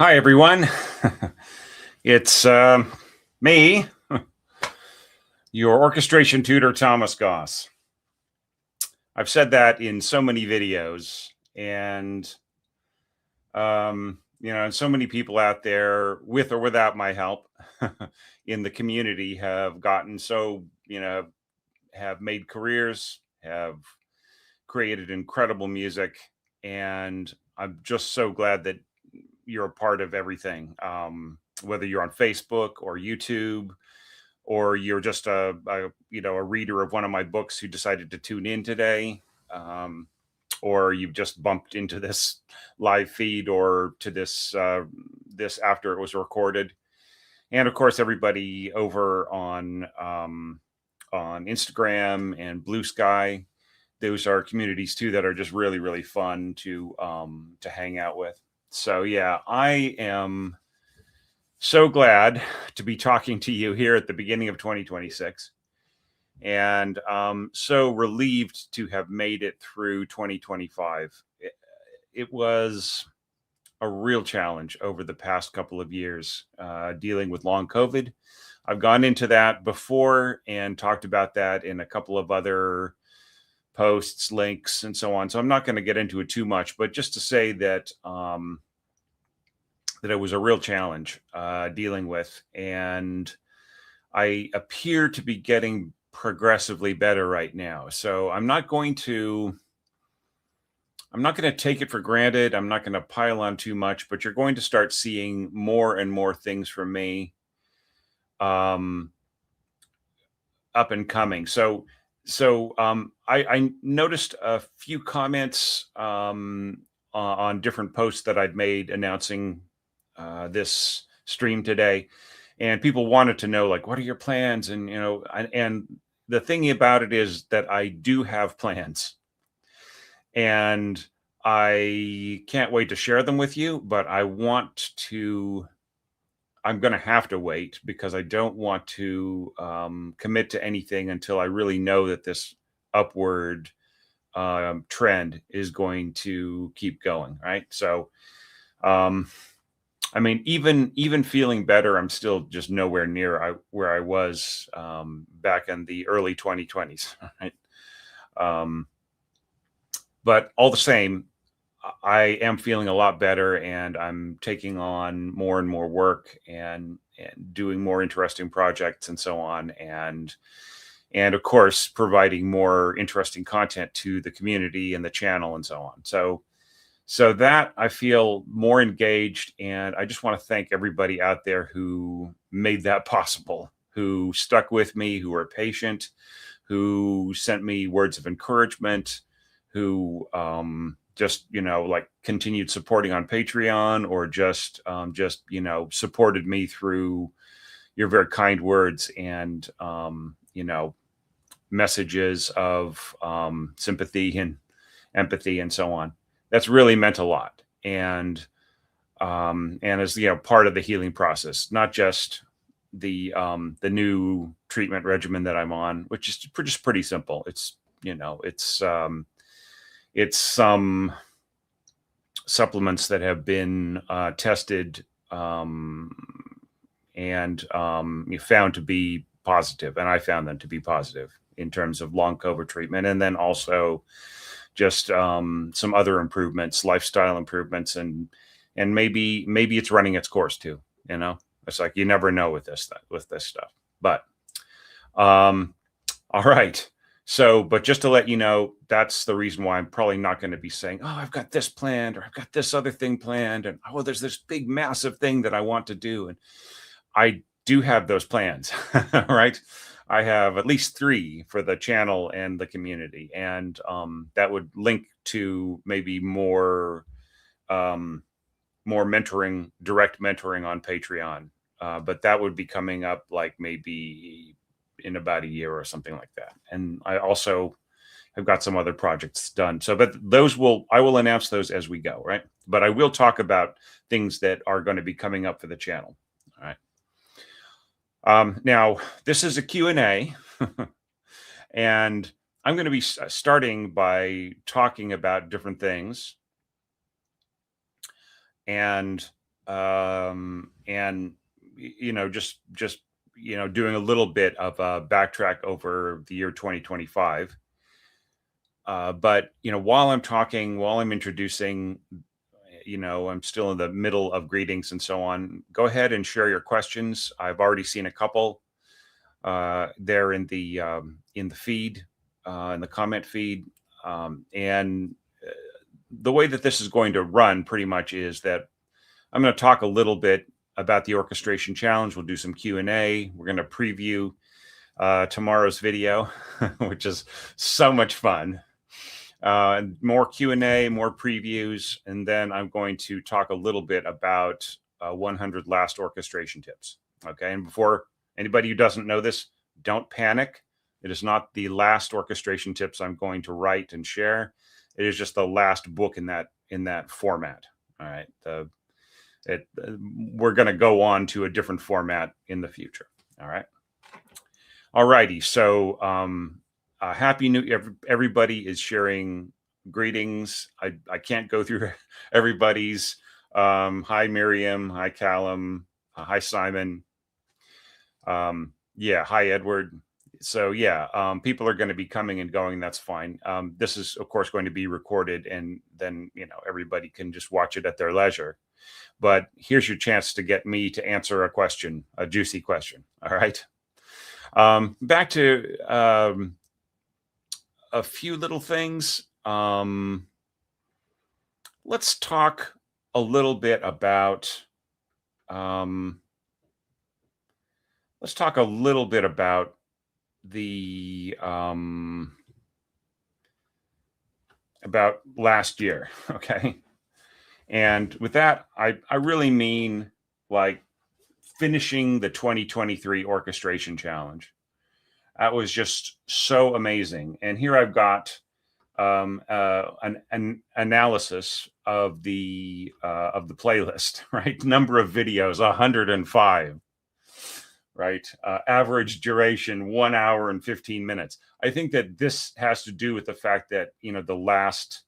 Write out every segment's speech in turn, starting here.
Hi, everyone. It's me, your orchestration tutor, Thomas Goss. I've said that in so many videos, and and so many people out there, with or without my help, in the community, have gotten so have made careers, have created incredible music, and I'm just so glad that you're a part of everything. Whether you're on Facebook or YouTube, or you're just a reader of one of my books who decided to tune in today, um, or you've just bumped into this live feed or to this after it was recorded, and of course everybody over on Instagram and Blue Sky. Those are communities too that are just really really fun to hang out with. So yeah, I am so glad to be talking to you here at the beginning of 2026, and so relieved to have made it through 2025. It was a real challenge over the past couple of years, dealing with long COVID. I've gone into that before and talked about that in a couple of other posts, links, and so on. So I'm not going to get into it too much, but just to say that that it was a real challenge dealing with, and I appear to be getting progressively better right now. So I'm not going to take it for granted. I'm not going to pile on too much, but you're going to start seeing more and more things from me um, up and coming. I noticed a few comments on different posts that I'd made announcing this stream today, and people wanted to know, like, what are your plans? And and the thing about it is that I do have plans, and I can't wait to share them with you, but I'm going to have to wait because I don't want to commit to anything until I really know that this upward trend is going to keep going, right? So um, I mean, even feeling better, I'm still just nowhere near where I was back in the early 2020s, right? Um, but all the same, I am feeling a lot better, and I'm taking on more and more work, and doing more interesting projects and so on, and of course providing more interesting content to the community and the channel and so on. So that I feel more engaged, and I just want to thank everybody out there who made that possible, who stuck with me, who were patient, who sent me words of encouragement, who just like continued supporting on Patreon, or just supported me through your very kind words and messages of sympathy and empathy and so on. That's really meant a lot, and as part of the healing process, not just the new treatment regimen that I'm on, which is just pretty simple. It's some supplements that have been tested and found to be positive, and I found them to be positive in terms of long COVID treatment, and then also just some other improvements, lifestyle improvements, and maybe it's running its course too. It's like you never know with this stuff. But all right. So, but just to let you know, that's the reason why I'm probably not going to be saying, "Oh, I've got this planned," or "I've got this other thing planned," and "Oh, there's this big, massive thing that I want to do." And I do have those plans, right? I have at least 3 for the channel and the community, and that would link to maybe more mentoring, direct mentoring on Patreon. But that would be coming up like maybe in about a year or something like that. And I also have got some other projects done. So, but I will announce those as we go, right? But I will talk about things that are going to be coming up for the channel. All right. Now, this is a Q&A, and I'm going to be starting by talking about different things. And and just doing a little bit of a backtrack over the year 2025. But while I'm talking, while I'm introducing, I'm still in the middle of greetings and so on. Go ahead and share your questions. I've already seen a couple there in the feed, in the comment feed, and the way that this is going to run pretty much is that I'm going to talk a little bit about the orchestration challenge. We'll do some Q&A. We're going to preview tomorrow's video, which is so much fun. More Q&A, more previews, and then I'm going to talk a little bit about 100 last orchestration tips. Okay, and before anybody who doesn't know this, don't panic. It is not the last orchestration tips I'm going to write and share. It is just the last book in that format. All right, we're going to go on to a different format in the future. All right. All righty. So Happy New everybody is sharing greetings. I can't go through everybody's. Hi, Miriam. Hi, Callum. Hi, Simon. Yeah. Hi, Edward. So yeah, people are going to be coming and going. That's fine. This is, of course, going to be recorded, and then everybody can just watch it at their leisure. But here's your chance to get me to answer a question, a juicy question. All right. Back to a few little things. Let's talk a little bit about. Let's talk a little bit about the about last year. Okay. And with that, I really mean like finishing the 2023 orchestration challenge. That was just so amazing. And here I've got an analysis of the playlist, right? Number of videos, 105, right? Average duration, 1 hour and 15 minutes. I think that this has to do with the fact that, the last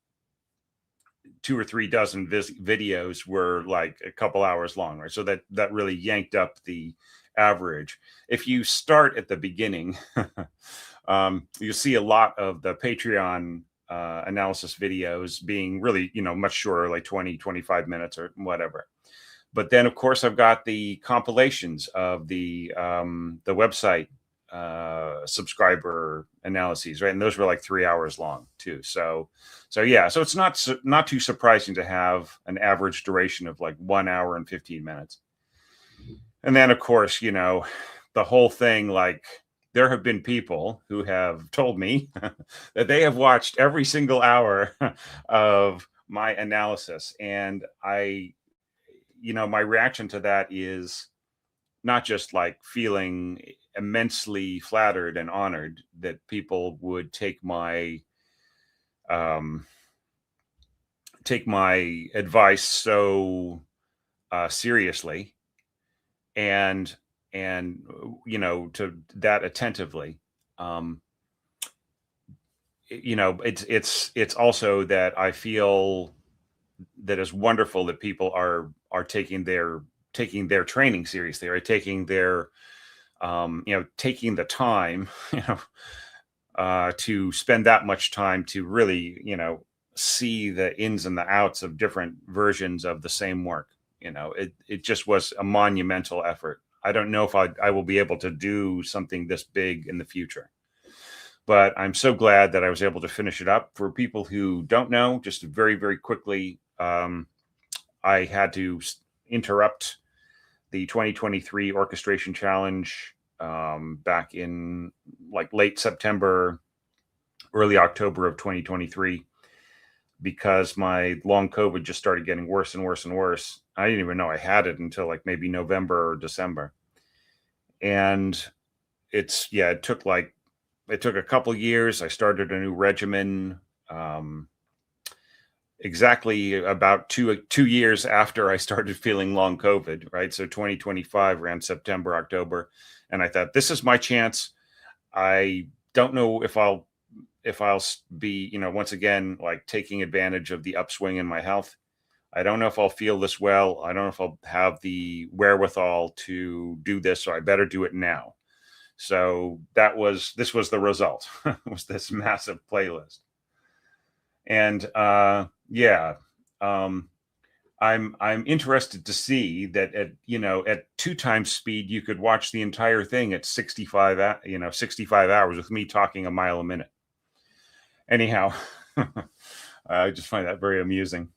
2 or 3 dozen videos were like a couple hours long, right? So that really yanked up the average. If you start at the beginning, you see a lot of the Patreon analysis videos being really, much shorter, like 20, 25 minutes or whatever. But then, of course, I've got the compilations of the website subscriber analyses, right? And those were like 3 hours long too. So yeah, so it's not too surprising to have an average duration of like 1 hour and 15 minutes. And then, of course, the whole thing, like there have been people who have told me that they have watched every single hour of my analysis. And my reaction to that is not just like feeling immensely flattered and honored that people would take my advice so seriously and to that attentively. It's also that I feel that it's wonderful that people are taking their training seriously, right? Taking their taking the time to spend that much time to really see the ins and the outs of different versions of the same work. It just was a monumental effort. I don't know if I will be able to do something this big in the future, but I'm so glad that I was able to finish it up. For people who don't know, just very, very quickly, I had to interrupt the 2023 orchestration challenge back in like late September, early October of 2023, because my long COVID just started getting worse and worse and worse. I didn't even know I had it until like maybe November or December. And it took a couple years. I started a new regimen exactly about two years after I started feeling long COVID, right? So 2025 ran September, October. And I thought, this is my chance. I don't know if I'll be, once again, like taking advantage of the upswing in my health. I don't know if I'll feel this well. I don't know if I'll have the wherewithal to do this, so I better do it now. So this was the result, was this massive playlist. And yeah, um, I'm interested to see that at, you know, at 2 times speed, you could watch the entire thing at 65 hours with me talking a mile a minute. Anyhow, I just find that very amusing.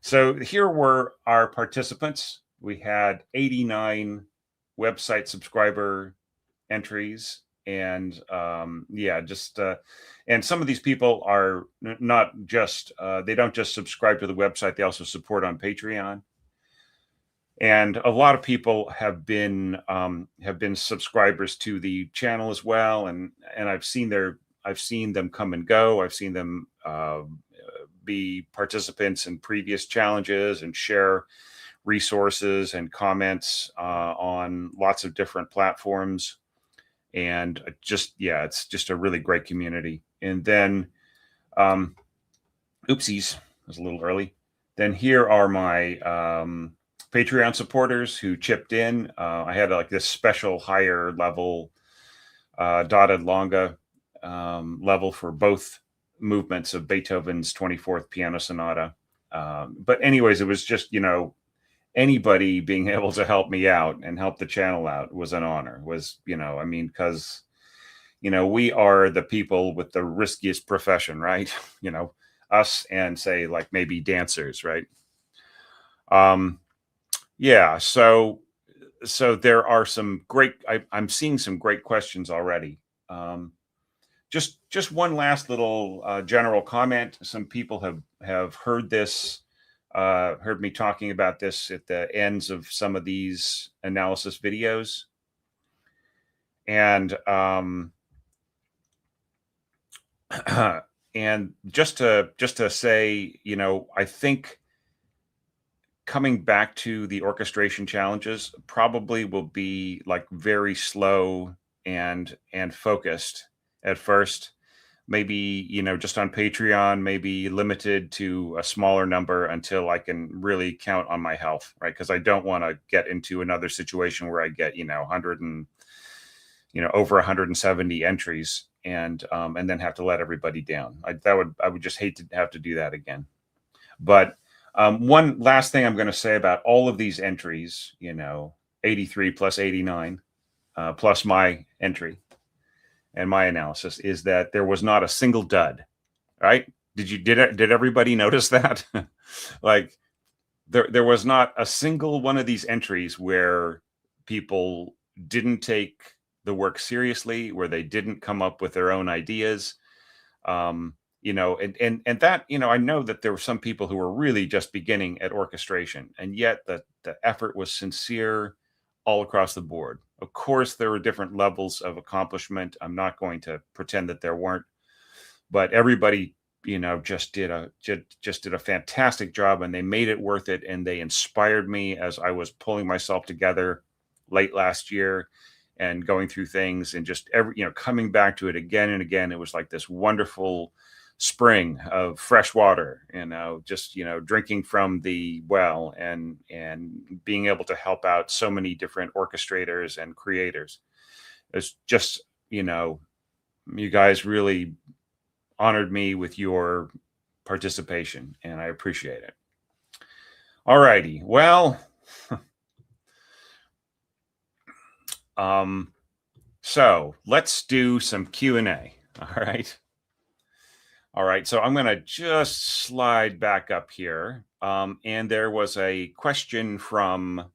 So here were our participants. We had 89 website subscriber entries, and yeah, just and some of these people are not just they don't just subscribe to the website, they also support on Patreon. And a lot of people have been subscribers to the channel as well, and I've seen them come and go. I've seen them be participants in previous challenges and share resources and comments on lots of different platforms. And just, yeah, it's just a really great community. And then, oopsies, it was a little early. Then here are my Patreon supporters who chipped in. I had like this special higher level dotted longa level for both movements of Beethoven's 24th Piano Sonata. But anyways, it was just, you know, anybody being able to help me out and help the channel out was an honor. Was, you know, I mean, because, you know, we are the people with the riskiest profession, right? You know, us and say like maybe dancers, right? Yeah, so there are some great, I'm seeing some great questions already. Just one last little general comment. Some people have heard this, heard me talking about this at the ends of some of these analysis videos, and and just to say, you know, I think coming back to the orchestration challenges probably will be like very slow and focused at first. Maybe, you know, just on Patreon, maybe limited to a smaller number until I can really count on my health, right? Because I don't want to get into another situation where I get, you know, 100 and, you know, over 170 entries and then have to let everybody down. I would just hate to have to do that again. But one last thing I'm going to say about all of these entries, you know, 83 plus 89 plus my entry and my analysis, is that there was not a single dud, right? Did everybody notice that? Like there was not a single one of these entries where people didn't take the work seriously, where they didn't come up with their own ideas. You know, and that, you know, I know that there were some people who were really just beginning at orchestration, and yet the effort was sincere all across the board. Of course, there were different levels of accomplishment. I'm not going to pretend that there weren't, but everybody, you know, just did a fantastic job, and they made it worth it, and they inspired me as I was pulling myself together late last year and going through things, and just you know, coming back to it again and again. It was like this wonderful spring of fresh water, you know, just, you know, drinking from the well and being able to help out so many different orchestrators and creators. It's just, you know, you guys really honored me with your participation, and I appreciate it. All righty. Well, so let's do some Q&A. All right. All right, so I'm going to just slide back up here, and there was a question from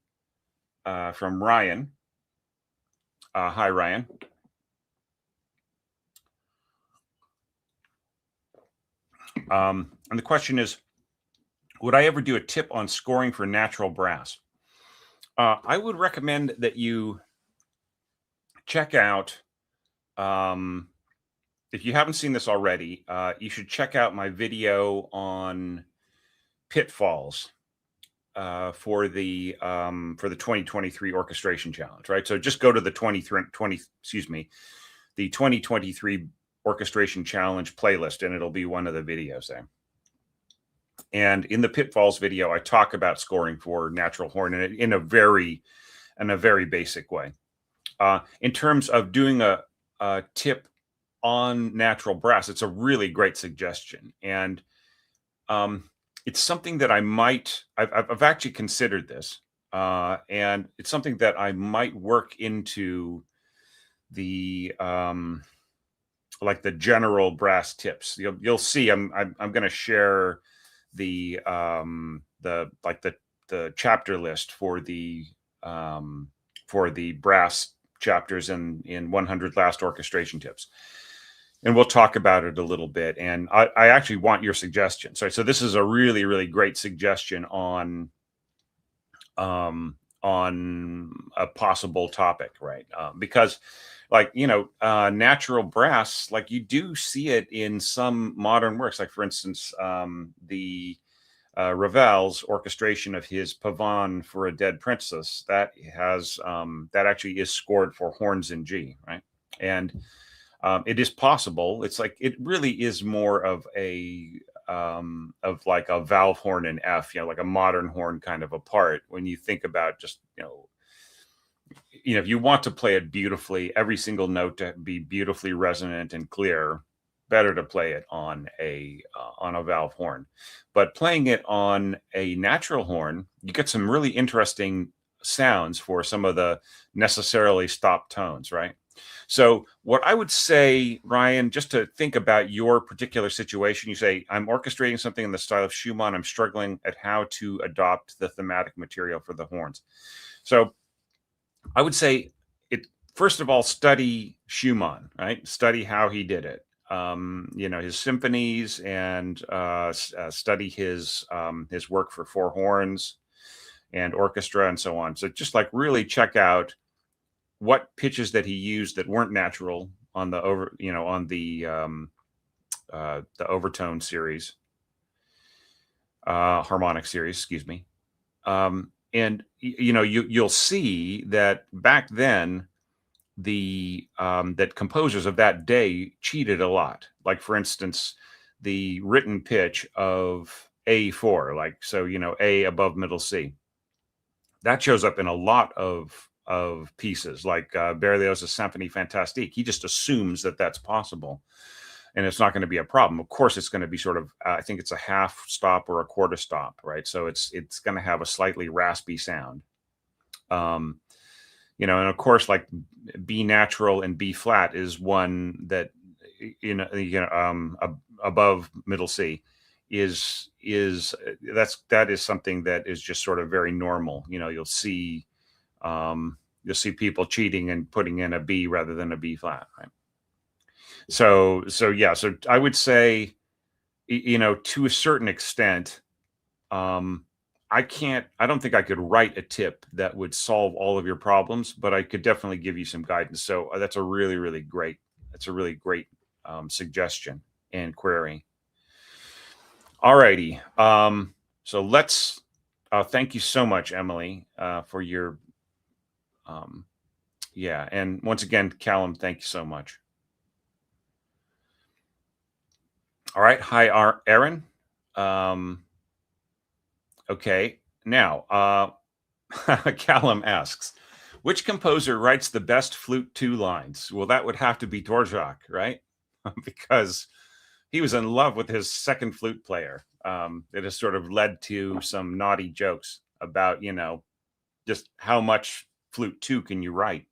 Ryan. Hi, Ryan. And the question is, would I ever do a tip on scoring for natural brass? I would recommend that you check out, if you haven't seen this already, you should check out my video on pitfalls for the 2023 orchestration challenge, right? So just go to the 2023 orchestration challenge playlist, and it'll be one of the videos there. And in the pitfalls video, I talk about scoring for natural horn in a very basic way. In terms of doing a tip on natural brass, it's a really great suggestion, and it's something that I've actually considered this, and it's something that I might work into the like the general brass tips. You'll see. I'm going to share the the chapter list for the brass chapters in 100 last orchestration tips, and we'll talk about it a little bit. And I actually want your suggestion. So this is a really great suggestion on a possible topic, right? Because, like, natural brass, like, you do see it in some modern works, like, for instance, the Ravel's orchestration of his Pavane for a Dead Princess, that has that actually is scored for horns in G, right? And it is possible. It's like, it really is more of like a valve horn in F, like a modern horn kind of a part. When you think about just, if you want to play it beautifully, every single note to be beautifully resonant and clear, better to play it on a valve horn. But playing it on a natural horn, you get some really interesting sounds for some of the necessarily stopped tones, right? So what I would say, Ryan, just to think about your particular situation, you say, I'm orchestrating something in the style of Schumann. I'm struggling at how to adopt the thematic material for the horns. So I would say, first of all, study Schumann, right? Study how he did it. His symphonies, and study his work for four horns and orchestra and so on. So just like really check out what pitches that he used that weren't natural on the overtone series, harmonic series, excuse me. And you'll see that back then, that composers of that day cheated a lot. Like, for instance, the written pitch of A4, like, so, A above middle C, that shows up in a lot of pieces, like Berlioz's Symphonie Fantastique. He just assumes that that's possible, and it's not going to be a problem. Of course, it's going to be sort of, I think it's a half stop or a quarter stop, right? So it's going to have a slightly raspy sound. And of course, like, B natural and B flat is one that, above middle C that is something that is just sort of very normal. You'll see people cheating and putting in a B rather than a B flat, right? So yeah, so I would say, to a certain extent, I don't think I could write a tip that would solve all of your problems, but I could definitely give you some guidance. So that's a really great suggestion and query. All righty. So let's thank you so much, Emily, for your yeah. And once again, Callum, thank you so much. All right. Hi, Aaron. Okay. Now, Callum asks, which composer writes the best flute 2 lines? Well, that would have to be Dvorak, right? Because he was in love with his second flute player. It has sort of led to some naughty jokes about, just how much flute 2 can you write.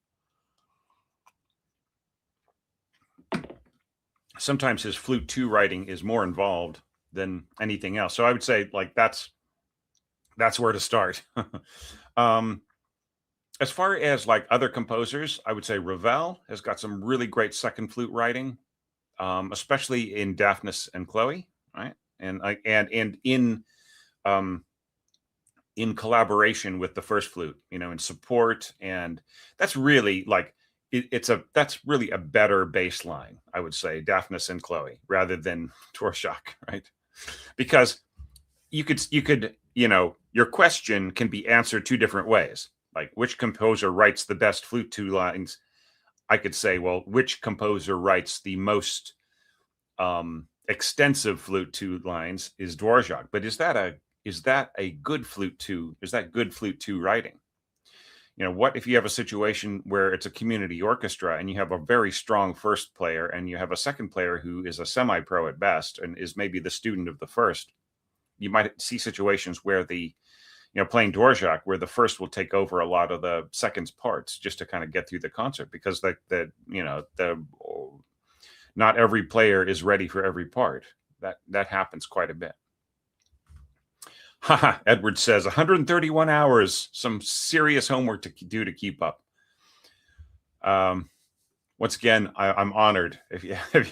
Sometimes his flute 2 writing is more involved than anything else. So I would say, like, that's where to start. As far as, like, other composers, I would say Ravel has got some really great second flute writing, especially in Daphnis and Chloe, right? And in collaboration with the first flute, in support. And that's really, like, that's really a better bass line, I would say, Daphnis and Chloe, rather than Dvorak, right? Because you could your question can be answered 2 different ways. Like, which composer writes the best flute 2 lines? I could say, well, which composer writes the most extensive flute two lines is Dvorak. But is that a good flute two? Is that good flute two writing? What if you have a situation where it's a community orchestra and you have a very strong first player and you have a second player who is a semi-pro at best and is maybe the student of the first? You might see situations where playing Dvorak, where the first will take over a lot of the second's parts just to kind of get through the concert, because not every player is ready for every part. That happens quite a bit. Edward says 131 hours, some serious homework to do to keep up. Once again, I'm honored if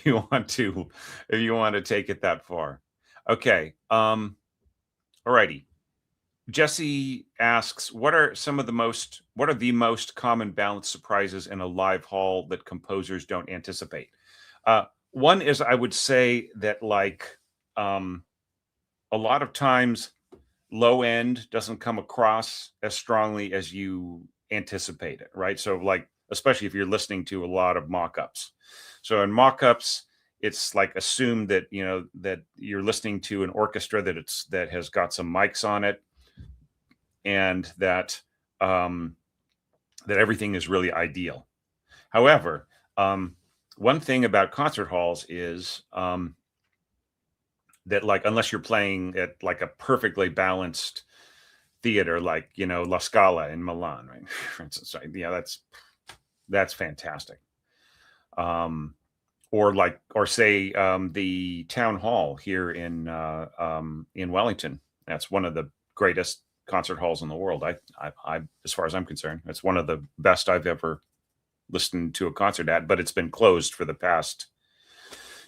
you want to take it that far. Okay. Alrighty. Jesse asks, what are the most common balance surprises in a live hall that composers don't anticipate? One is, I would say that a lot of times low end doesn't come across as strongly as you anticipate it, right? So especially if you're listening to a lot of mock-ups. So in mock-ups, it's assumed that, that you're listening to an orchestra that has got some mics on it, and that everything is really ideal. However, one thing about concert halls is that unless you're playing at a perfectly balanced theater, La Scala in Milan, right? For instance, right? Yeah, that's fantastic. Or say the town hall here in Wellington. That's one of the greatest concert halls in the world. I as far as I'm concerned, it's one of the best I've ever listened to a concert at, but it's been closed for the past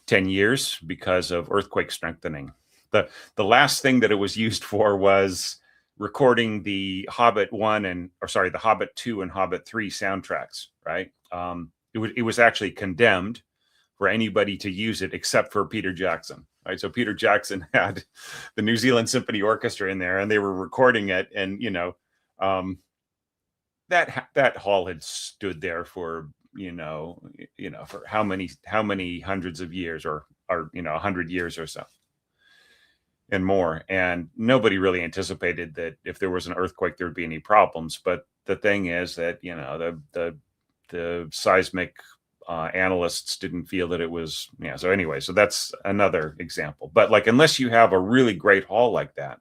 10 years because of earthquake strengthening. The last thing that it was used for was recording the Hobbit 2 and Hobbit 3 soundtracks, right? It was actually condemned for anybody to use it except for Peter Jackson, right? So Peter Jackson had the New Zealand Symphony Orchestra in there, and they were recording it, and that hall had stood there for for how many hundreds of years, or 100 years or so and more, and nobody really anticipated that if there was an earthquake there would be any problems. But the thing is that the seismic analysts didn't feel that it was, so anyway, so that's another example. But unless you have a really great hall like that,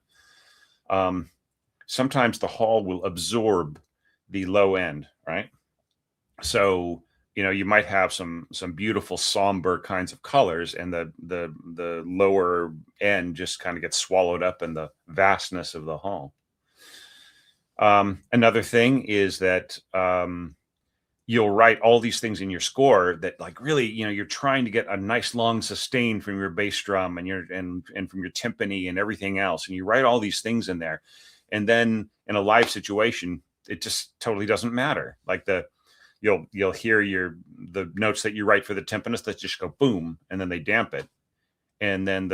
sometimes the hall will absorb the low end, right? So you might have some beautiful somber kinds of colors, and the lower end just kind of gets swallowed up in the vastness of the hall. Another thing is that you'll write all these things in your score that really, you're trying to get a nice long sustain from your bass drum and from your timpani and everything else. And you write all these things in there. And then in a live situation, it just totally doesn't matter. You'll hear the notes that you write for the timpanist that just go boom, and then they damp it. And then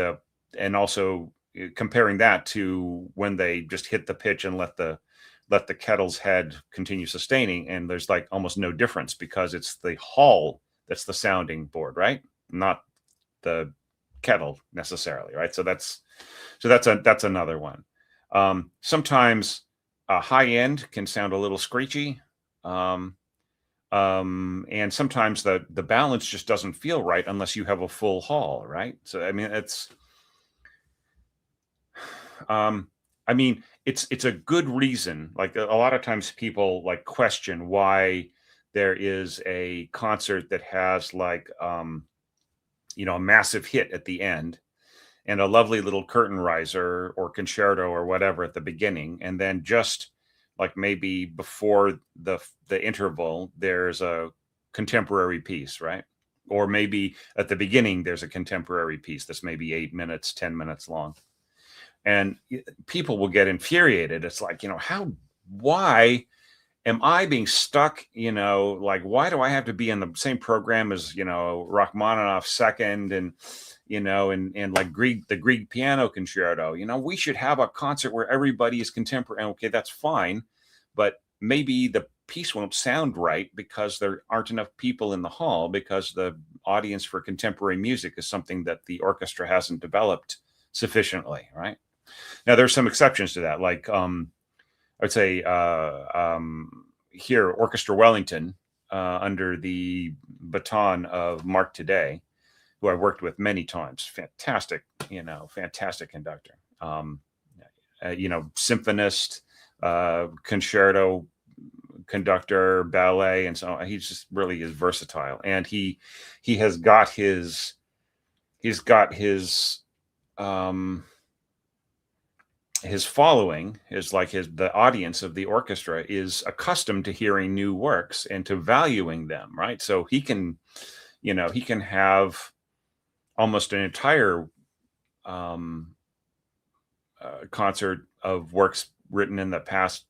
and also comparing that to when they just hit the pitch and let the kettle's head continue sustaining, and there's almost no difference, because it's the hall that's the sounding board, right? Not the kettle necessarily, right? So that's another one. Sometimes a high end can sound a little screechy, and sometimes the balance just doesn't feel right unless you have a full hall, right? So it's a good reason. A lot of times people question why there is a concert that has a massive hit at the end and a lovely little curtain riser or concerto or whatever at the beginning, and then just maybe before the interval there's a contemporary piece, right? Or maybe at the beginning there's a contemporary piece that's maybe 8 minutes, 10 minutes long. And people will get infuriated. It's why am I being stuck? Why do I have to be in the same program as, Rachmaninoff's second and the Grieg piano concerto? We should have a concert where everybody is contemporary. Okay, that's fine. But maybe the piece won't sound right because there aren't enough people in the hall, because the audience for contemporary music is something that the orchestra hasn't developed sufficiently, right? Now, there's some exceptions to that, like I'd say here, Orchestra Wellington, under the baton of Mark Today, who I worked with many times. Fantastic, fantastic conductor. Symphonist, concerto conductor, ballet, and so on. He just really is versatile, and he has got his following is like the audience of the orchestra is accustomed to hearing new works and to valuing them, right? So he can have almost an entire concert of works written in the past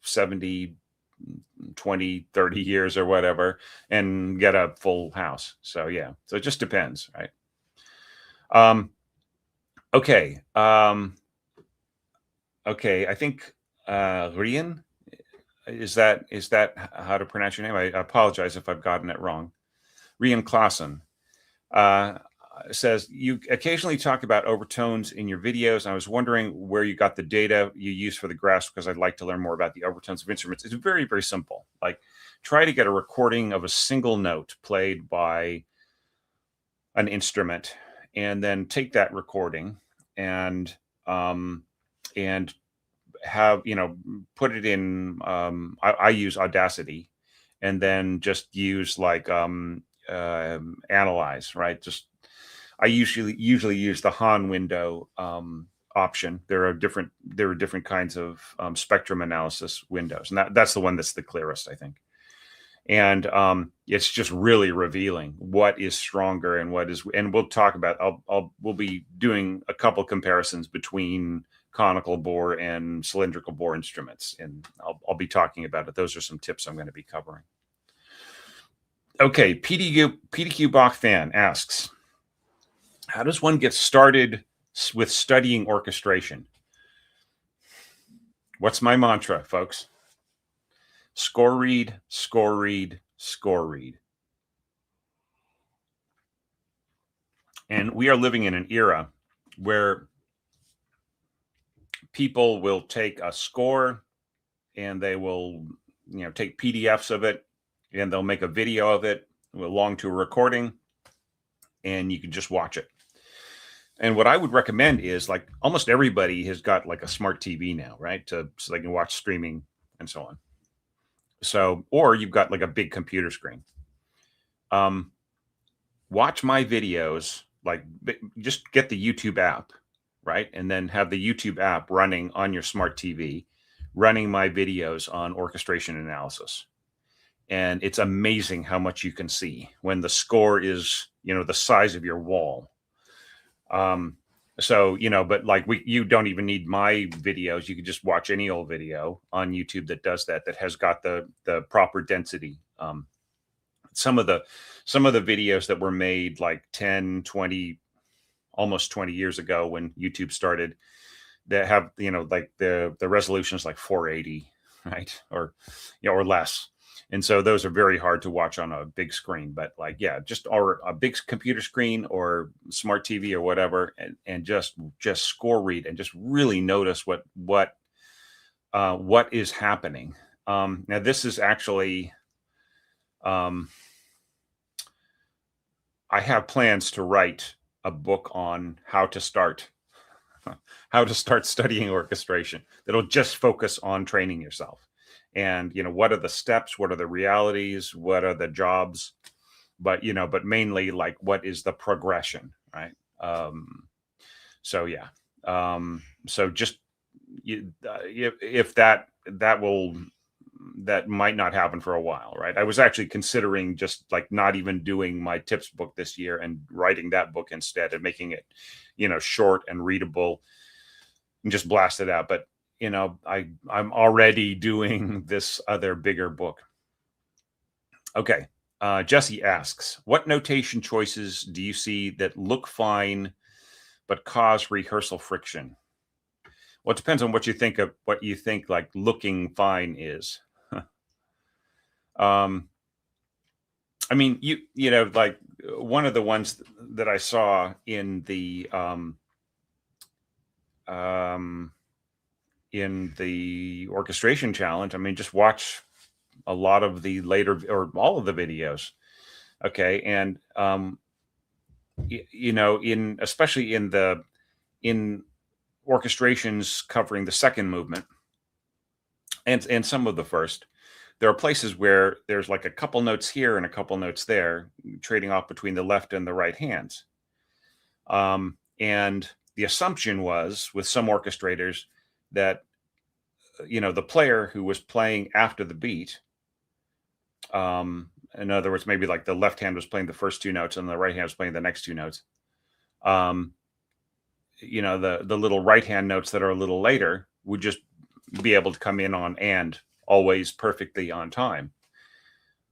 70, 20, 30 years or whatever, and get a full house. So yeah, so it just depends, right? Okay. Okay, I think Rian, is that how to pronounce your name? I apologize if I've gotten it wrong. Rian Klassen says, you occasionally talk about overtones in your videos. I was wondering where you got the data you use for the graphs, because I'd like to learn more about the overtones of instruments. It's very, very simple. Like, try to get a recording of a single note played by an instrument, and then take that recording and have, put it in, I use Audacity, and then just use like analyze, right? Just I usually use the Han window option. There are different kinds of spectrum analysis windows, and that's the one that's the clearest, I think. And it's just really revealing what is stronger and what is. And we'll talk about. We'll be doing a couple comparisons between conical bore and cylindrical bore instruments, and I'll be talking about it. Those are some tips I'm going to be covering. Okay, PDQ Bach fan asks, how does one get started with studying orchestration? What's my mantra, folks? Score read, score read, score read. And we are living in an era where people will take a score and they will, take PDFs of it, and they'll make a video of it along to a recording, and you can just watch it. And what I would recommend is, like, almost everybody has got like a smart TV now, right? So they can watch streaming and so on. So, or you've got like a big computer screen. Watch my videos, like just get the YouTube app, right? And then have the YouTube app running on your smart TV, running my videos on orchestration analysis. And it's amazing how much you can see when the score is, the size of your wall. So, but like you don't even need my videos. You can just watch any old video on YouTube that does that has got the proper density. Some of the videos that were made like 10, 20, almost 20 years ago when YouTube started, that have, like the resolution is like 480, right? Or, or less. And so those are very hard to watch on a big screen, but like, yeah, just or a big computer screen or smart TV or whatever, and just score read and just really notice what is happening. Now this is actually, I have plans to write a book on how to start studying orchestration that'll just focus on training yourself. And, what are the steps? What are the realities? What are the jobs? But, but mainly like, what is the progression, right? So, yeah. So just, if that might not happen for a while, right? I was actually considering just like not even doing my tips book this year and writing that book instead and making it, short and readable and just blast it out. But, I'm already doing this other bigger book. Okay. Jesse asks, what notation choices do you see that look fine but cause rehearsal friction? Well, it depends on what you think like looking fine is. I mean, like one of the ones that I saw in the orchestration challenge, I mean, just watch a lot of the later or all of the videos. Okay. And, you know, especially in orchestrations covering the second movement and some of the first, there are places where there's like a couple notes here and a couple notes there, trading off between the left and the right hands. And the assumption was with some orchestrators that, you know, the player who was playing after the beat, in other words, maybe like the left hand was playing the first two notes and the right hand was playing the next two notes. You know, the little right hand notes that are a little later would just be able to come in on and always perfectly on time.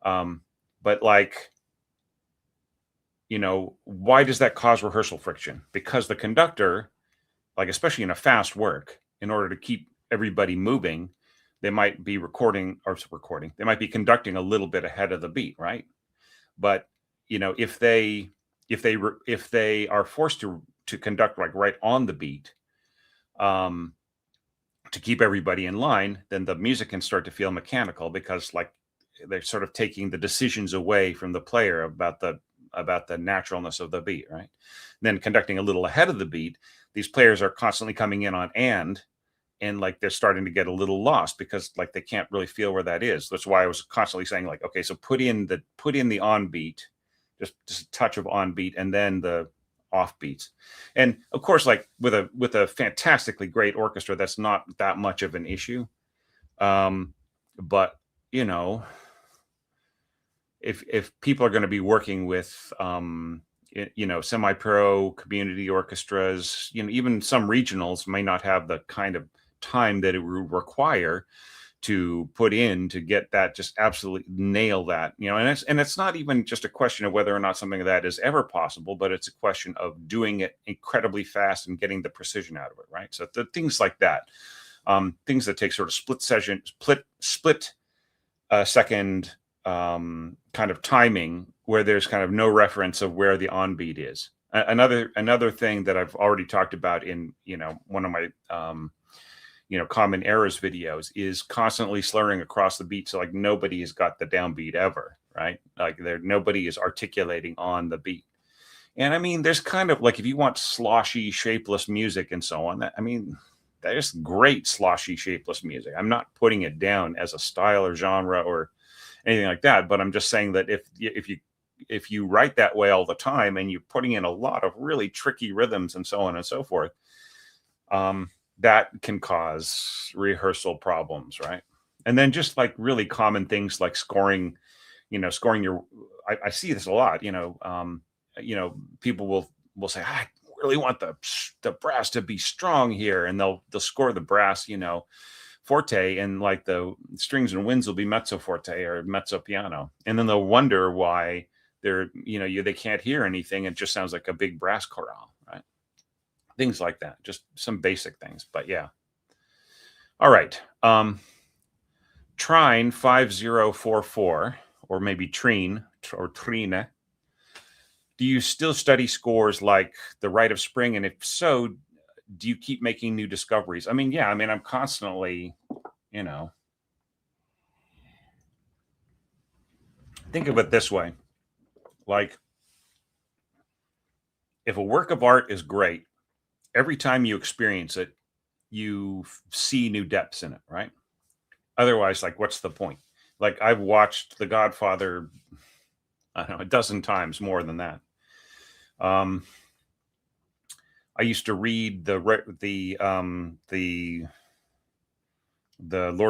But like, you know, why does that cause rehearsal friction? Because the conductor, like especially in a fast work, in order to keep everybody moving, they might be they might be conducting a little bit ahead of the beat, right? But you know, if they are forced to conduct like right on the beat, to keep everybody in line, then the music can start to feel mechanical because like they're sort of taking the decisions away from the player about the naturalness of the beat, right? And then conducting a little ahead of the beat, these players are constantly coming in on and like they're starting to get a little lost because like they can't really feel where that is. That's why I was constantly saying like, okay, so put in the on beat, just a touch of on beat, and then the off beats. And of course, like with a fantastically great orchestra, that's not that much of an issue. But you know, if people are going to be working with you know, semi-pro community orchestras, you know, even some regionals may not have the kind of time that it would require to put in to get that, just absolutely nail that, you know. And it's not even just a question of whether or not something like that is ever possible, but it's a question of doing it incredibly fast and getting the precision out of it, right? So the things like that, things that take sort of split second kind of timing where there's kind of no reference of where the on beat is. Another thing that I've already talked about in, you know, one of my you know, common errors videos is constantly slurring across the beat. So like nobody has got the downbeat ever, right? Like nobody is articulating on the beat. And I mean, there's kind of like, if you want sloshy, shapeless music and so on, I mean, there's great sloshy, shapeless music. I'm not putting it down as a style or genre or anything like that, but I'm just saying that if you write that way all the time and you're putting in a lot of really tricky rhythms and so on and so forth, that can cause rehearsal problems, right? And then just like really common things like scoring, you know, I see this a lot, you know, people will say, I really want the brass to be strong here. And they'll score the brass, you know, forte, and like the strings and winds will be mezzo forte or mezzo piano. And then they'll wonder why they can't hear anything. It just sounds like a big brass chorale, right? Things like that, just some basic things, but yeah. All right. Trine 5044, or maybe Trine or Trine. Do you still study scores like The Rite of Spring? And if so, do you keep making new discoveries? I mean, yeah, I mean, I'm constantly, you know, think of it this way. Like, if a work of art is great, every time you experience it, you see new depths in it, right? Otherwise, like, what's the point? Like, I've watched The Godfather, I don't know, a dozen times, more than that. I used to read the Lord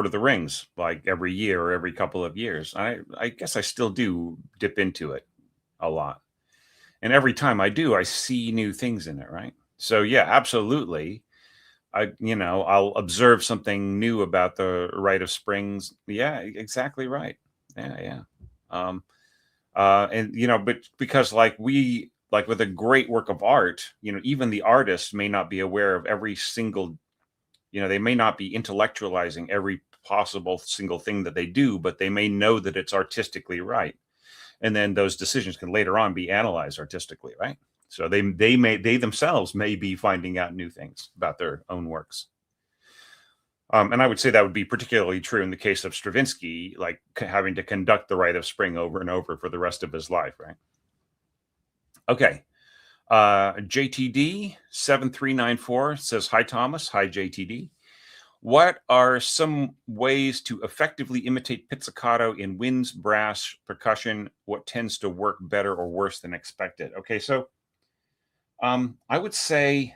of the Rings like every year or every couple of years. I guess I still do dip into it a lot. And every time I do, I see new things in it, right? So yeah, absolutely. I'll observe something new about the Rite of Springs. Yeah, exactly right. Yeah. And but because like with a great work of art, even the artist may not be aware of every single, they may not be intellectualizing every possible single thing that they do, but they may know that it's artistically right. and then those decisions can later on be analyzed artistically, right? So they themselves may be finding out new things about their own works. And I would say that would be particularly true in the case of Stravinsky, like having to conduct the Rite of Spring over and over for the rest of his life, right? Okay. JTD 7394 says, "Hi, Thomas." Hi, JTD. "What are some ways to effectively imitate pizzicato in winds, brass, percussion? What tends to work better or worse than expected?" Okay, so I would say,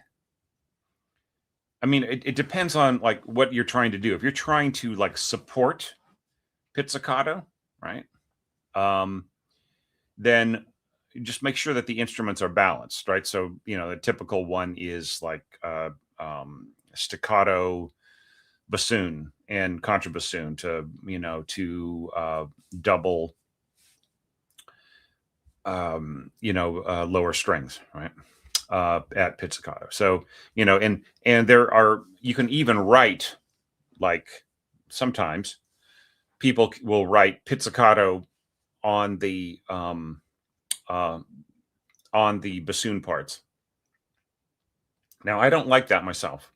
I mean, it depends on like what you're trying to do. If you're trying to like support pizzicato, right? Then just make sure that the instruments are balanced, right? So, the typical one is like staccato bassoon and contrabassoon to double lower strings, right? At pizzicato. So, and you can even write, like, sometimes people will write pizzicato on the bassoon parts. Now, I don't like that myself.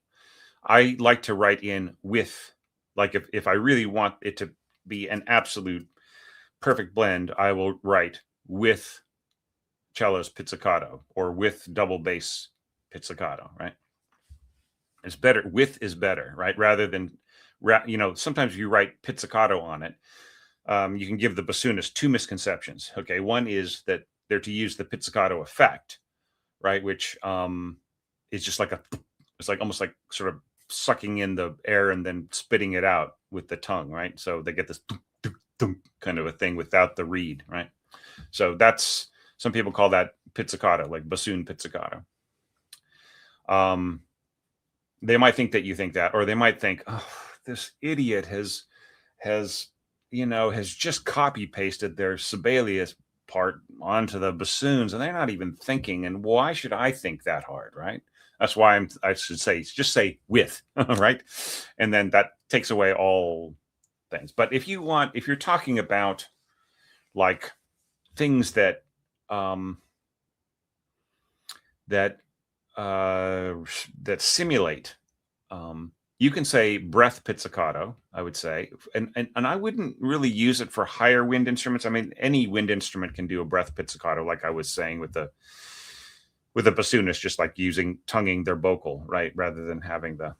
I like to write in with, like, if I really want it to be an absolute perfect blend, I will write with cello's pizzicato or with double bass pizzicato, right? It's better. With is better, right? Rather than, sometimes if you write pizzicato on it, you can give the bassoonist two misconceptions. Okay, one is that they're to use the pizzicato effect, right? Which is just like it's like almost like sort of sucking in the air and then spitting it out with the tongue, right? So they get this kind of a thing without the reed, right? So that's, some people call that pizzicato, like bassoon pizzicato. They might think that you think that, or they might think, "Oh, this idiot has just copy pasted their Sibelius part onto the bassoons, and they're not even thinking. And why should I think that hard, right?" That's why I should say, just say with, right? And then that takes away all things. But if you're talking about like things that that simulate, you can say breath pizzicato, I would say, and I wouldn't really use it for higher wind instruments. I mean, any wind instrument can do a breath pizzicato, like I was saying with the bassoonist, just like tonguing their vocal, right, rather than having the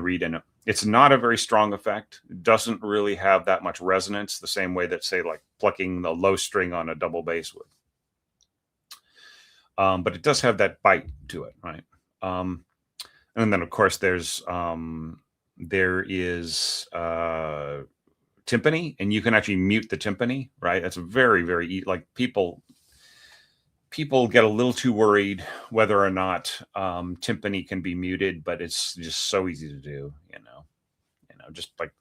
reed in it. It's not a very strong effect. It doesn't really have that much resonance, the same way that, say, like plucking the low string on a double bass would. But it does have that bite to it, right? And then, of course, there is timpani, and you can actually mute the timpani, right? That's very, very like people get a little too worried whether or not timpani can be muted, but it's just so easy to do, just like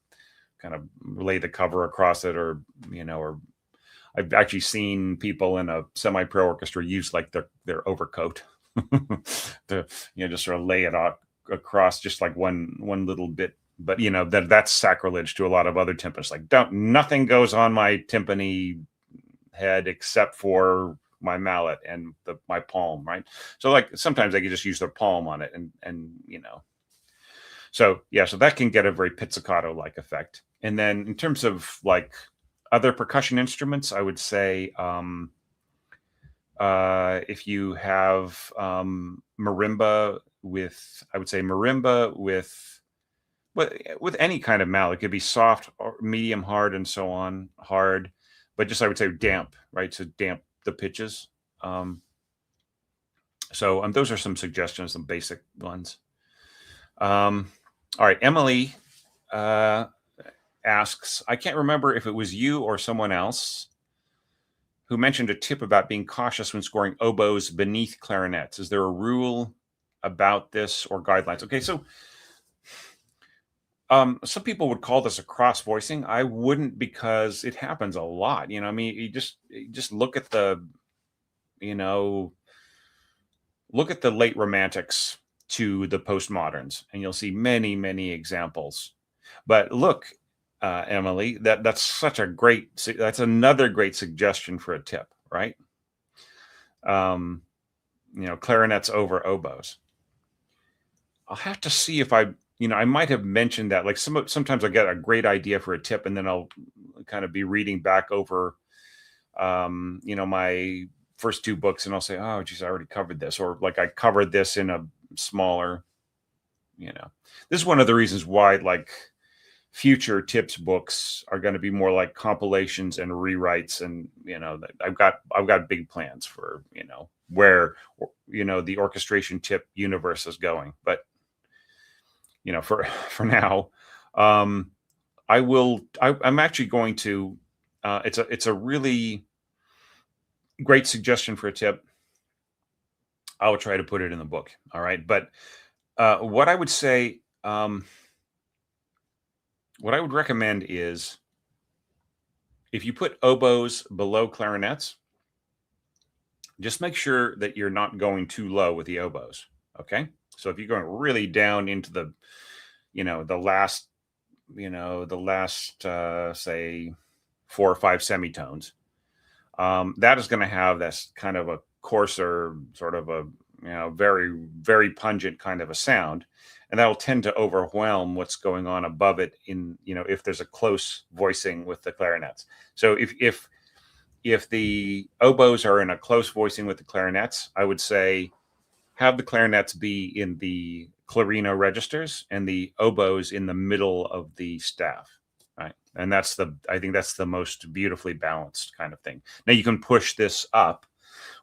kind of lay the cover across it, or I've actually seen people in a semi-pro orchestra use like their overcoat to just sort of lay it out across just like one little bit. But that's sacrilege to a lot of other timpanists. Like, nothing goes on my timpani head except for my mallet and my palm, right? So like sometimes they can just use their palm on it, and so that can get a very pizzicato like effect. And then in terms of like other percussion instruments, I would say if you have marimba with any kind of mallet, it could be soft or medium hard and so on, hard, but just, I would say, damp, right? So damp the pitches. So those are some suggestions, some basic ones. All right, Emily asks, I can't remember if it was you or someone else who mentioned a tip about being cautious when scoring oboes beneath clarinets. Is there a rule about this or guidelines? Okay, so some people would call this a cross voicing. I wouldn't, because it happens a lot. I mean, you just look at the late romantics to the postmoderns, and you'll see many, many examples. But look, Emily. That's another great suggestion for a tip, right? Clarinets over oboes. I'll have to see if I might have mentioned that. Like sometimes I get a great idea for a tip, and then I'll kind of be reading back over, my first two books, and I'll say, "Oh, geez, I already covered this," or like I covered this in a smaller. This is one of the reasons why like future tips books are going to be more like compilations and rewrites, and I've got big plans for where the orchestration tip universe is going. But for now, I'm actually going to it's a really great suggestion for a tip. I will try to put it in the book. All right. But what I would say, what I would recommend is if you put oboes below clarinets, just make sure that you're not going too low with the oboes. Okay. So if you're going really down into the last, say 4 or 5 semitones, that is going to have this kind of a coarser, sort of a very, very pungent kind of a sound, and that'll tend to overwhelm what's going on above it if there's a close voicing with the clarinets. So if the oboes are in a close voicing with the clarinets, I would say have the clarinets be in the clarino registers and the oboes in the middle of the staff, right? And I think that's the most beautifully balanced kind of thing. Now you can push this up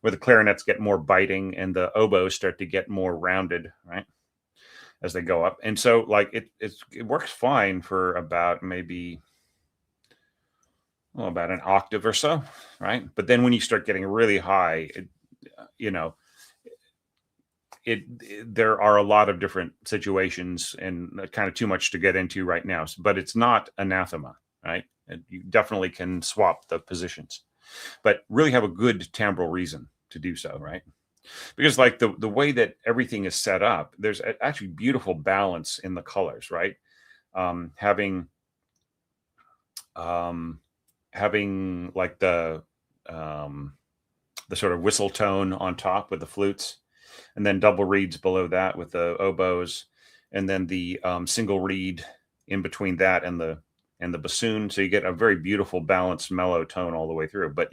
where the clarinets get more biting and the oboes start to get more rounded, right, as they go up. And so like it works fine for about maybe about an octave or so, right? But then when you start getting really high, there are a lot of different situations, and kind of too much to get into right now, but it's not anathema, right? And you definitely can swap the positions, but really have a good timbral reason to do so, right? Because like the way that everything is set up, there's actually beautiful balance in the colors, right? Having like the sort of whistle tone on top with the flutes, and then double reeds below that with the oboes, and then the single reed in between that and the bassoon. So you get a very beautiful, balanced, mellow tone all the way through. But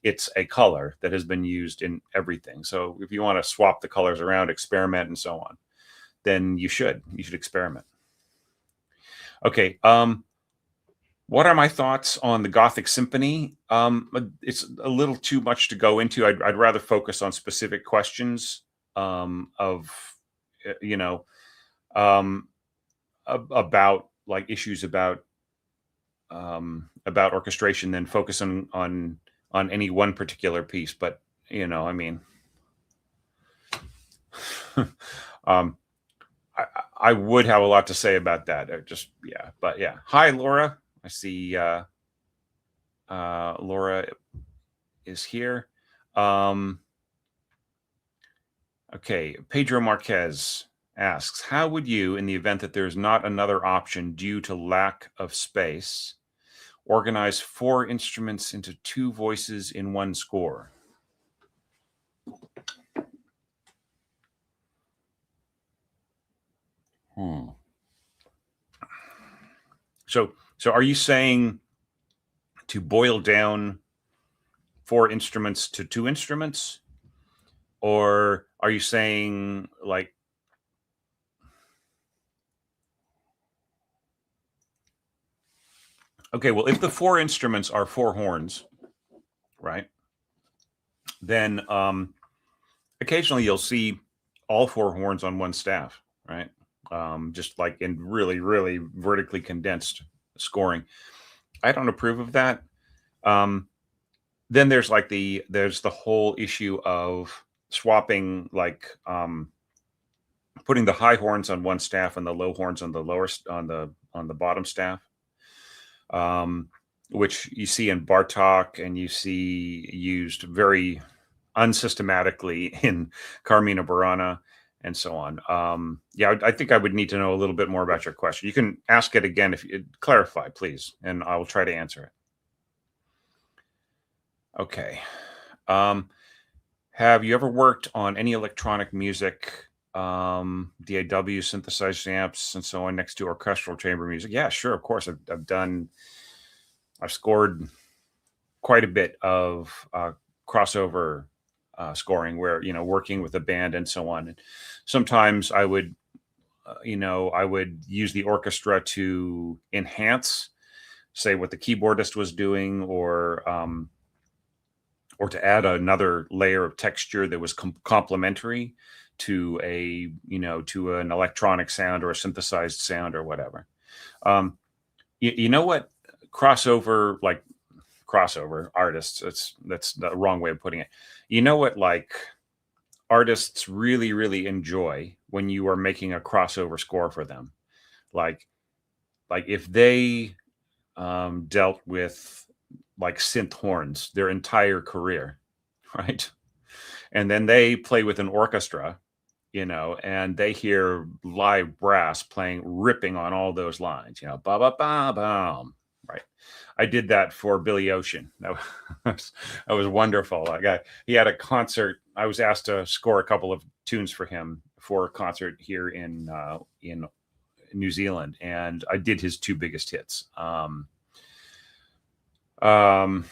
it's a color that has been used in everything. So if you want to swap the colors around, experiment, and so on, then you should experiment. Okay. What are my thoughts on the Gothic Symphony? It's a little too much to go into. I'd rather focus on specific questions of about like issues about orchestration than focusing on any one particular piece. But I mean, I would have a lot to say about that. But yeah. Hi, Laura. I see Laura is here. Okay, Pedro Marquez asks, how would you, in the event that there's not another option due to lack of space, organize 4 instruments into 2 voices in one score? So are you saying to boil down 4 instruments to 2 instruments? Or are you saying like, okay, well, if the 4 instruments are 4 horns, right, then occasionally you'll see all 4 horns on one staff, right? Just like in really, really vertically condensed scoring. I don't approve of that. Then there's like there's the whole issue of swapping, like putting the high horns on one staff and the low horns on the on the bottom staff, which you see in Bartok and you see used very unsystematically in Carmina Burana, and so on. Yeah, I think I would need to know a little bit more about your question. You can ask it again if you clarify, please, and I will try to answer it. Okay. Have you ever worked on any electronic music, DAW, synthesized amps, and so on, next to orchestral chamber music? Yeah, sure, of course. I've scored quite a bit of crossover scoring, where working with a band and so on. And sometimes I would use the orchestra to enhance, say, what the keyboardist was doing, or to add another layer of texture that was complementary to to an electronic sound or a synthesized sound or whatever. You know what? Crossover, like crossover artists, that's the wrong way of putting it. You know what, like, artists really, really enjoy when you are making a crossover score for them. Like if they dealt with like synth horns their entire career, right? And then they play with an orchestra, and they hear live brass playing, ripping on all those lines, ba ba ba ba, right? I did that for Billy Ocean. That was wonderful. He had a concert. I was asked to score a couple of tunes for him for a concert here in New Zealand, and I did his two biggest hits. Like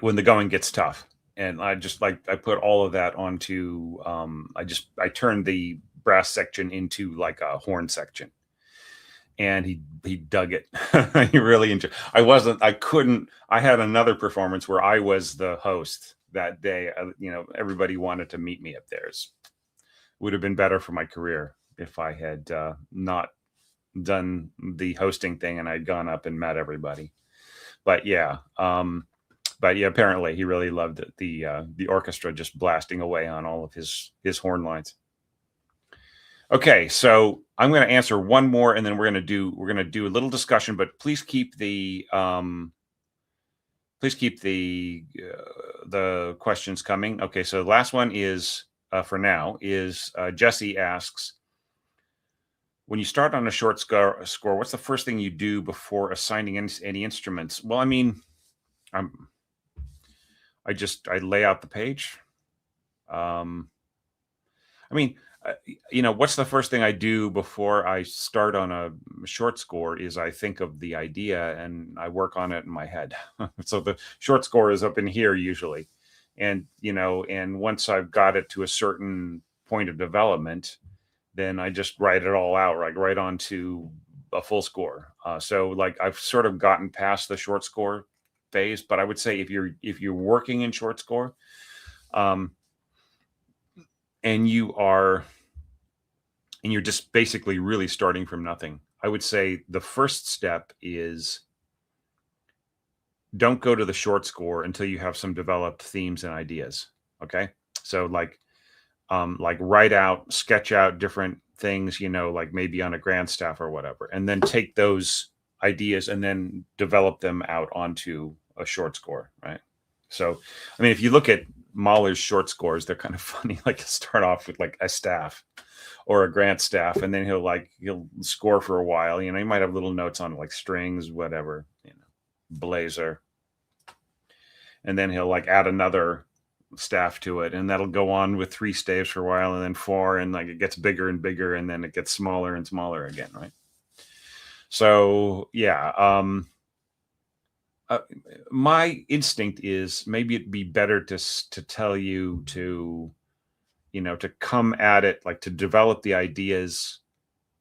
When the Going Gets Tough. And I put all of that onto, I turned the brass section into like a horn section, and he dug it. He really enjoyed. I had another performance where I was the host that day. Everybody wanted to meet me up there. It would have been better for my career if I had not done the hosting thing and I'd gone up and met everybody. But yeah, apparently he really loved it, the orchestra just blasting away on all of his horn lines. Okay, so I'm going to answer one more, and then we're going to do a little discussion. But please keep the questions coming. Okay, so the last one is for now is Jesse asks, when you start on a short score, what's the first thing you do before assigning any instruments? Well, I mean, I lay out the page. I mean, what's the first thing I do before I start on a short score is I think of the idea and I work on it in my head. So the short score is up in here usually. And, and once I've got it to a certain point of development, then I just write it all out, right onto a full score. So like I've sort of gotten past the short score phase, but I would say if you're working in short score, and you're just basically really starting from nothing, I would say the first step is don't go to the short score until you have some developed themes and ideas. Okay. So like sketch out different things, like maybe on a grand staff or whatever, and then take those ideas and then develop them out onto a short score. Right. So, I mean, if you look at Mahler's short scores, they're kind of funny. Like he'll start off with like a staff or a grand staff, and then he'll score for a while. He might have little notes on like strings, whatever, blazer, and then he'll like add another staff to it, and that'll go on with 3 staves for a while, and then 4, and like it gets bigger and bigger, and then it gets smaller and smaller again, right? So yeah, my instinct is maybe it'd be better to tell you to come at it, like to develop the ideas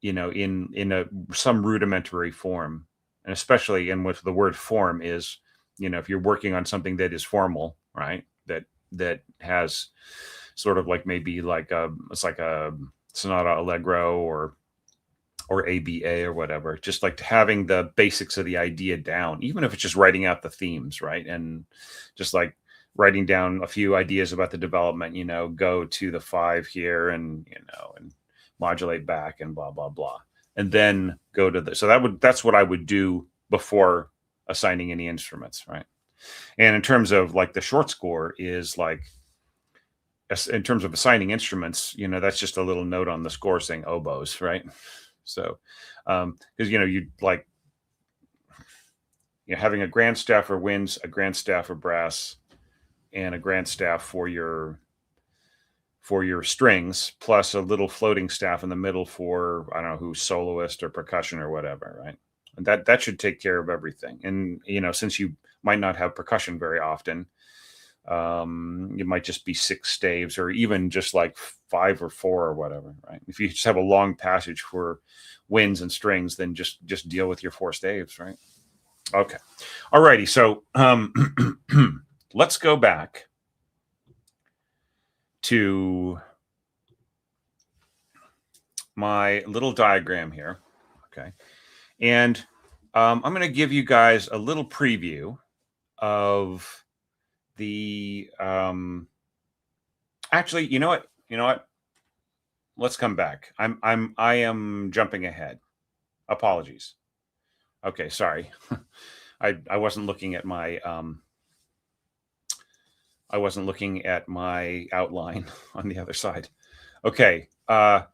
in some rudimentary form, and especially in what the word form is, if you're working on something that is formal, right, that has sort of like maybe like it's like a sonata allegro or ABA or whatever, just like having the basics of the idea down, even if it's just writing out the themes, right? And just like writing down a few ideas about the development, go to the 5 here and, and modulate back and blah, blah, blah. And then go to that's what I would do before assigning any instruments, right? And in terms of like the short score is like, in terms of assigning instruments, that's just a little note on the score saying oboes, right? So, because you'd like having a grand staff for winds, a grand staff for brass, and a grand staff for your strings, plus a little floating staff in the middle for, I don't know, who's soloist or percussion or whatever, right? And that should take care of everything. And since you might not have percussion very often, it might just be 6 staves, or even just like 5 or 4 or whatever, right? If you just have a long passage for winds and strings, then just deal with your 4 staves, right? Okay. Alrighty. So let's go back to my little diagram here. Okay. And I'm going to give you guys a little preview of the actually, you know what? Let's come back. I am jumping ahead. Apologies. Okay, sorry. I wasn't looking at my outline on the other side. Okay. All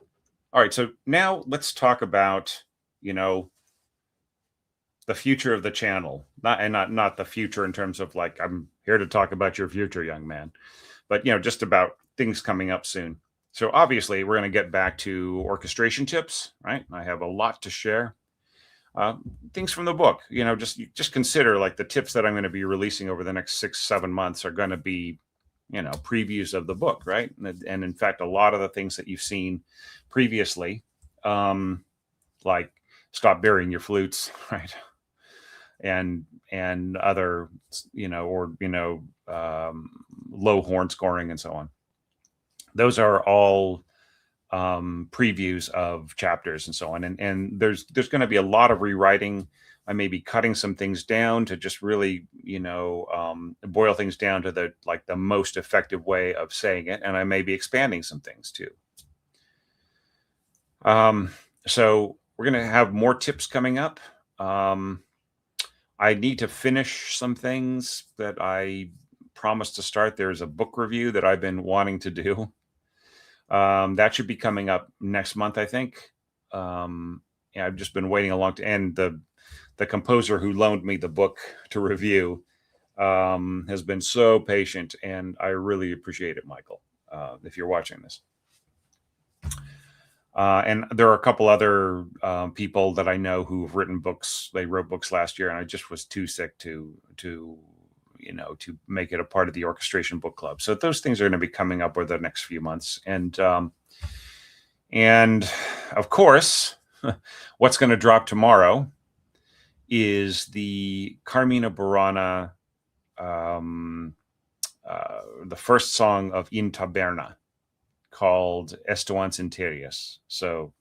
right. So now let's talk about, the future of the channel. Not the future in terms of like, I'm here to talk about your future, young man, but just about things coming up soon. So obviously we're going to get back to orchestration tips, right? I have a lot to share. Things from the book, just consider like the tips that I'm going to be releasing over the next 6-7 months are going to be, previews of the book, right? And in fact, a lot of the things that you've seen previously, like stop burying your flutes, right? And other, low horn scoring and so on. Those are all previews of chapters and so on. And there's going to be a lot of rewriting. I may be cutting some things down to just really, boil things down to the most effective way of saying it. And I may be expanding some things too. So we're going to have more tips coming up. I need to finish some things that I promised to start. There's a book review that I've been wanting to do. That should be coming up next month, I think. I've just been waiting a long time. And the composer who loaned me the book to review has been so patient, and I really appreciate it, Michael, if you're watching this. And there are a couple other people that I know who've written books. They wrote books last year, and I just was too sick to make it a part of the Orchestration Book Club. So those things are going to be coming up over the next few months. And of course, what's going to drop tomorrow is the Carmina Burana, the first song of In Taberna, called Estuans interius. So,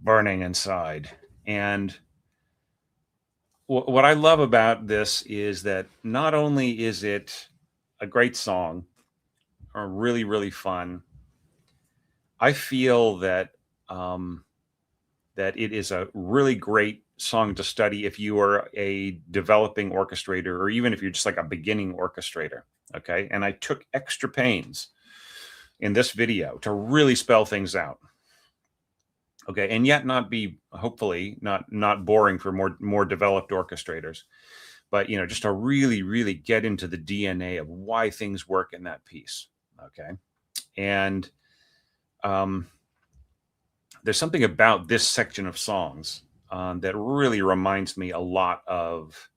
burning inside. And what I love about this is that not only is it a great song, or really, really fun, I feel that that it is a really great song to study if you are a developing orchestrator, or even if you're just like a beginning orchestrator. Okay. And I took extra pains in this video to really spell things out. Okay. And yet not be, hopefully not boring for more developed orchestrators, but, just to really, really get into the DNA of why things work in that piece. Okay. And, there's something about this section of songs that really reminds me a lot of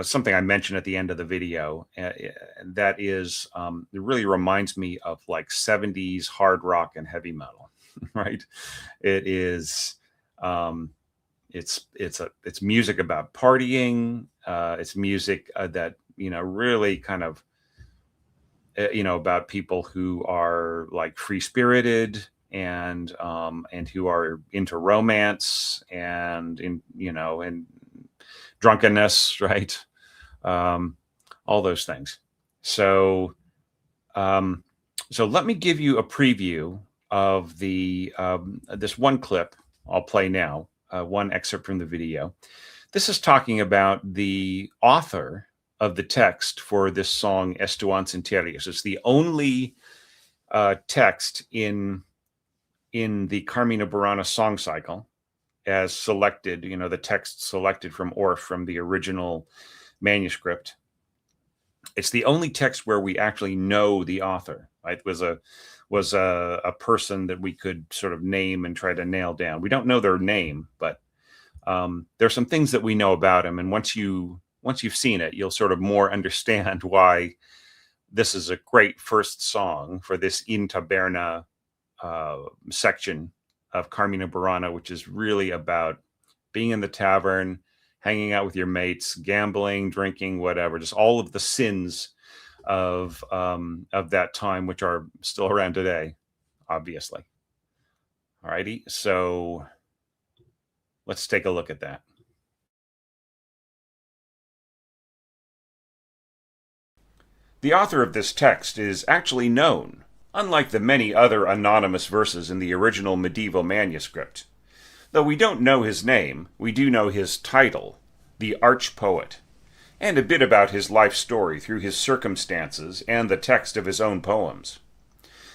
something I mentioned at the end of the video. That is, it really reminds me of like 70s hard rock and heavy metal, right? It is, it's music about partying. It's music that, really kind of, about people who are like free spirited, and who are into romance and and drunkenness, right? All those things. So, so let me give you a preview of the this one clip I'll play now, one excerpt from the video. This is talking about the author of the text for this song Estuans Interiors. It's the only text in the Carmina Burana song cycle as selected, the text selected from Orff from the original manuscript. It's the only text where we actually know the author. Right? It was a person that we could sort of name and try to nail down. We don't know their name, but there's some things that we know about him. And once you've seen it, you'll sort of more understand why this is a great first song for this In Taberna section of Carmina Burana, which is really about being in the tavern, hanging out with your mates, gambling, drinking, whatever, just all of the sins of that time, which are still around today, obviously. All righty, so let's take a look at that. The author of this text is actually known, unlike the many other anonymous verses in the original medieval manuscript. Though we don't know his name, we do know his title, the Arch-Poet, and a bit about his life story through his circumstances and the text of his own poems.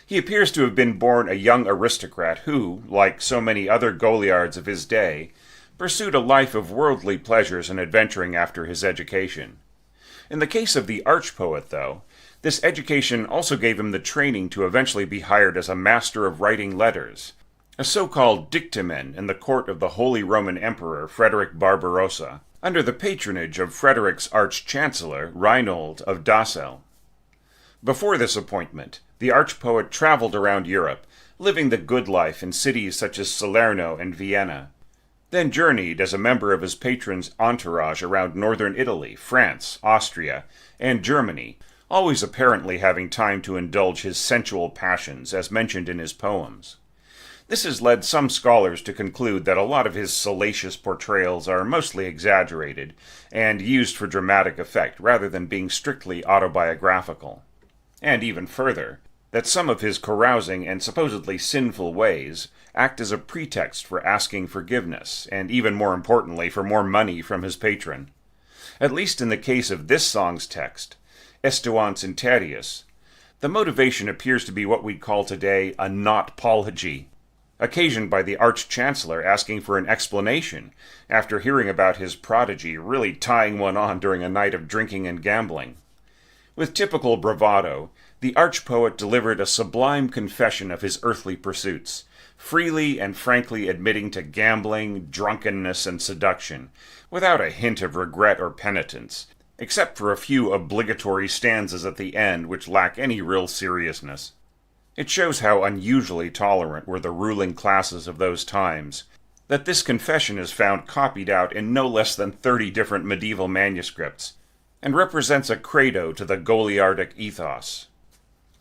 He appears to have been born a young aristocrat who, like so many other Goliards of his day, pursued a life of worldly pleasures and adventuring after his education. In the case of the Arch-Poet, though, this education also gave him the training to eventually be hired as a master of writing letters, a so-called dictamen in the court of the Holy Roman Emperor Frederick Barbarossa, under the patronage of Frederick's arch-chancellor Reinhold of Dassel. Before this appointment, the Arch-Poet traveled around Europe, living the good life in cities such as Salerno and Vienna, then journeyed as a member of his patron's entourage around northern Italy, France, Austria, and Germany, always apparently having time to indulge his sensual passions as mentioned in his poems. This has led some scholars to conclude that a lot of his salacious portrayals are mostly exaggerated and used for dramatic effect rather than being strictly autobiographical. And even further, that some of his carousing and supposedly sinful ways act as a pretext for asking forgiveness, and even more importantly, for more money from his patron. At least in the case of this song's text, Estuans Interiors, the motivation appears to be what we'd call today a not-pology, occasioned by the Arch-Chancellor asking for an explanation after hearing about his prodigy really tying one on during a night of drinking and gambling. With typical bravado, the Arch-Poet delivered a sublime confession of his earthly pursuits, freely and frankly admitting to gambling, drunkenness, and seduction, without a hint of regret or penitence, except for a few obligatory stanzas at the end which lack any real seriousness. It shows how unusually tolerant were the ruling classes of those times, that this confession is found copied out in no less than 30 different medieval manuscripts, and represents a credo to the Goliardic ethos.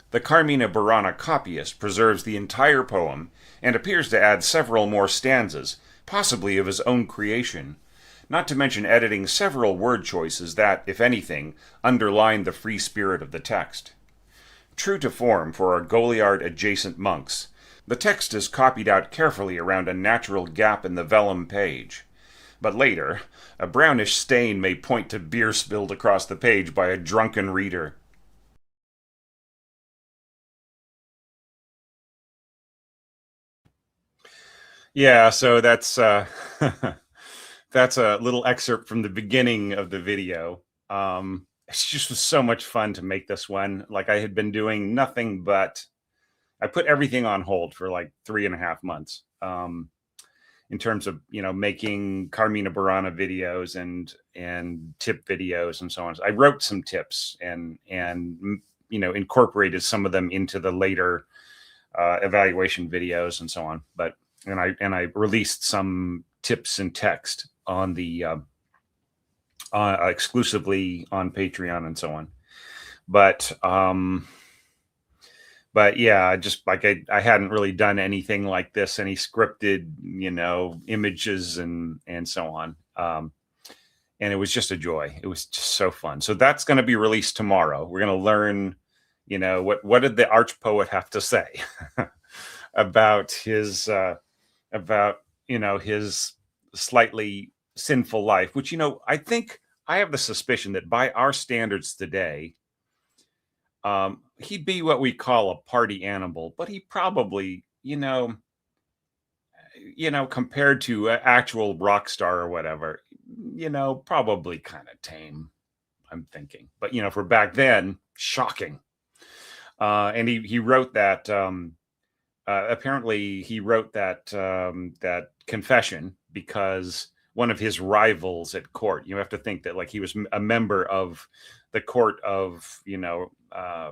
The Carmina Burana copyist preserves the entire poem and appears to add several more stanzas, possibly of his own creation, not to mention editing several word choices that, if anything, underline the free spirit of the text. True to form for our Goliard-adjacent monks, the text is copied out carefully around a natural gap in the vellum page. But later, a brownish stain may point to beer spilled across the page by a drunken reader. Yeah, so that's that's a little excerpt from the beginning of the video. It's just was so much fun to make this one. Like, I had been doing nothing but I put everything on hold for like 3.5 months. In terms of making Carmina Burana videos and tip videos and so on. I wrote some tips and incorporated some of them into the later evaluation videos and so on. But I released some tips and text on the exclusively on Patreon and so on. But yeah, just like I hadn't really done anything like this, any scripted, images and so on. And it was just a joy. It was just so fun. So that's going to be released tomorrow. We're going to learn, what did the Arch-Poet have to say about his his slightly sinful life, which, I think I have the suspicion that by our standards today, he'd be what we call a party animal, but he probably, compared to an actual rock star or whatever, probably kind of tame, I'm thinking. But, for back then, shocking. And he wrote that, apparently he wrote that confession because one of his rivals at court, you have to think that like he was a member of the court of,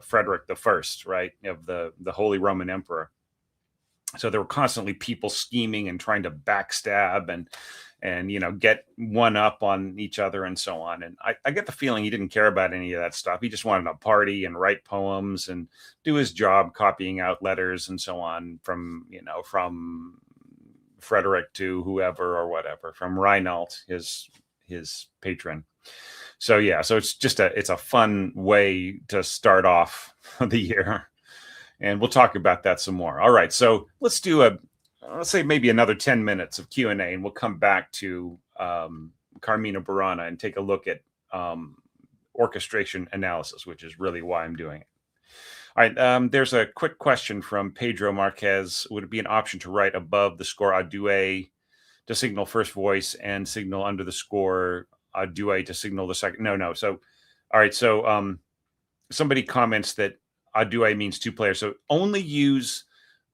Frederick the First, right? Of the Holy Roman Emperor. So there were constantly people scheming and trying to backstab and get one up on each other and so on. And I get the feeling he didn't care about any of that stuff. He just wanted to party and write poems and do his job copying out letters and so on from Frederick to whoever or whatever, from Reinald, his patron. So yeah, so it's a fun way to start off the year. And we'll talk about that some more. All right, so let's do let's say maybe another 10 minutes of Q&A, and we'll come back to Carmina Burana and take a look at orchestration analysis, which is really why I'm doing it. All right, there's a quick question from Pedro Marquez. Would it be an option to write above the score a deux to signal first voice and signal under the score a deux to signal the second? No. So, all right, so somebody comments that a deux means two players. So only use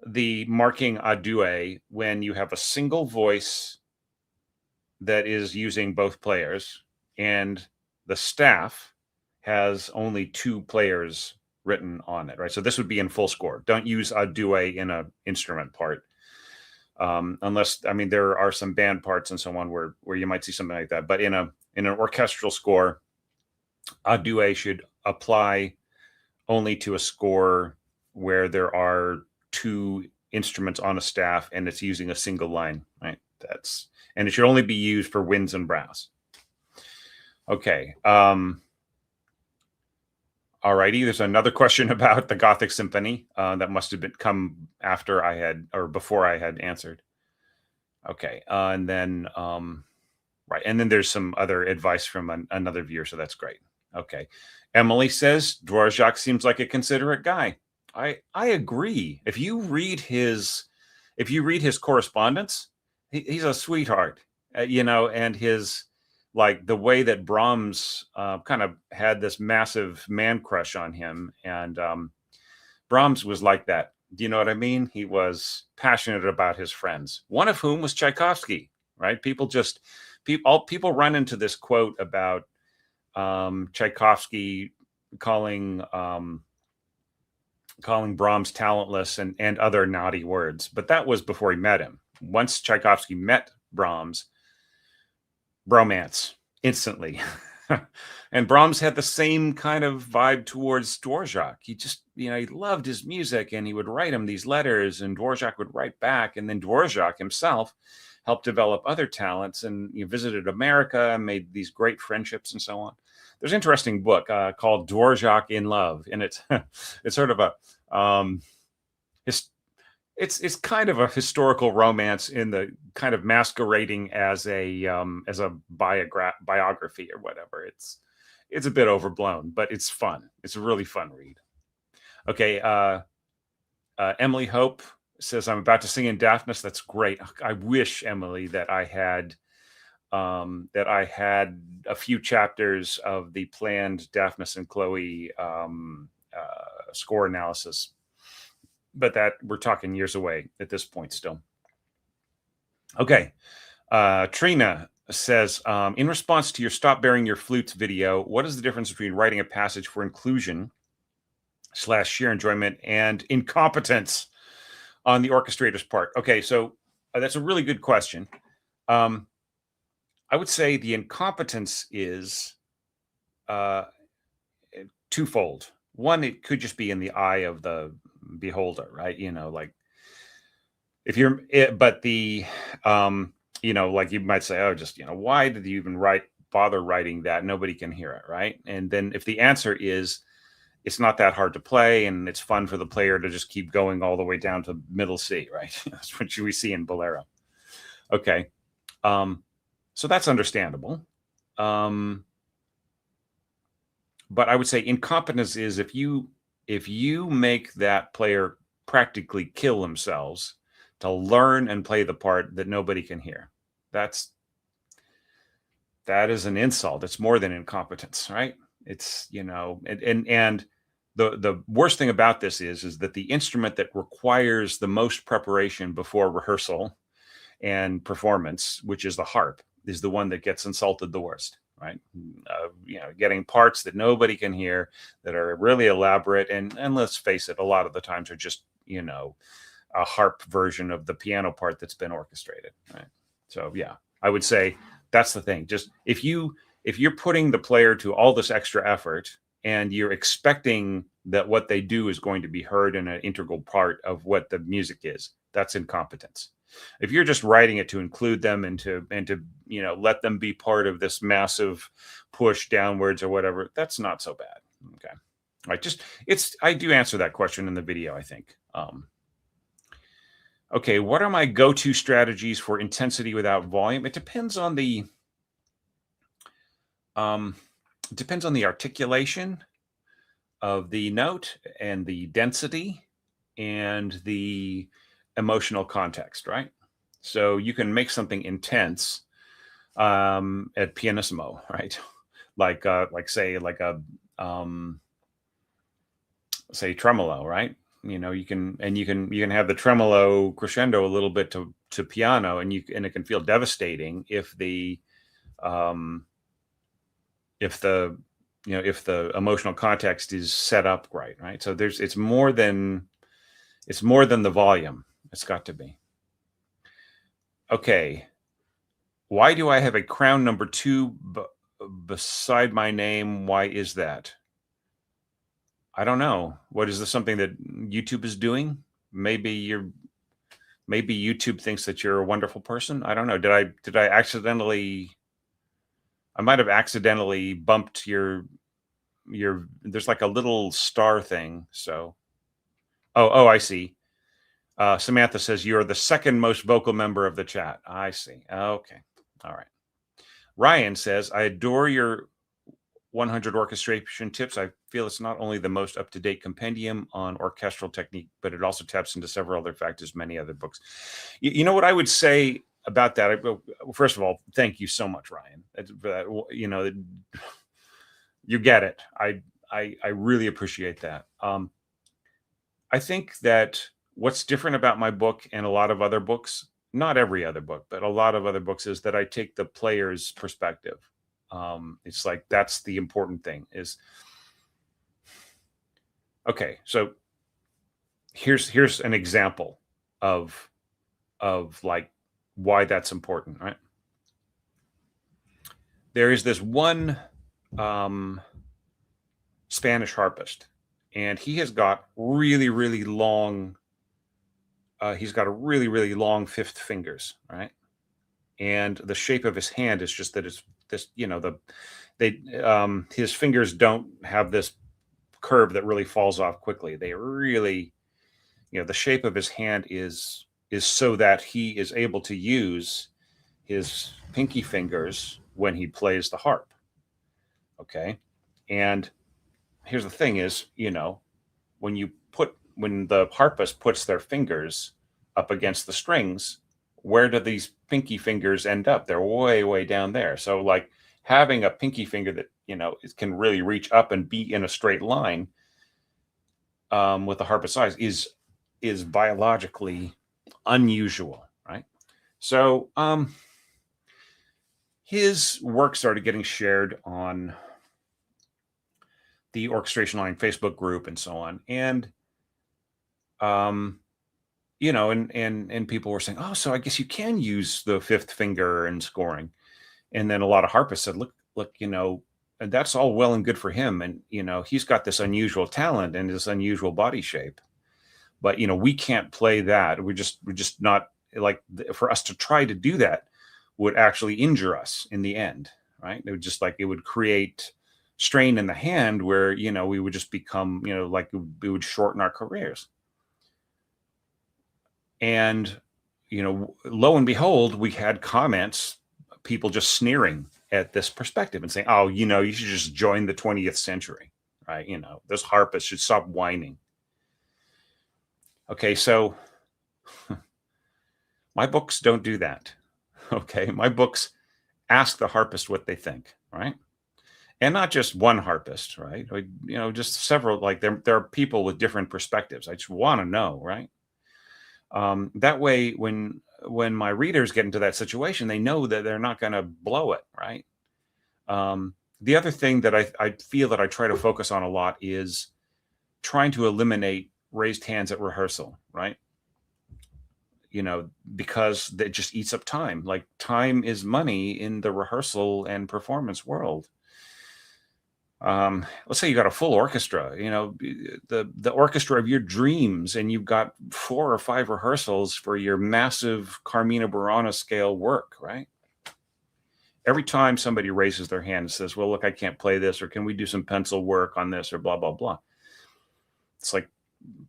the marking a deux when you have a single voice that is using both players and the staff has only two players written on it, right? So this would be in full score. Don't use a deux in an instrument part. Unless, there are some band parts and so on where you might see something like that. But in an orchestral score, a deux should apply only to a score where there are two instruments on a staff and it's using a single line, right? And it should only be used for winds and brass. Okay. All righty. There's another question about the Gothic Symphony that must have come after I had, or before I had answered. Okay. And then, right. And then there's some other advice from another viewer. So that's great. Okay. Emily says Dvorak seems like a considerate guy. I agree. If you read his correspondence, he's a sweetheart, and his, like, the way that Brahms kind of had this massive man crush on him. And Brahms was like that. Do you know what I mean? He was passionate about his friends, one of whom was Tchaikovsky, right? People run into this quote about Tchaikovsky calling Brahms talentless and other naughty words, but that was before he met him. Once Tchaikovsky met Brahms, bromance instantly. And Brahms had the same kind of vibe towards Dvorak. He just, he loved his music and he would write him these letters and Dvorak would write back. And then Dvorak himself helped develop other talents and visited America and made these great friendships and so on. There's an interesting book called Dvorak in Love, and it's sort of a it's kind of a historical romance in the kind of masquerading as a biography or whatever. It's a bit overblown, but it's fun. It's a really fun read. Okay, Emily Hope says, I'm about to sing in Daphnis. That's great. I wish, Emily, that I had a few chapters of the planned Daphnis and Chloe score analysis, but that we're talking years away at this point still. Okay. Trina says, in response to your Stop Bearing Your Flutes video, what is the difference between writing a passage for inclusion / sheer enjoyment and incompetence on the orchestrator's part? Okay, so that's a really good question. I would say the incompetence is twofold. One, it could just be in the eye of the beholder, right? Like if you're, but the, like you might say, oh, just, why did you even bother writing that? Nobody can hear it, right? And then if the answer is, it's not that hard to play and it's fun for the player to just keep going all the way down to middle C, right? That's what we see in Bolero. Okay. So that's understandable. But I would say incompetence is if you make that player practically kill themselves to learn and play the part that nobody can hear. That is an insult. It's more than incompetence, right? It's, and the worst thing about this is that the instrument that requires the most preparation before rehearsal and performance, which is the harp, is the one that gets insulted the worst, right? Getting parts that nobody can hear, that are really elaborate, and let's face it, a lot of the times are just a harp version of the piano part that's been orchestrated, right? So yeah, I would say that's the thing. Just if you're putting the player to all this extra effort and you're expecting that what they do is going to be heard in an integral part of what the music is, that's incompetence. If you're just writing it to include them and to let them be part of this massive push downwards or whatever, that's not so bad. Okay. All right. I do answer that question in the video, I think. Okay. What are my go-to strategies for intensity without volume? It depends on the articulation of the note and the density and the emotional context, right? So you can make something intense at pianissimo, right? Say tremolo, right? You can have the tremolo crescendo a little bit to piano, and it can feel devastating if the emotional context is set up right? So it's more than the volume. It's got to be. Okay. Why do I have a crown number 2 beside my name? Why is that? I don't know. What is this, something that YouTube is doing? Maybe YouTube thinks that you're a wonderful person. I don't know. Did I accidentally? I might have accidentally bumped your. There's like a little star thing. So, oh, I see. Samantha says you're the second most vocal member of the chat. I see. Okay. All right. Ryan says, I adore your 100 orchestration tips. I feel it's not only the most up-to-date compendium on orchestral technique, but it also taps into several other factors, many other books. You know what I would say about that? First of all, thank you so much, Ryan. For that, you get it. I really appreciate that. I think that what's different about my book and a lot of other books, not every other book, but a lot of other books, is that I take the player's perspective. It's like, that's the important thing is, okay, so here's an example of like why that's important, right? There is this one Spanish harpist, and he has got really, really long, he's got a really, really long fifth fingers, right? And the shape of his hand is just that it's this, his fingers don't have this curve that really falls off quickly. They really, the shape of his hand is so that he is able to use his pinky fingers when he plays the harp. Okay. And here's the thing is, when the harpist puts their fingers up against the strings, where do these pinky fingers end up? They're way, way down there. So like having a pinky finger that, it can really reach up and be in a straight line with the harpist size is biologically unusual, right? So his work started getting shared on the Orchestration Line Facebook group and so on. And, and people were saying, oh, so I guess you can use the fifth finger in scoring. And then a lot of harpists said, look, and that's all well and good for him. And, he's got this unusual talent and this unusual body shape, but, we can't play that. We're just not, like, for us to try to do that would actually injure us in the end. Right. It would create strain in the hand where, we would just become, like we would shorten our careers. And, lo and behold, we had comments, people just sneering at this perspective and saying, oh, you should just join the 20th century, right? Those harpists should stop whining. Okay, so my books don't do that. Okay, my books ask the harpist what they think, right? And not just one harpist, right? Just several. Like there are people with different perspectives. I just want to know, right? That way, when my readers get into that situation, they know that they're not going to blow it, right? The other thing that I feel that I try to focus on a lot is trying to eliminate raised hands at rehearsal, right? Because that just eats up time. Like time is money in the rehearsal and performance world. Let's say you got a full orchestra, the orchestra of your dreams, and you've got 4 or 5 rehearsals for your massive Carmina Burana scale work, right? Every time somebody raises their hand and says, well, look, I can't play this, or can we do some pencil work on this, or blah, blah, blah. It's like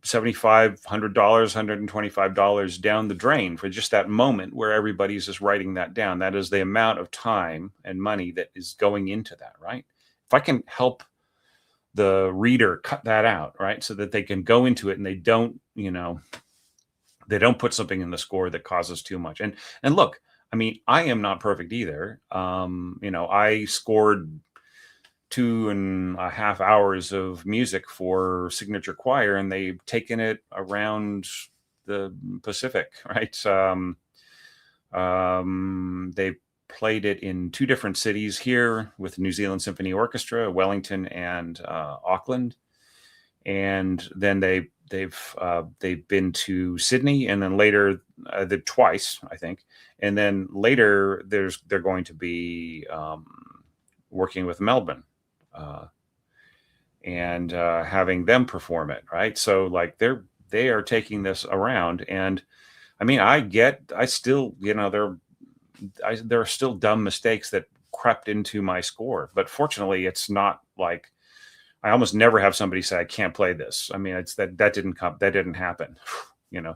$75, $100, $125 down the drain for just that moment where everybody's just writing that down. That is the amount of time and money that is going into that, right? If I can help the reader cut that out, right, so that they can go into it and they don't put something in the score that causes too much. And look, I mean, I am not perfect either. I scored 2.5 hours of music for Signature Choir, and they've taken it around the Pacific, right? They played it in 2 different cities here with New Zealand Symphony Orchestra, Wellington and Auckland, and then they've been to Sydney, and then later twice, I think, and then later they're going to be working with Melbourne and having them perform it, right? So like they are taking this around, and I mean, there are still dumb mistakes that crept into my score, but fortunately it's not like I almost never have somebody say I can't play this. I mean, it's that didn't happen,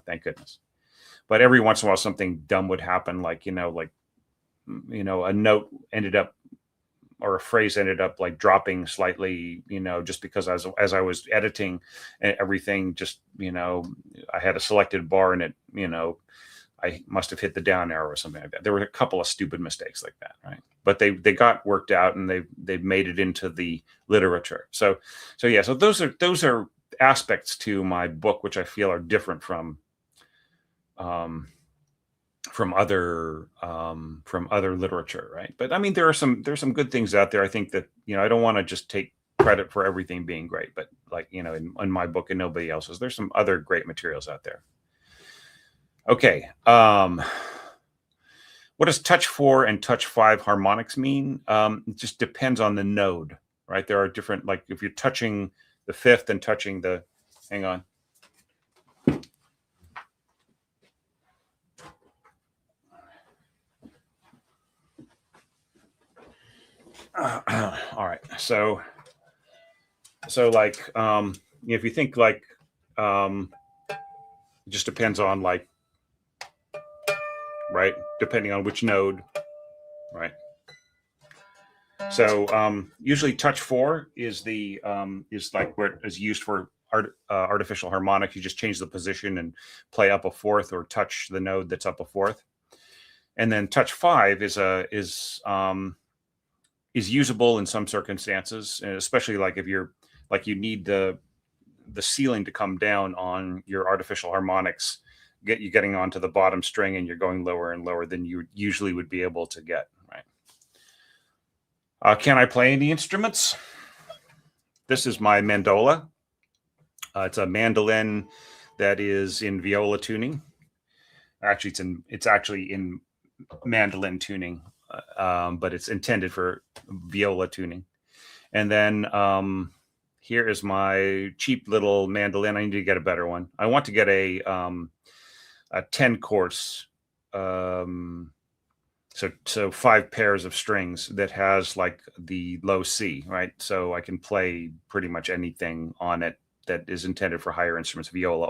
thank goodness. But every once in a while something dumb would happen, like a note ended up, or a phrase ended up like dropping slightly, just because as I was editing everything, just I had a selected bar and it, I must have hit the down arrow or something like that. There were a couple of stupid mistakes like that, right? But they got worked out, and they've made it into the literature. So those are aspects to my book which I feel are different from other literature, right? But I mean, there's some good things out there. I think that I don't want to just take credit for everything being great, but like in my book and nobody else's, there's some other great materials out there. Okay. What does touch 4 and touch 5 harmonics mean? It just depends on the node, right? There are different, like if you're touching the 5th and touching the, hang on. All right. So like, if you think like, it just depends on like, right? Depending on which node, right? So usually touch 4 is like where it is used for artificial harmonics. You just change the position and play up a 4th, or touch the node that's up a 4th. And then touch 5 is usable in some circumstances, especially like if you need the ceiling to come down on your artificial harmonics, getting onto the bottom string, and you're going lower and lower than you usually would be able to get, right? Can I play any instruments? This is my mandola. It's a mandolin that is in viola tuning. Actually, it's actually in mandolin tuning, but it's intended for viola tuning. And then here is my cheap little mandolin. I need to get a better one. I want to get a 10 course, so 5 pairs of strings that has like the low C, right? So I can play pretty much anything on it that is intended for higher instruments, viola,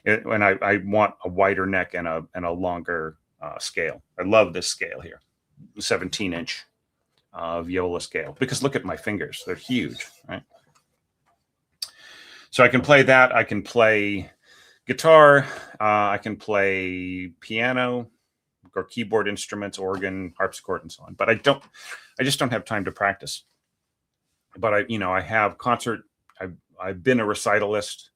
and I want a wider neck and a longer scale. I love this scale here, 17-inch. viola scale, because look at my fingers. They're huge, right? So I can play that. I can play guitar. I can play piano or keyboard instruments, organ, harpsichord, and so on. But I just don't have time to practice. But I have concert. I've been a recitalist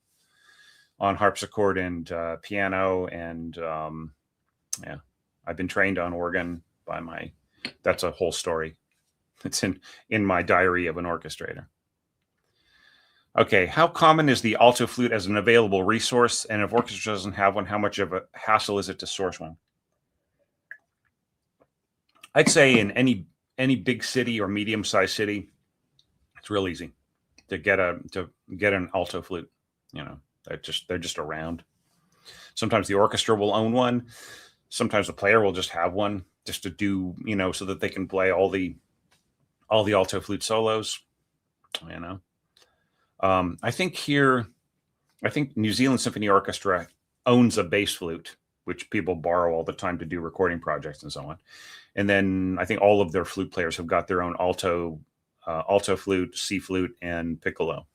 on harpsichord and piano, and yeah, I've been trained on organ by that's a whole story. It's in my diary of an orchestrator. Okay, how common is the alto flute as an available resource? And if orchestra doesn't have one, how much of a hassle is it to source one? I'd say in any big city or medium-sized city, it's real easy to get an alto flute. They're just around. Sometimes the orchestra will own one. Sometimes the player will just have one just to do, so that they can play all the alto flute solos. I think New Zealand Symphony Orchestra owns a bass flute, which people borrow all the time to do recording projects and so on. And then I think all of their flute players have got their own alto flute, C flute, and piccolo.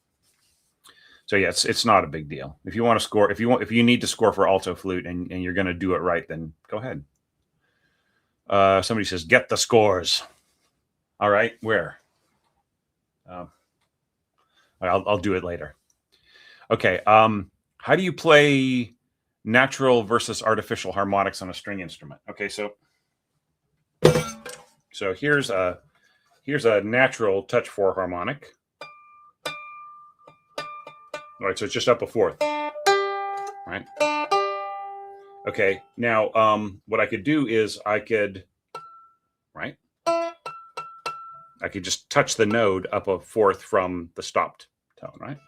So yeah, it's not a big deal. If you want to score, if you need to score for alto flute and you're going to do it right, then go ahead. Somebody says, get the scores. All right, where? I'll do it later. Okay. How do you play natural versus artificial harmonics on a string instrument? Okay, so here's a natural touch 4 harmonic. All right, so it's just up a fourth, right? Okay, now what I could do is I could just touch the node up a fourth from the stopped tone, right?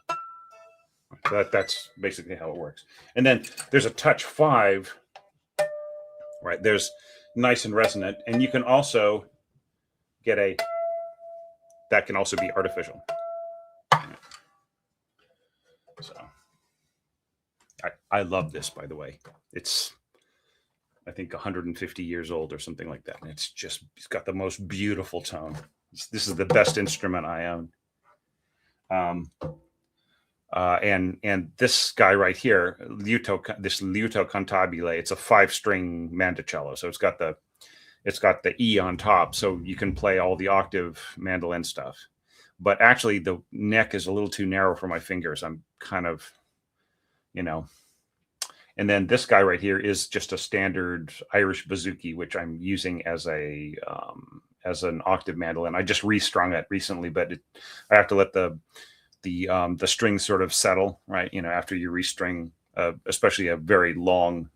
So that's basically how it works. And then there's a touch 5, right? There's nice and resonant, and you can also get that can also be artificial. So I love this, by the way. It's, I think, 150 years old or something like that. And it's got the most beautiful tone. This is the best instrument I own. And this guy right here, this liuto cantabile, it's a 5-string mandocello. So it's got the E on top, so you can play all the octave mandolin stuff. But actually, the neck is a little too narrow for my fingers. I'm kind of, And then this guy right here is just a standard Irish bouzouki, which I'm using as an octave mandolin. I just restrung it recently, but I have to let the strings sort of settle, right? After you restring, especially a very long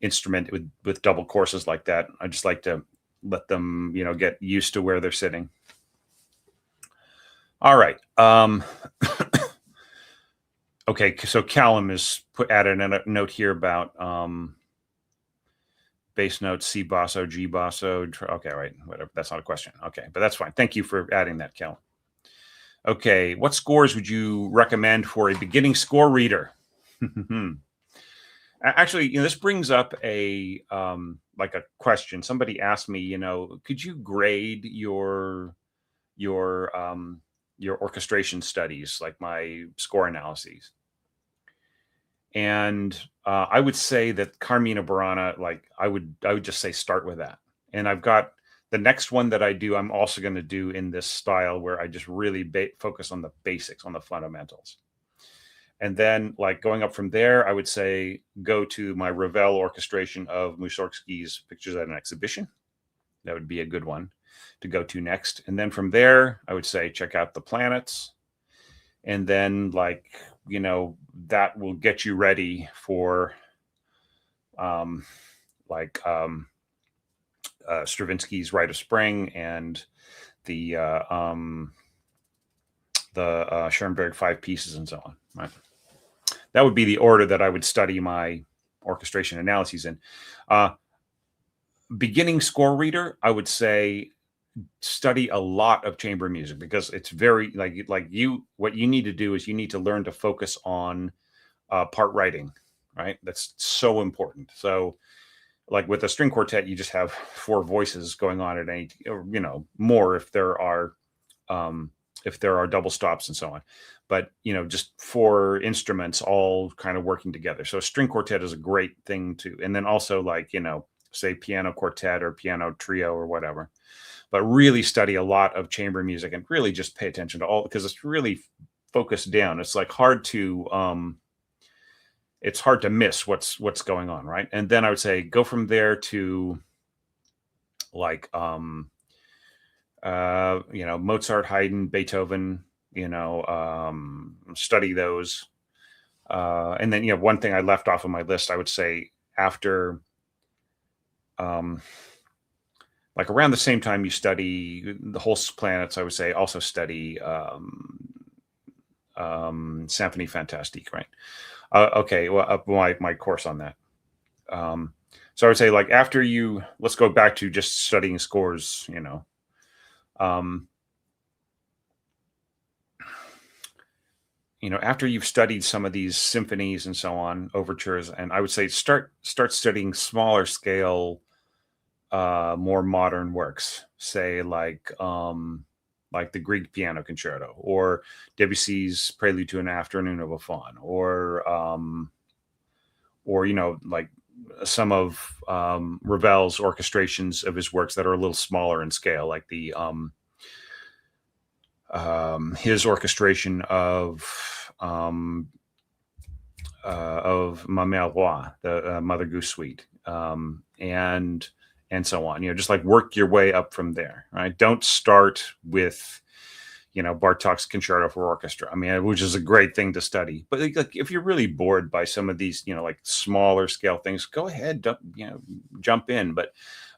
instrument with double courses like that. I just like to let them, get used to where they're sitting. All right. Okay, so Callum has added a note here about bass notes, C basso, G basso. Okay, right, whatever. That's not a question. Okay, but that's fine. Thank you for adding that, Callum. Okay, what scores would you recommend for a beginning score reader? Actually, this brings up a question. Somebody asked me, could you grade your orchestration studies, like my score analyses? And I would say that Carmina Burana, I would just say start with that. And I've got the next one that I do, I'm also going to do in this style where I just really focus on the basics, on the fundamentals. And then going up from there, I would say go to my Ravel orchestration of Mussorgsky's Pictures at an Exhibition. That would be a good one to go to next. And then from there, I would say check out the planets. And then that will get you ready for Stravinsky's Rite of Spring and the Schoenberg 5 pieces and so on. Right? That would be the order that I would study my orchestration analyses in. Beginning score reader, I would say study a lot of chamber music, because it's very what you need to do is you need to learn to focus on part writing, right? That's so important. So like with a string quartet, you just have four voices going on at any, or, more if there are double stops and so on. But just four instruments all kind of working together. So a string quartet is a great thing to, and then also like say piano quartet or piano trio or whatever. But really study a lot of chamber music and really just pay attention to all, because it's really focused down. It's like it's hard to miss what's going on, right? And then I would say go from there to like Mozart, Haydn, Beethoven, study those. And then one thing I left off of my list, I would say after like around the same time you study the whole planets, I would say also study Symphonie Fantastique, right? Okay, well, my course on that. So I would say like after let's go back to just studying scores, after you've studied some of these symphonies and so on, overtures, and I would say start studying smaller scale, more modern works, say like the Grieg Piano Concerto or Debussy's Prelude to an Afternoon of a Faun, or like some of Ravel's orchestrations of his works that are a little smaller in scale, like the his orchestration of Ma Mère Roi, the Mother Goose Suite, and so on. Just like work your way up from there, right? Don't start with Bartók's Concerto for Orchestra. I mean, which is a great thing to study. But like if you're really bored by some of these, like smaller scale things, go ahead, jump in. But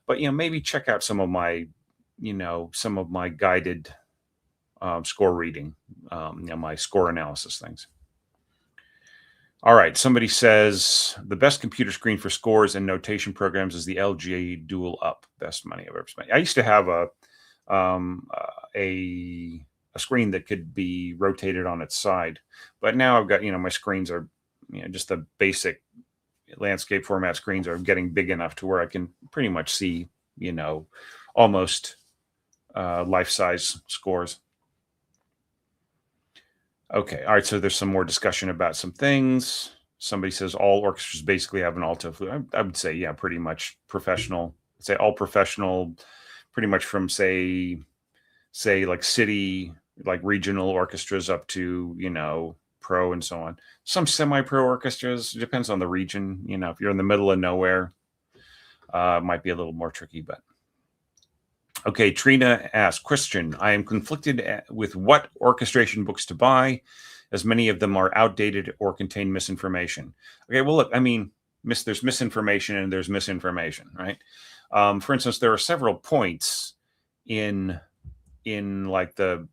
maybe check out some of my guided score reading, my score analysis things. All right. Somebody says the best computer screen for scores and notation programs is the LG Dual Up. Best money I've ever spent. I used to have a screen that could be rotated on its side, but now I've got my screens are just the basic landscape format screens are getting big enough to where I can pretty much see almost life-size scores. Okay. All right. So there's some more discussion about some things. Somebody says all orchestras basically have an alto flute. I would say, yeah, pretty much professional. I'd say all professional, pretty much from say like city, like regional orchestras up to, pro and so on. Some semi-pro orchestras, depends on the region. If you're in the middle of nowhere, it might be a little more tricky, but. Okay, Trina asks, question, I am conflicted with what orchestration books to buy, as many of them are outdated or contain misinformation. Okay, well, look, I mean, there's misinformation and there's misinformation, right? For instance, there are several points in like the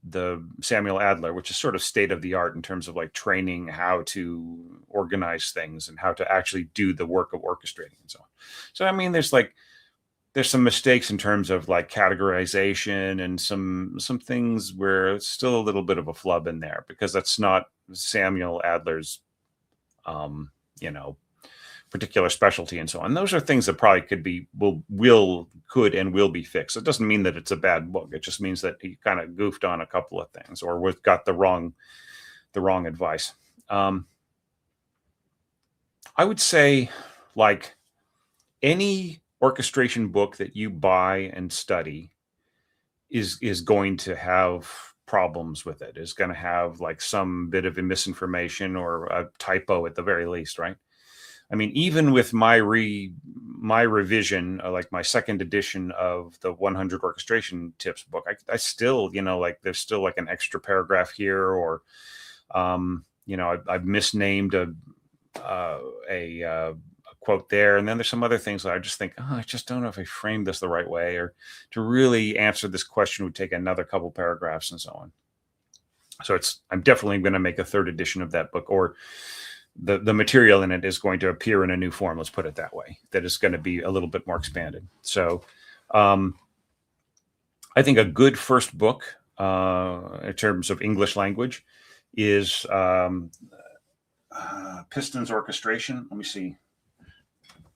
Samuel Adler, which is sort of state of the art in terms of like training how to organize things and how to actually do the work of orchestrating and so on. So, I mean, there's some mistakes in terms of like categorization and some things where it's still a little bit of a flub in there, because that's not Samuel Adler's, particular specialty and so on. Those are things that probably could and will be fixed. It doesn't mean that it's a bad book. It just means that he kind of goofed on a couple of things or got the wrong advice. I would say like any orchestration book that you buy and study is going to have problems with it, is going to have like some bit of a misinformation or a typo at the very least, right? I mean, even with my revision, like my second edition of the 100 orchestration tips book, I still, like there's still like an extra paragraph here, or I've misnamed a quote there, and then there's some other things that I just think, I just don't know if I framed this the right way, or to really answer this question would take another couple paragraphs and so on. So I'm definitely going to make a third edition of that book, or the material in it is going to appear in a new form, let's put it that way, that is going to be a little bit more expanded. So I think a good first book in terms of English language is Piston's Orchestration. Let me see.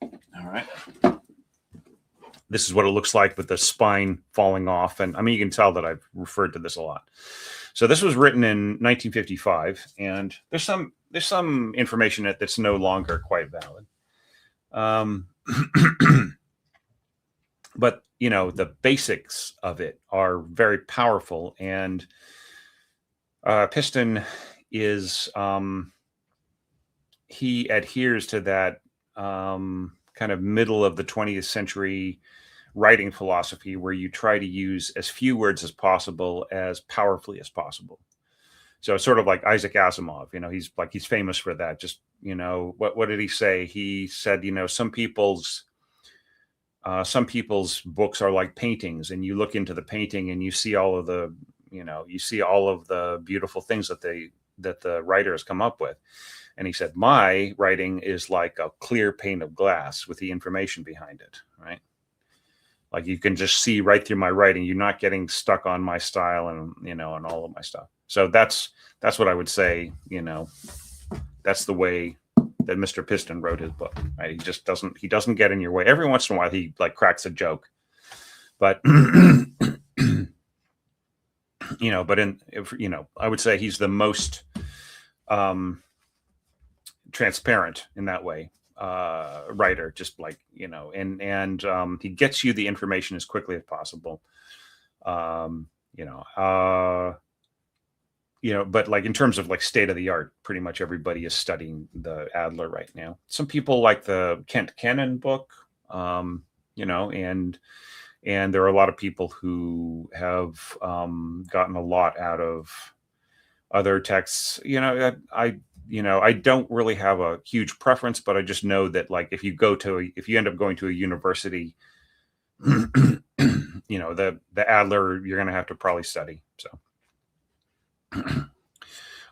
All right. this is what it looks like with the spine falling off. And I mean, you can tell that I've referred to this a lot. So this was written in 1955, and there's some information in it that's no longer quite valid. But the basics of it are very powerful, and Piston is he adheres to that kind of middle of the 20th century writing philosophy, where you try to use as few words as possible as powerfully as possible. So it's sort of like Isaac Asimov, he's famous for that. Just, what did he say? He said, some people's books are like paintings, and you look into the painting and you see all of the, beautiful things that the writer has come up with. And he said, my writing is like a clear pane of glass with the information behind it, right? Like you can just see right through my writing. You're not getting stuck on my style and, and all of my stuff. So that's what I would say, that's the way that Mr. Piston wrote his book, right? He doesn't get in your way. Every once in a while he like cracks a joke, but I would say he's the most transparent in that way writer, just like, and he gets you the information as quickly as possible. But like in terms of like state of the art, pretty much everybody is studying the Adler right now. Some people like the Kent Cannon book, and there are a lot of people who have gotten a lot out of other texts. I don't really have a huge preference, but I just know that like if you end up going to a university, the Adler you're going to have to probably study. So.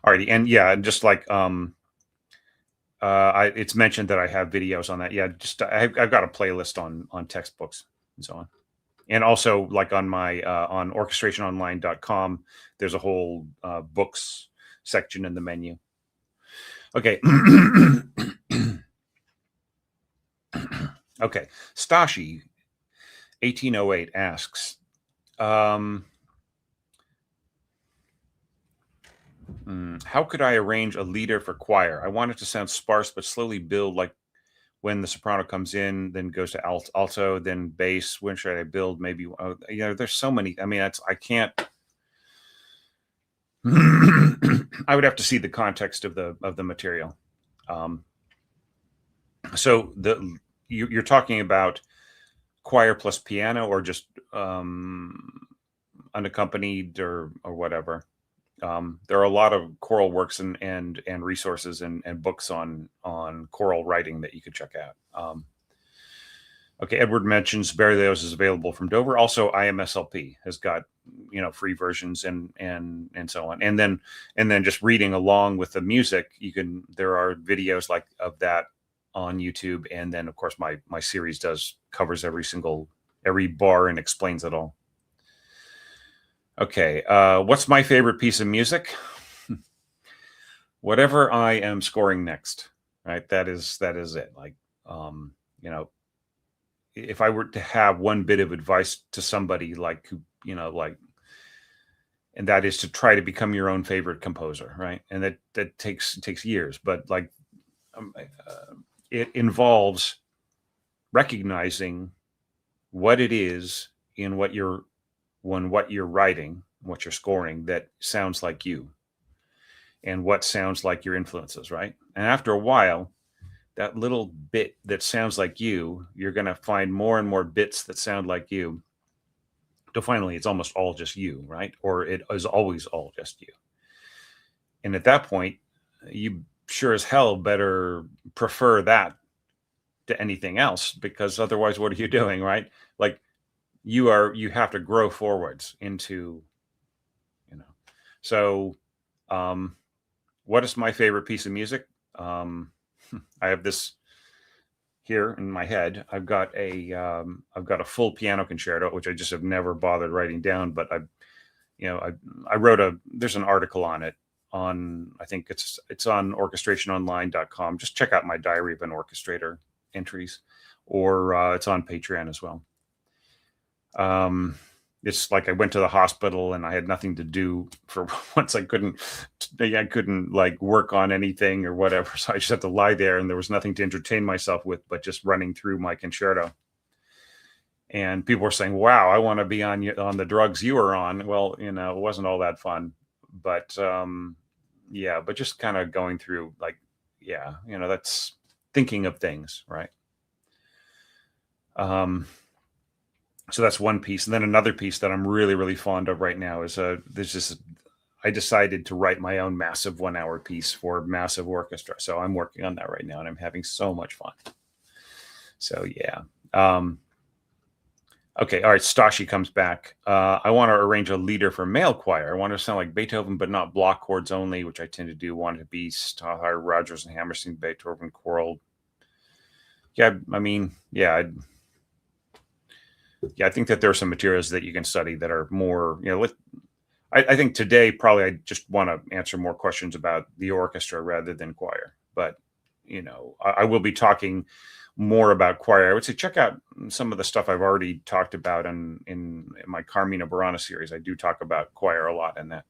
Alrighty, and yeah, just like it's mentioned that I have videos on that. Yeah, just I've got a playlist on textbooks and so on, and also like on my on orchestrationonline.com, there's a whole books section in the menu. Okay. Okay, Stashi 1808 asks, how could I arrange a leader for choir? I want it to sound sparse, but slowly build, like when the soprano comes in, then goes to alto, then bass. When should I build? Maybe, there's so many. I mean, I can't. I would have to see the context of the material. So you're talking about choir plus piano, or just unaccompanied, or whatever. There are a lot of choral works and resources and books on choral writing that you could check out. Okay, Edward mentions Berlioz is available from Dover. Also, IMSLP has got free versions and so on. And then just reading along with the music, there are videos like of that on YouTube. And then of course my series covers every bar and explains it all. Okay, what's my favorite piece of music? Whatever I am scoring next, right? That is it. Like, if I were to have one bit of advice to somebody like who, and that is to try to become your own favorite composer, right? And that takes years, but like, it involves recognizing what it is in what you're writing, what you're scoring, that sounds like you, and what sounds like your influences, right? And after a while, that little bit that sounds like you're going to find more and more bits that sound like you, till finally it's almost all just you, right? Or it is always all just you. And at that point, you sure as hell better prefer that to anything else, because otherwise, what are you doing, right? Like, you have to grow forwards into, So, what is my favorite piece of music? I have this here in my head. I've got a full piano concerto, which I just have never bothered writing down, but I wrote there's an article on it I think it's on orchestrationonline.com. Just check out my Diary of an Orchestrator entries, or it's on Patreon as well. It's like I went to the hospital and I had nothing to do for once. I couldn't like work on anything or whatever. So I just had to lie there, and there was nothing to entertain myself with but just running through my concerto. And people were saying, "Wow, I want to be on the drugs you were on." Well, it wasn't all that fun, but yeah, but just kind of going through, like, yeah, that's thinking of things, right? So that's one piece. And then another piece that I'm really, really fond of right now is I decided to write my own massive 1 hour piece for massive orchestra. So I'm working on that right now, and I'm having so much fun. So yeah. Okay. All right. Stashi comes back. I want to arrange a leader for male choir. I want to sound like Beethoven, but not block chords only, which I tend to do. Want it to be Stahar, Rogers, and Hammerstein, Beethoven, choral. Yeah. I mean, yeah. I think that there are some materials that you can study that are more, I think today probably I just want to answer more questions about the orchestra rather than choir. But, I will be talking more about choir. I would say check out some of the stuff I've already talked about in my Carmina Burana series. I do talk about choir a lot in that.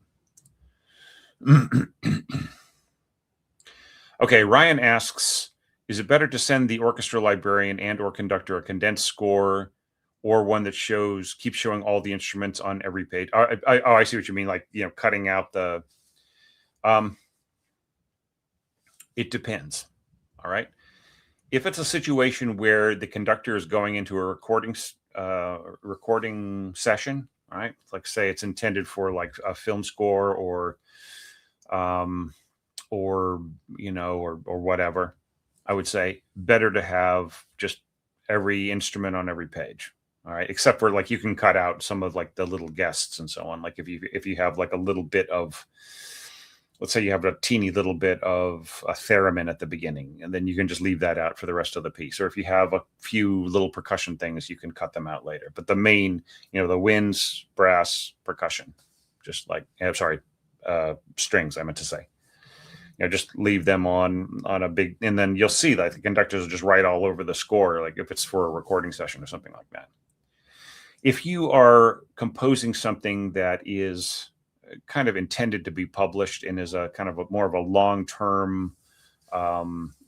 Okay, Ryan asks, is it better to send the orchestra librarian and or conductor a condensed score, or one that keeps showing all the instruments on every page? I see what you mean. Like, cutting out the, it depends. All right. If it's a situation where the conductor is going into a recording session, right? Like, say it's intended for like a film score or whatever, I would say better to have just every instrument on every page. All right. Except for, like, you can cut out some of like the little guests and so on. Like if you have like a little bit of, let's say you have a teeny little bit of a theremin at the beginning, and then you can just leave that out for the rest of the piece. Or if you have a few little percussion things, you can cut them out later. But the main, the winds, brass, percussion, just like, strings, I meant to say. Just leave them on a big, and then you'll see that the conductors will just write all over the score, like if it's for a recording session or something like that. If you are composing something that is kind of intended to be published and is a kind of more of a long-term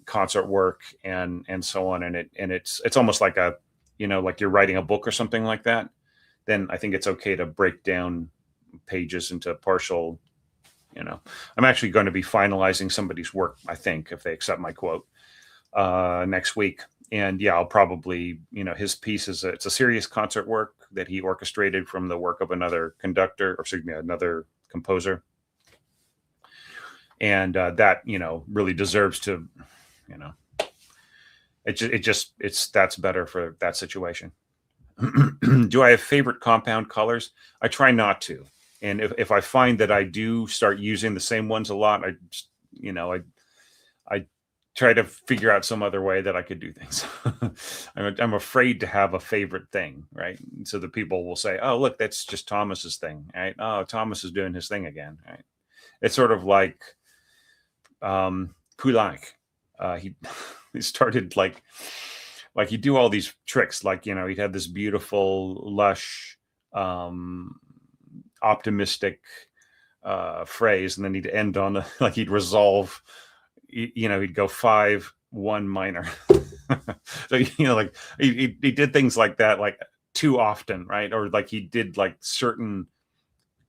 concert work and so on, and it's almost like like you're writing a book or something like that, then I think it's okay to break down pages into partial. I'm actually going to be finalizing somebody's work, I think, if they accept my quote, next week. And yeah, I'll probably, his piece it's a serious concert work that he orchestrated from the work of another conductor, or excuse me, another composer. And that, really deserves to, that's better for that situation. Do I have favorite compound colors? I try not to. And if I find that I do start using the same ones a lot, I try to figure out some other way that I could do things. I'm afraid to have a favorite thing, right? So the people will say, "Oh, look, that's just Thomas's thing," right? "Oh, Thomas is doing his thing again," right? It's sort of like Poulenc. He started like he'd do all these tricks, like, he'd have this beautiful, lush, optimistic phrase, and then he'd end on like he'd resolve, he'd go 5-1 minor. So like he did things like that, like, too often, right? Or like he did like certain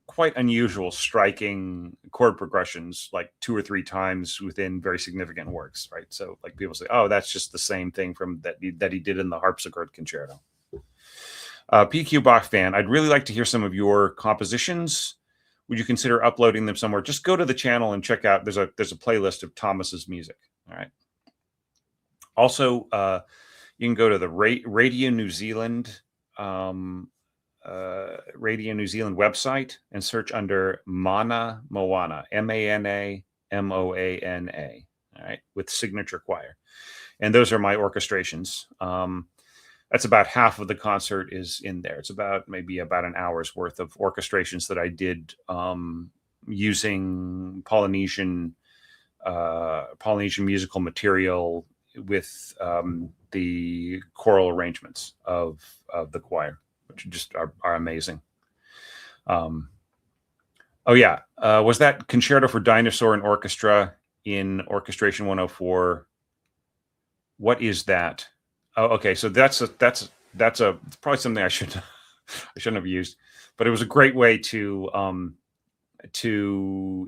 quite unusual, striking chord progressions like 2 or 3 times within very significant works, right? So like people say, "Oh, that's just the same thing from that he did in the harpsichord concerto." PQ Bach fan, I'd really like to hear some of your compositions. Would you consider uploading them somewhere? Just go to the channel and check out. There's a playlist of Thomas's music. All right. Also, you can go to the Radio New Zealand website and search under Mana Moana, MANA MOANA. All right, with signature choir, and those are my orchestrations. That's about half of the concert is in there. It's maybe about an hour's worth of orchestrations that I did using Polynesian musical material with the choral arrangements of the choir. which just are amazing. Oh yeah, was that Concerto for Dinosaur and Orchestra in Orchestration 104? What is that? Oh, okay. So that's probably something I shouldn't have used, but it was a great way to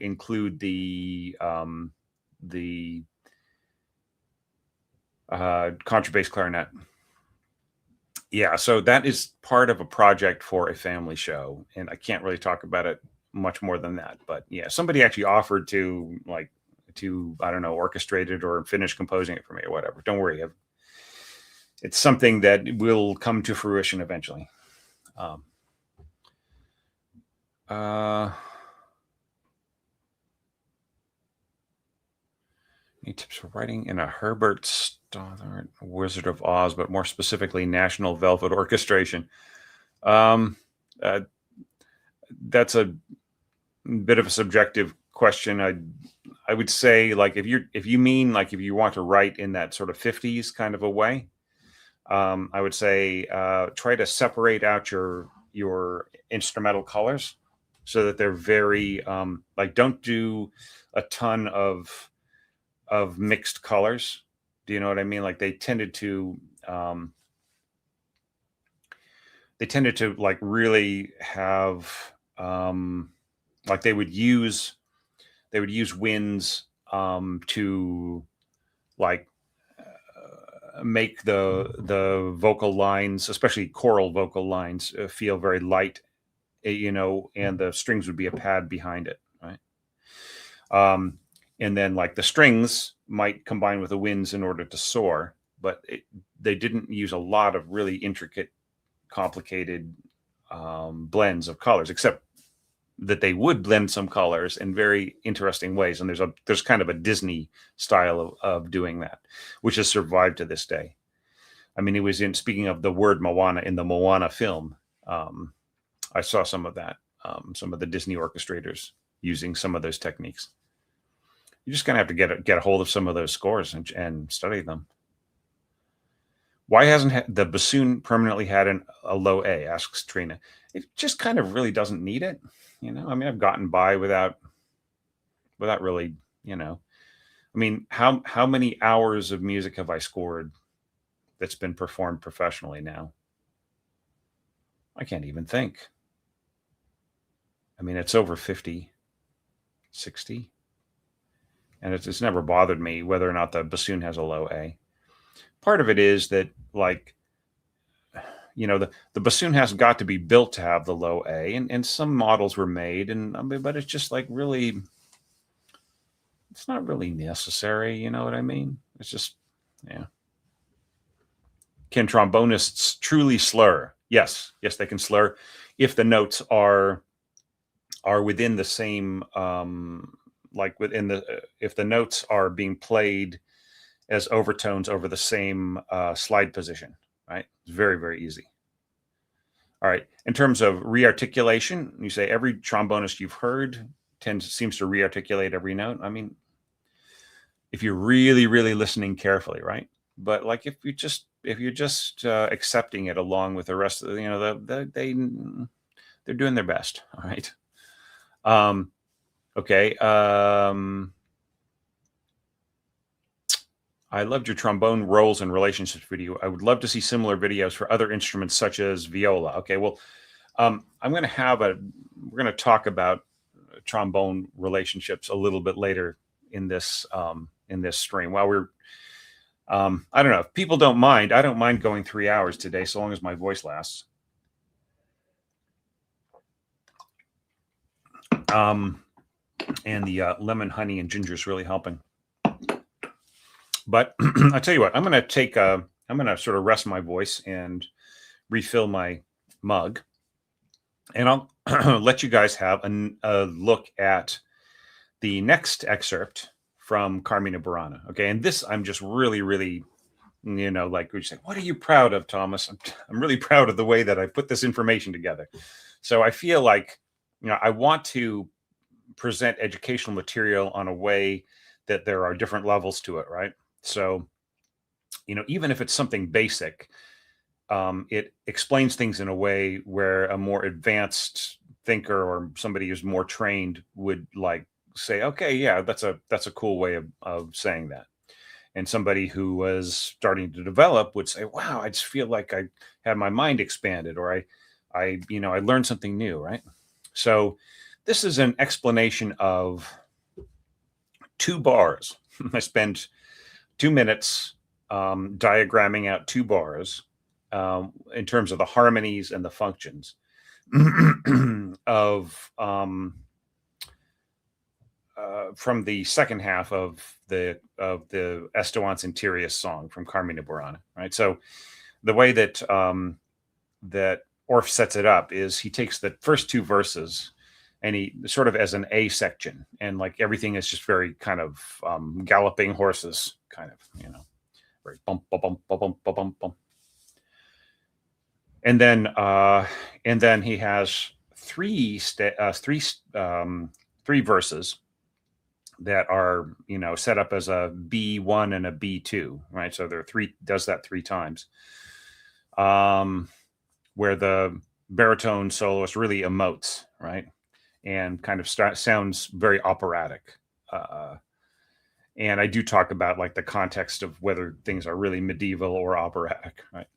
include the contrabass clarinet. Yeah, so that is part of a project for a family show, and I can't really talk about it much more than that. But yeah, somebody actually offered to I don't know, orchestrate it or finish composing it for me or whatever. Don't worry, it's something that will come to fruition eventually. Any tips for writing in a Herbert Stothard Wizard of Oz, but more specifically National Velvet Orchestration? That's a bit of a subjective question. I would say, like, if you mean like if you want to write in that sort of 50s kind of a way, I would say try to separate out your instrumental colors so that they're very like, don't do a ton of mixed colors. Do you know what I mean? Like they tended to like really have like they would use winds to like make the vocal lines, especially choral vocal lines, feel very light, you know, and the strings would be a pad behind it, right? And then like the strings might combine with the winds in order to soar, but they didn't use a lot of really intricate, complicated blends of colors, except that they would blend some colors in very interesting ways. And there's kind of a Disney style of doing that, which has survived to this day. I mean, it was speaking of the word Moana, in the Moana film, I saw some of that, some of the Disney orchestrators using some of those techniques. You're just going to have to get a hold of some of those scores and study them. Why hasn't the bassoon permanently had a low A, asks Trina. It just kind of really doesn't need it. You know, I mean, I've gotten by without really, you know, I mean, how many hours of music have I scored that's been performed professionally now? I can't even think. I mean, it's over 50, 60. And it's never bothered me whether or not the bassoon has a low A. Part of it is that, like, you know, the bassoon has got to be built to have the low A, and some models were made, and I mean, but it's just like really, it's not really necessary. You know what I mean? It's just, yeah. Can trombonists truly slur? Yes, they can slur if the notes are within the same, like within the if the notes are being played as overtones over the same slide position, right? It's very, very easy. All right. In terms of rearticulation, you say every trombonist you've heard seems to rearticulate every note. I mean, if you're really, really listening carefully, right? But like if you're just accepting it along with the rest of the, you know, they're doing their best. All right. Okay. I loved your trombone roles and relationships video. I would love to see similar videos for other instruments such as viola. Okay, well, we're going to talk about trombone relationships a little bit later in this stream. While we're, I don't know, if people don't mind, I don't mind going 3 hours today, so long as my voice lasts. And the lemon, honey, and ginger is really helping. But I'll tell you what, I'm going to sort of rest my voice and refill my mug. And I'll let you guys have a look at the next excerpt from Carmina Burana. Okay. And this, I'm just really, really, you know, like we say, what are you proud of, Thomas? I'm really proud of the way that I put this information together. So I feel like, you know, I want to present educational material on a way that there are different levels to it, right? So, you know, even if it's something basic, it explains things in a way where a more advanced thinker or somebody who's more trained would like say, okay, yeah, that's a cool way of saying that. And somebody who was starting to develop would say, wow, I just feel like I had my mind expanded, or I learned something new, right? So this is an explanation of 2 bars. I spent 2 minutes diagramming out 2 bars in terms of the harmonies and the functions of from the second half of the Estuans Interius song from Carmina Burana, right? So the way that Orff sets it up is he takes the first 2 verses and he sort of as an A section, and like everything is just very kind of galloping horses, kind of, very bump, bump, bump, bump, bump, bump, bump. And then he has three verses that are set up as a B1 and a B2, right? So there are does that 3 times, where the baritone soloist really emotes, right, and kind of sounds very operatic. And I do talk about like the context of whether things are really medieval or operatic, right?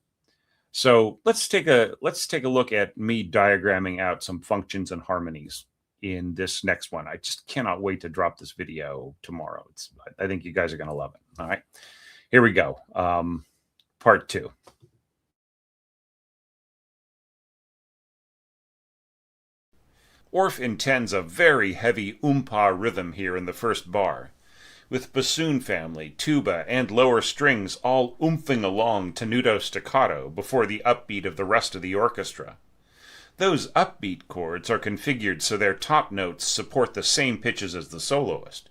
So let's take a look at me diagramming out some functions and harmonies in this next one. I just cannot wait to drop this video tomorrow. I think you guys are going to love it. All right, here we go. Part 2. Orff intends a very heavy oompa rhythm here in the first bar, with bassoon family, tuba, and lower strings all oomping along tenuto staccato before the upbeat of the rest of the orchestra. Those upbeat chords are configured so their top notes support the same pitches as the soloist.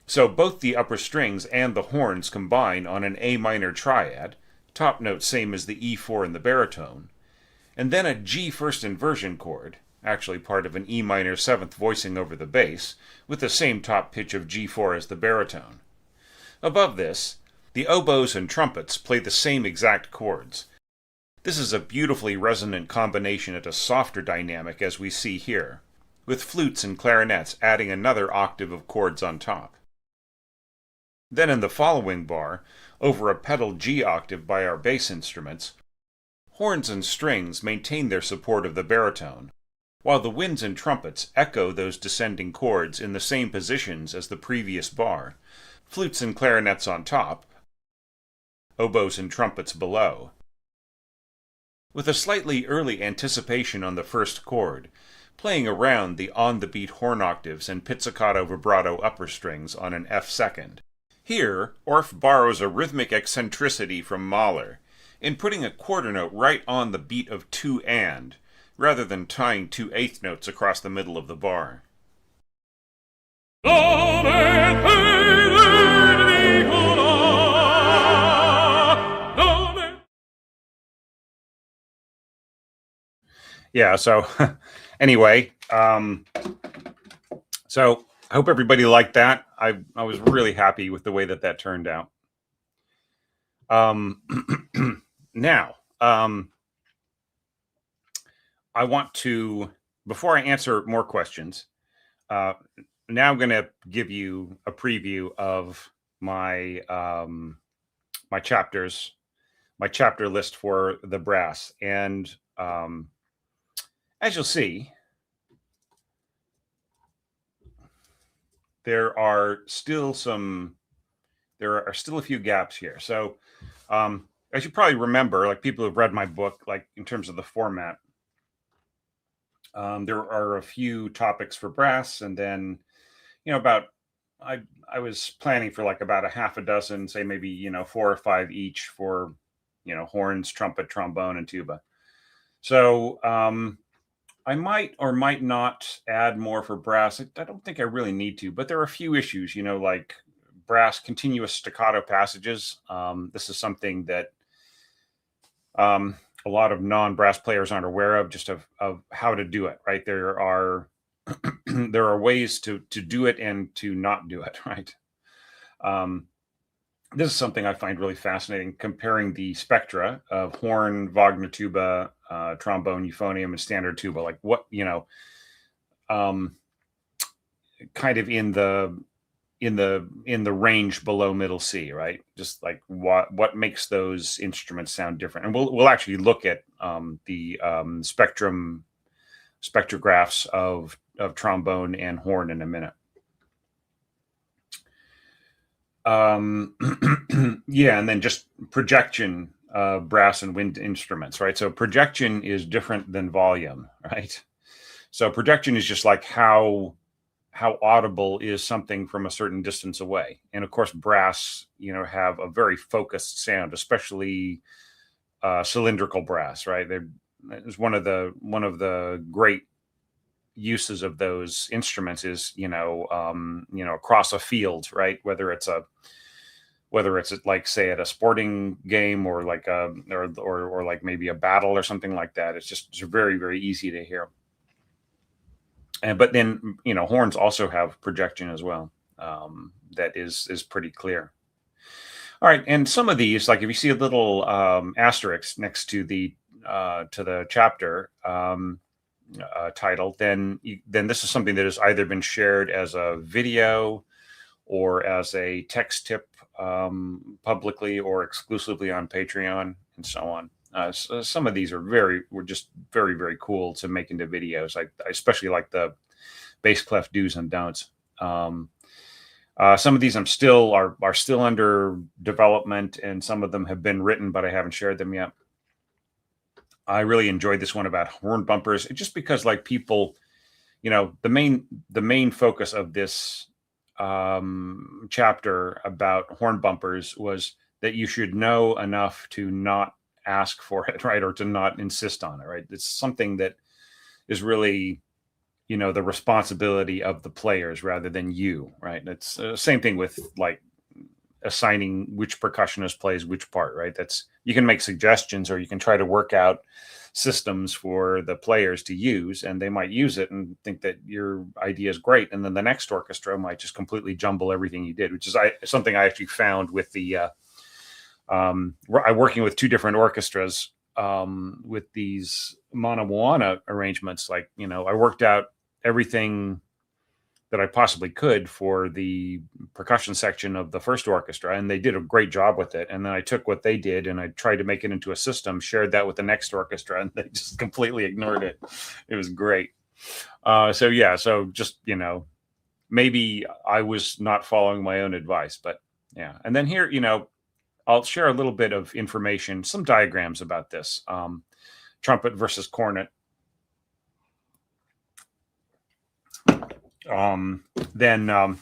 So both the upper strings and the horns combine on an A minor triad, top note same as the E4 in the baritone, and then a G first inversion chord, actually part of an E minor 7th voicing over the bass, with the same top pitch of G4 as the baritone. Above this, the oboes and trumpets play the same exact chords. This is a beautifully resonant combination at a softer dynamic as we see here, with flutes and clarinets adding another octave of chords on top. Then in the following bar, over a pedal G octave by our bass instruments, horns and strings maintain their support of the baritone, while the winds and trumpets echo those descending chords in the same positions as the previous bar, flutes and clarinets on top, oboes and trumpets below. With a slightly early anticipation on the first chord, playing around the on-the-beat horn octaves and pizzicato vibrato upper strings on an F second. Here, Orff borrows a rhythmic eccentricity from Mahler, in putting a quarter note right on the beat of 2 and, rather than tying 2 eighth notes across the middle of the bar. Yeah, so anyway, so I hope everybody liked that. I was really happy with the way that turned out. Now, I want to, before I answer more questions, now I'm going to give you a preview of my my chapters, my chapter list for the brass. And as you'll see, there are still a few gaps here. So as you probably remember, like people who've read my book, like in terms of the format, there are a few topics for brass, and then I was planning for like about a half a dozen, say maybe 4 or 5 each for horns, trumpet, trombone, and tuba. So I might or might not add more for brass. I don't think I really need to, but there are a few issues, like brass continuous staccato passages. This is something that a lot of non-brass players aren't aware of, just of how to do it, right? There are there are ways to do it and to not do it, right? this is something I find really fascinating, comparing the spectra of horn, Wagner tuba, trombone, euphonium, and standard tuba. Like what, um, kind of in the range below middle C, right? Just like what makes those instruments sound different. And we'll actually look at the spectrographs of trombone and horn in a minute. Yeah, and then just projection of brass and wind instruments, right? So projection is different than volume, right? So projection is just like how audible is something from a certain distance away. And of course, brass, have a very focused sound, especially cylindrical brass, right? It's one of the great uses of those instruments is across a field, right? Whether it's like, say, at a sporting game, or like or like maybe a battle or something like that. It's very, very easy to hear. But then horns also have projection as well. That is pretty clear. All right, and some of these, like if you see a little asterisk next to the chapter title, then this is something that has either been shared as a video or as a text tip publicly or exclusively on Patreon, and so on. So some of these were just very, very cool to make into videos. I especially like the bass clef do's and don'ts. Some of these are still under development, and some of them have been written, but I haven't shared them yet. I really enjoyed this one about horn bumpers, just because, like, people, the main focus of this chapter about horn bumpers was that you should know enough to not ask for it, right, or to not insist on it, right? It's something that is really, the responsibility of the players rather than you, right? It's the same thing with, like, assigning which percussionist plays which part, right? You can make suggestions, or you can try to work out systems for the players to use, and they might use it and think that your idea is great, and then the next orchestra might just completely jumble everything you did, which is something I actually found with the I'm working with two different orchestras with these Mana Moana arrangements. Like, I worked out everything that I possibly could for the percussion section of the first orchestra, and they did a great job with it. And then I took what they did and I tried to make it into a system, shared that with the next orchestra, and they just completely ignored it. It was great. So just, maybe I was not following my own advice, but yeah. And then here, I'll share a little bit of information, some diagrams about this trumpet versus cornet. Then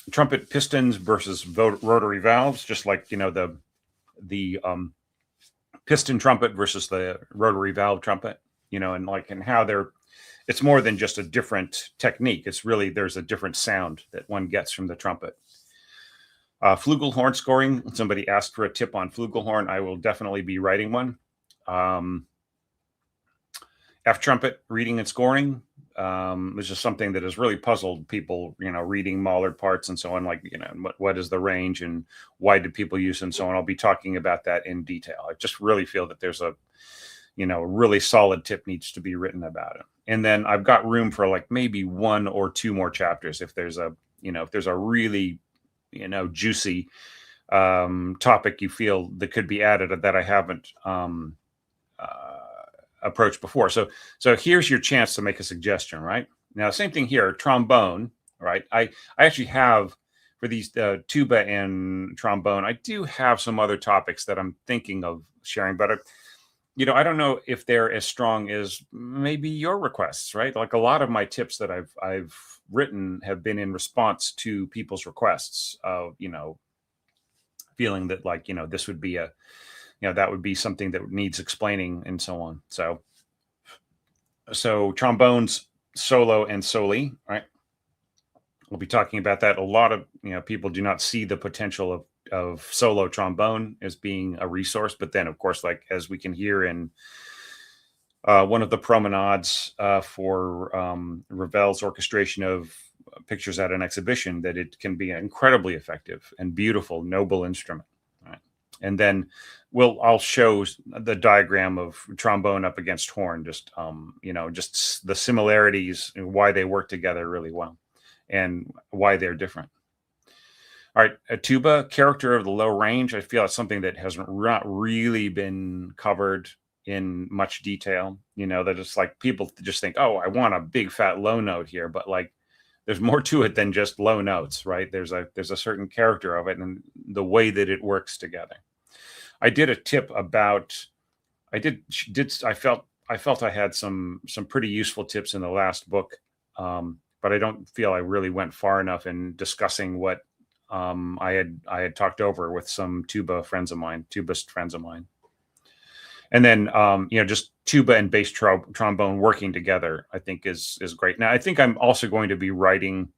trumpet pistons versus rotary valves, just like, the piston trumpet versus the rotary valve trumpet, and how it's more than just a different technique. It's really, there's a different sound that one gets from the trumpet. Flugelhorn scoring. Somebody asked for a tip on flugelhorn. I will definitely be writing one. F trumpet reading and scoring, which is something that has really puzzled people, reading Mahler parts and so on, like, what is the range and why do people use it and so on. I'll be talking about that in detail. I just really feel that there's a really solid tip needs to be written about it. And then I've got room for, like, maybe one or two more chapters if there's a really juicy topic you feel that could be added that I haven't approached before. So here's your chance to make a suggestion. Right now, same thing here. Trombone. Right. I actually have, for these tuba and trombone, I do have some other topics that I'm thinking of sharing, but I don't know if they're as strong as maybe your requests. Right. Like, a lot of my tips that I've written have been in response to people's requests of, feeling that, like, this would be that would be something that needs explaining and so on. So trombones, solo and soli, right? We'll be talking about that. A lot of people do not see the potential of solo trombone as being a resource, but then, of course, like, as we can hear in one of the promenades for Ravel's orchestration of pictures at an exhibition, that it can be incredibly effective and beautiful, noble instrument. Right? And then I'll show the diagram of trombone up against horn, just just the similarities and why they work together really well and why they're different. All right, a tuba, character of the low range. I feel it's something that hasn't not really been covered in much detail. That it's like people just think, oh, I want a big fat low note here, but like there's more to it than just low notes, right? There's a certain character of it and the way that it works together. I did a tip about, I felt I had some pretty useful tips in the last book, but I don't feel I really went far enough in discussing what I had talked over with some tubist friends of mine. And then, just tuba and bass trombone working together, I think is great. Now, I think I'm also going to be writing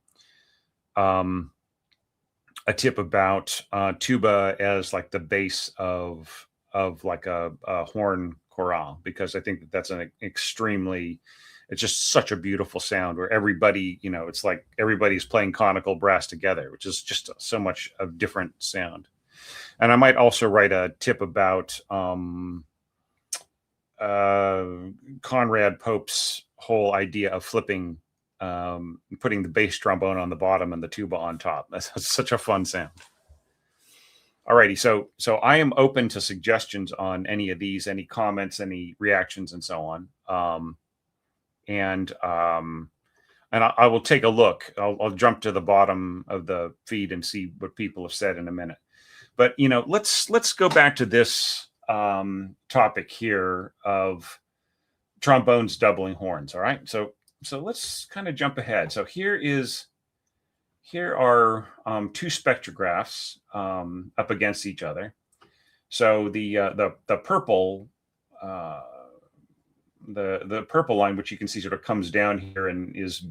a tip about tuba as like the base of like a horn chorale, because I think that's an extremely, it's just such a beautiful sound where everybody, it's like everybody's playing conical brass together, which is just so much a different sound. And I might also write a tip about Conrad Pope's whole idea of flipping, putting the bass trombone on the bottom and the tuba on top. That's such a fun sound. Alrighty, so I am open to suggestions on any of these, any comments, any reactions, and so on. And I will take a look. I'll jump to the bottom of the feed and see what people have said in a minute. But let's go back to this topic here of trombones doubling horns. All right, so let's kind of jump ahead. So here are two spectrographs up against each other. So the purple. The purple line, which you can see sort of comes down here and is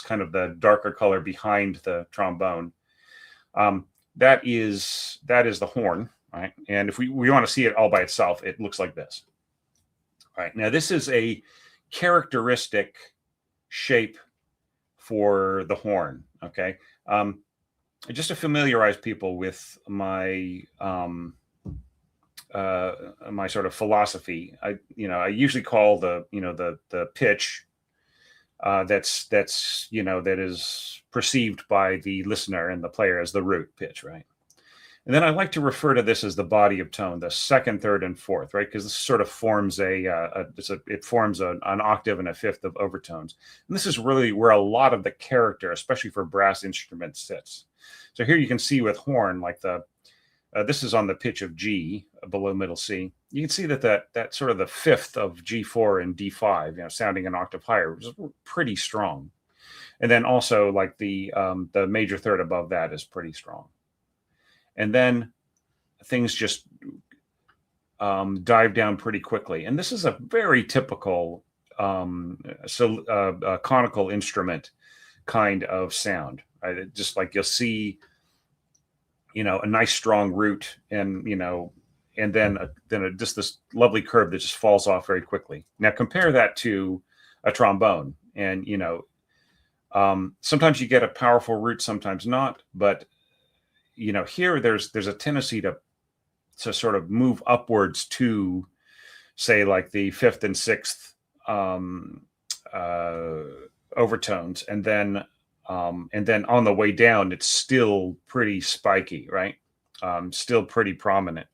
kind of the darker color behind the trombone. That is the horn, right? And if we want to see it all by itself, it looks like this. All right, now this is a characteristic shape for the horn. Okay, just to familiarize people with my my sort of philosophy, I usually call the pitch that is perceived by the listener and the player as the root pitch, right? And then I like to refer to this as the body of tone, the second, third, and fourth, right? Because this sort of forms it forms an octave and a fifth of overtones. And this is really where a lot of the character, especially for brass instruments, sits. So here you can see with horn, like this is on the pitch of G, below middle C. You can see that sort of the fifth of G4 and D5, sounding an octave higher, which is pretty strong. And then also like the major third above that is pretty strong. And then things just dive down pretty quickly. And this is a very typical conical instrument kind of sound. Right? Just like you'll see, a nice strong root, and then just this lovely curve that just falls off very quickly. Now compare that to a trombone, and sometimes you get a powerful root, sometimes not. But here there's a tendency to sort of move upwards to, say, like the fifth and sixth overtones, and then on the way down, it's still pretty spiky, right? Still pretty prominent.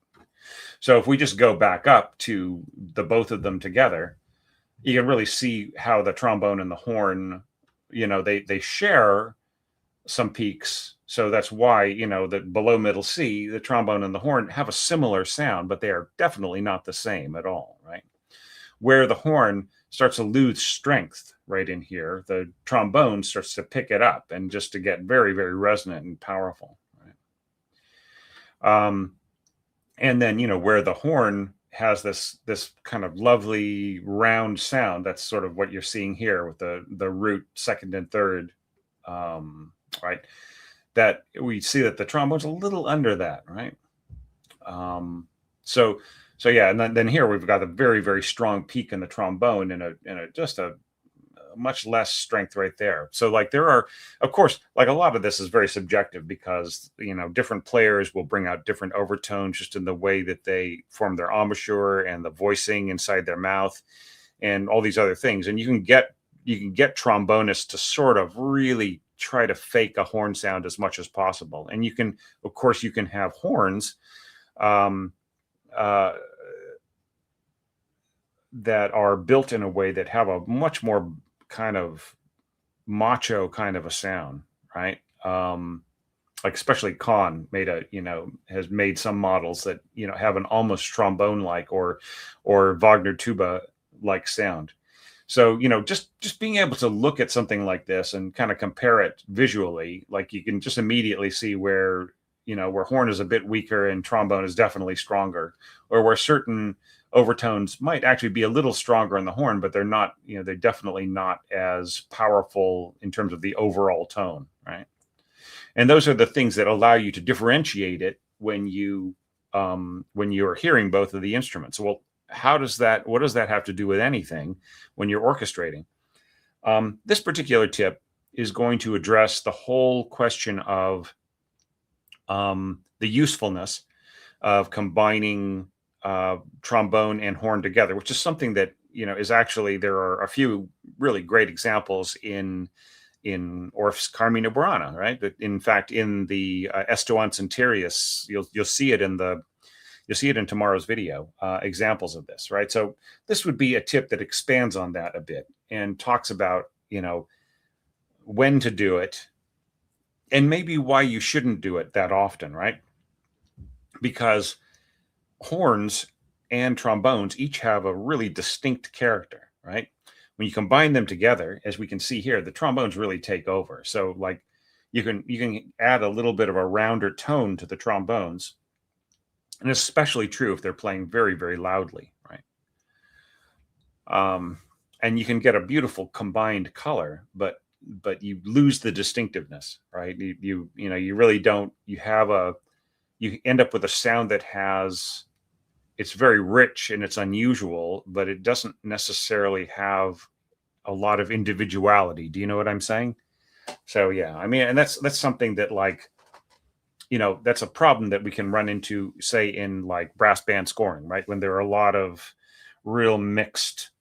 So if we just go back up to the both of them together, you can really see how the trombone and the horn, they share some peaks. So that's why, that below middle C, the trombone and the horn have a similar sound, but they are definitely not the same at all, right? Where the horn starts to lose strength right in here, the trombone starts to pick it up and just to get very, very resonant and powerful, right? And then, where the horn has this kind of lovely round sound, that's sort of what you're seeing here with the root second and third, right? That we see that the trombone's a little under that, right? So yeah, and then here we've got a very, very strong peak in the trombone and just a much less strength right there. So like there are, of course, like a lot of this is very subjective because different players will bring out different overtones just in the way that they form their embouchure and the voicing inside their mouth and all these other things. And you can get trombonists to sort of really try to fake a horn sound as much as possible. And you can, of course, you can have horns um, uh, that are built in a way that have a much more kind of macho kind of a sound, right? Like especially Kahn has made some models that have an almost trombone like or Wagner tuba like sound. So just being able to look at something like this and kind of compare it visually, like you can just immediately see where where horn is a bit weaker and trombone is definitely stronger, or where certain overtones might actually be a little stronger in the horn, but they're not, they're definitely not as powerful in terms of the overall tone, right? And those are the things that allow you to differentiate it when you're hearing both of the instruments. Well, what does that have to do with anything when you're orchestrating? This particular tip is going to address the whole question of the usefulness of combining trombone and horn together, which is something that is actually, there are a few really great examples in Orff's Carmina Burana, right? But in fact, in the Estuans and Tyrius, you'll see it in tomorrow's video, examples of this, right? So this would be a tip that expands on that a bit and talks about when to do it and maybe why you shouldn't do it that often, right? Because horns and trombones each have a really distinct character, right? When you combine them together, as we can see here, the trombones really take over. So like you can add a little bit of a rounder tone to the trombones, and especially true if they're playing very, very loudly, right? And you can get a beautiful combined color, but you lose the distinctiveness, right? You really don't. You end up with a sound that it's very rich and it's unusual, but it doesn't necessarily have a lot of individuality. Do you know what I'm saying? So yeah, I mean, and that's something that like, that's a problem that we can run into, say, in like brass band scoring, right? When there are a lot of real mixed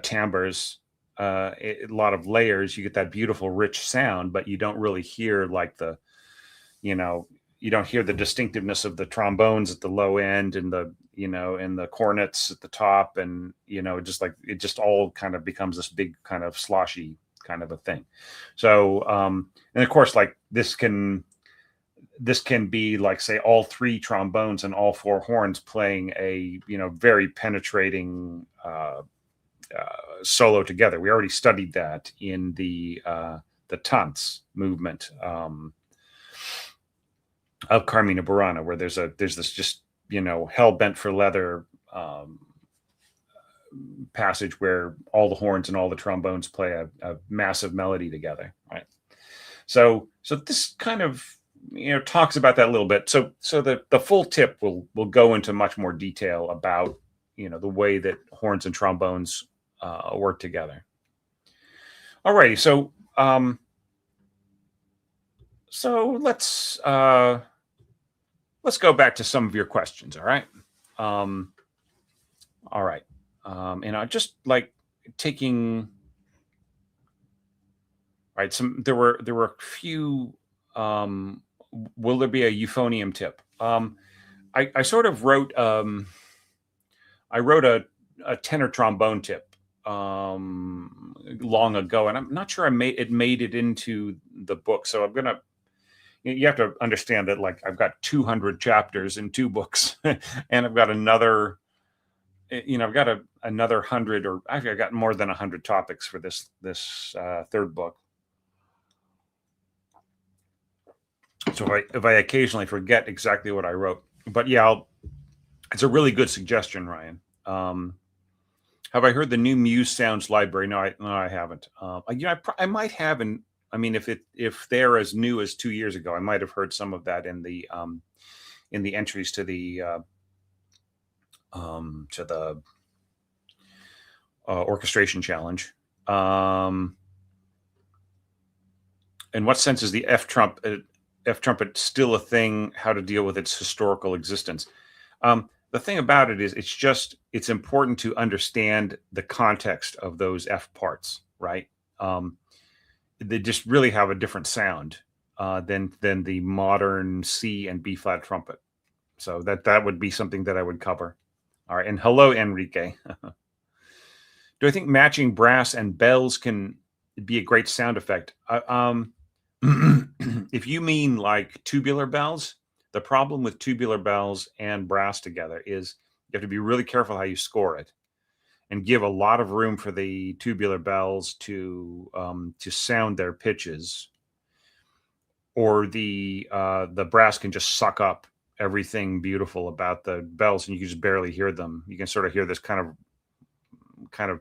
timbres, a lot of layers, you get that beautiful rich sound, but you don't really hear like you don't hear the distinctiveness of the trombones at the low end and and the cornets at the top, and it just all kind of becomes this big kind of sloshy kind of a thing. So and of course, like this can be like, say, all three trombones and all four horns playing a very penetrating solo together. We already studied that in the Tanz movement of Carmina Burana, where there's this just hell bent for leather passage where all the horns and all the trombones play a massive melody together, right? So this kind of talks about that a little bit. So the full tip will go into much more detail about the way that horns and trombones work together. Alrighty, so let's go back to some of your questions. All right. All right. And I just like taking. Right. There were a few. Will there be a euphonium tip? I sort of wrote. I wrote a tenor trombone tip long ago, and I'm not sure it made it into the book. So I'm gonna. You have to understand that, like, I've got 200 chapters in 2 books, and I've got another. I've got another 100, or actually, I've got more than 100 topics for this third book. So if I occasionally forget exactly what I wrote, but yeah, it's a really good suggestion, Ryan. Have I heard the new Muse Sounds library? No, I haven't. I might have, and I mean, if they're as new as 2 years ago, I might have heard some of that in the in the entries to the orchestration challenge. In what sense is the F trumpet still a thing? How to deal with its historical existence? The thing about it is it's important to understand the context of those F parts, right? They just really have a different sound than the modern C and B flat trumpet. So that would be something that I would cover. All right, and hello, Enrique. Do I think matching brass and bells can be a great sound effect? If you mean like tubular bells, the problem with tubular bells and brass together is you have to be really careful how you score it, and give a lot of room for the tubular bells to sound their pitches, or the brass can just suck up everything beautiful about the bells, and you can just barely hear them. You can sort of hear this kind of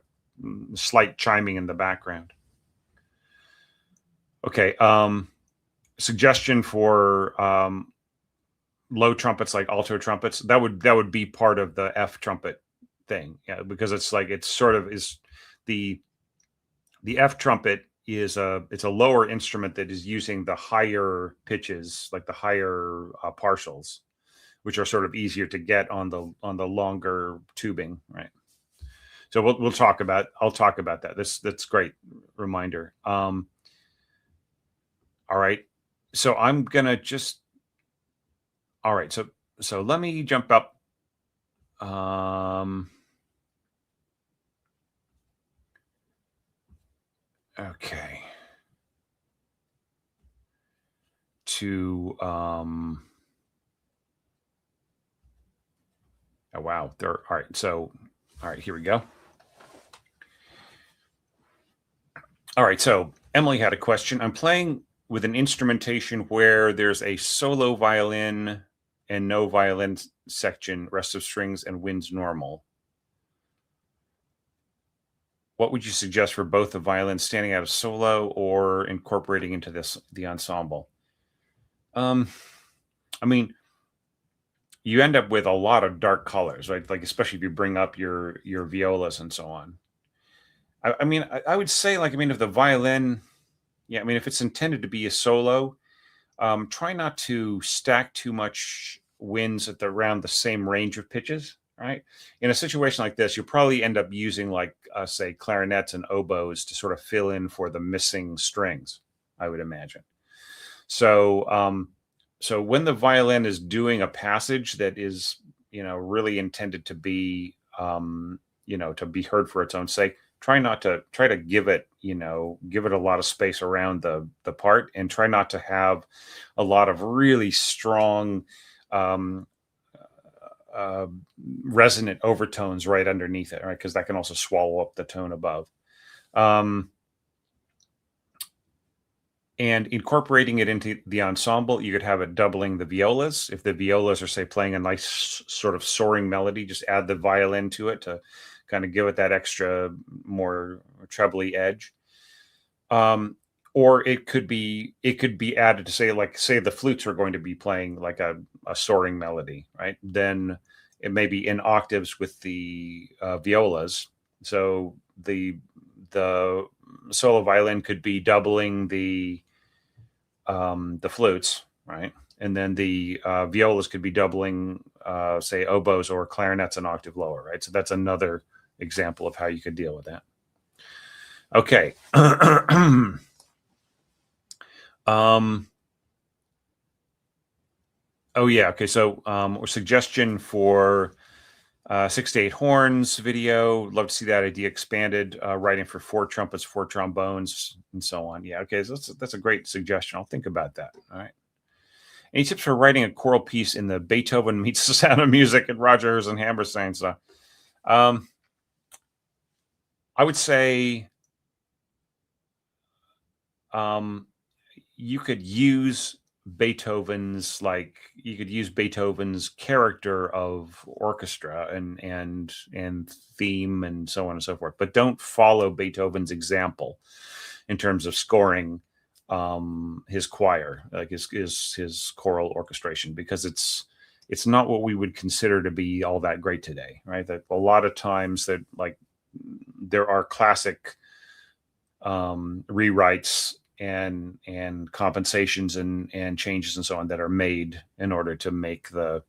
slight chiming in the background. Okay, suggestion for low trumpets like alto trumpets. That would be part of the F trumpet thing, yeah, because it's the F trumpet is it's a lower instrument that is using the higher pitches, like the higher partials, which are sort of easier to get on the longer tubing, right? So I'll talk about that. That's great reminder. All right, so I'm gonna just. All right, so let me jump up. Okay. To oh wow, all right. So all right, here we go. All right, so Emily had a question. I'm playing with an instrumentation where there's a solo violin and no violin section, rest of strings and winds normal. What would you suggest for both the violin standing out of solo or incorporating into the ensemble? I mean, you end up with a lot of dark colors, right? Like especially if you bring up your violas and so on. I mean, I would say, like, I mean, if the violin, yeah, I mean, if it's intended to be a solo, try not to stack too much winds at around the same range of pitches, right? In a situation like this, you'll probably end up using, like, say, clarinets and oboes to sort of fill in for the missing strings, I would imagine. So, so when the violin is doing a passage that is, really intended to be, to be heard for its own sake, try to give it a lot of space around the part, and try not to have a lot of really strong resonant overtones right underneath it, right? Because that can also swallow up the tone above. And incorporating it into the ensemble, you could have it doubling the violas. If the violas are, say, playing a nice sort of soaring melody, just add the violin to it to kind of give it that extra more trebly edge. Or it could be added to, say the flutes are going to be playing like a soaring melody, right? Then it may be in octaves with the violas. So the solo violin could be doubling the flutes, right? And then the violas could be doubling, say, oboes or clarinets an octave lower, right? So that's another example of how you could deal with that. Okay. Oh yeah. Okay. So, suggestion for 6 to 8 horns video. Love to see that idea expanded. Writing for 4 trumpets, 4 trombones, and so on. Yeah. Okay. So that's a great suggestion. I'll think about that. All right. Any tips for writing a choral piece in the Beethoven meets the Sound of Music and Rodgers and Hammerstein stuff? I would say you could use Beethoven's character of orchestra and theme and so on and so forth, but don't follow Beethoven's example in terms of scoring his choir, like his choral orchestration, because it's not what we would consider to be all that great today, right? That a lot of times that like there are classic rewrites and compensations and changes and so on that are made in order to make the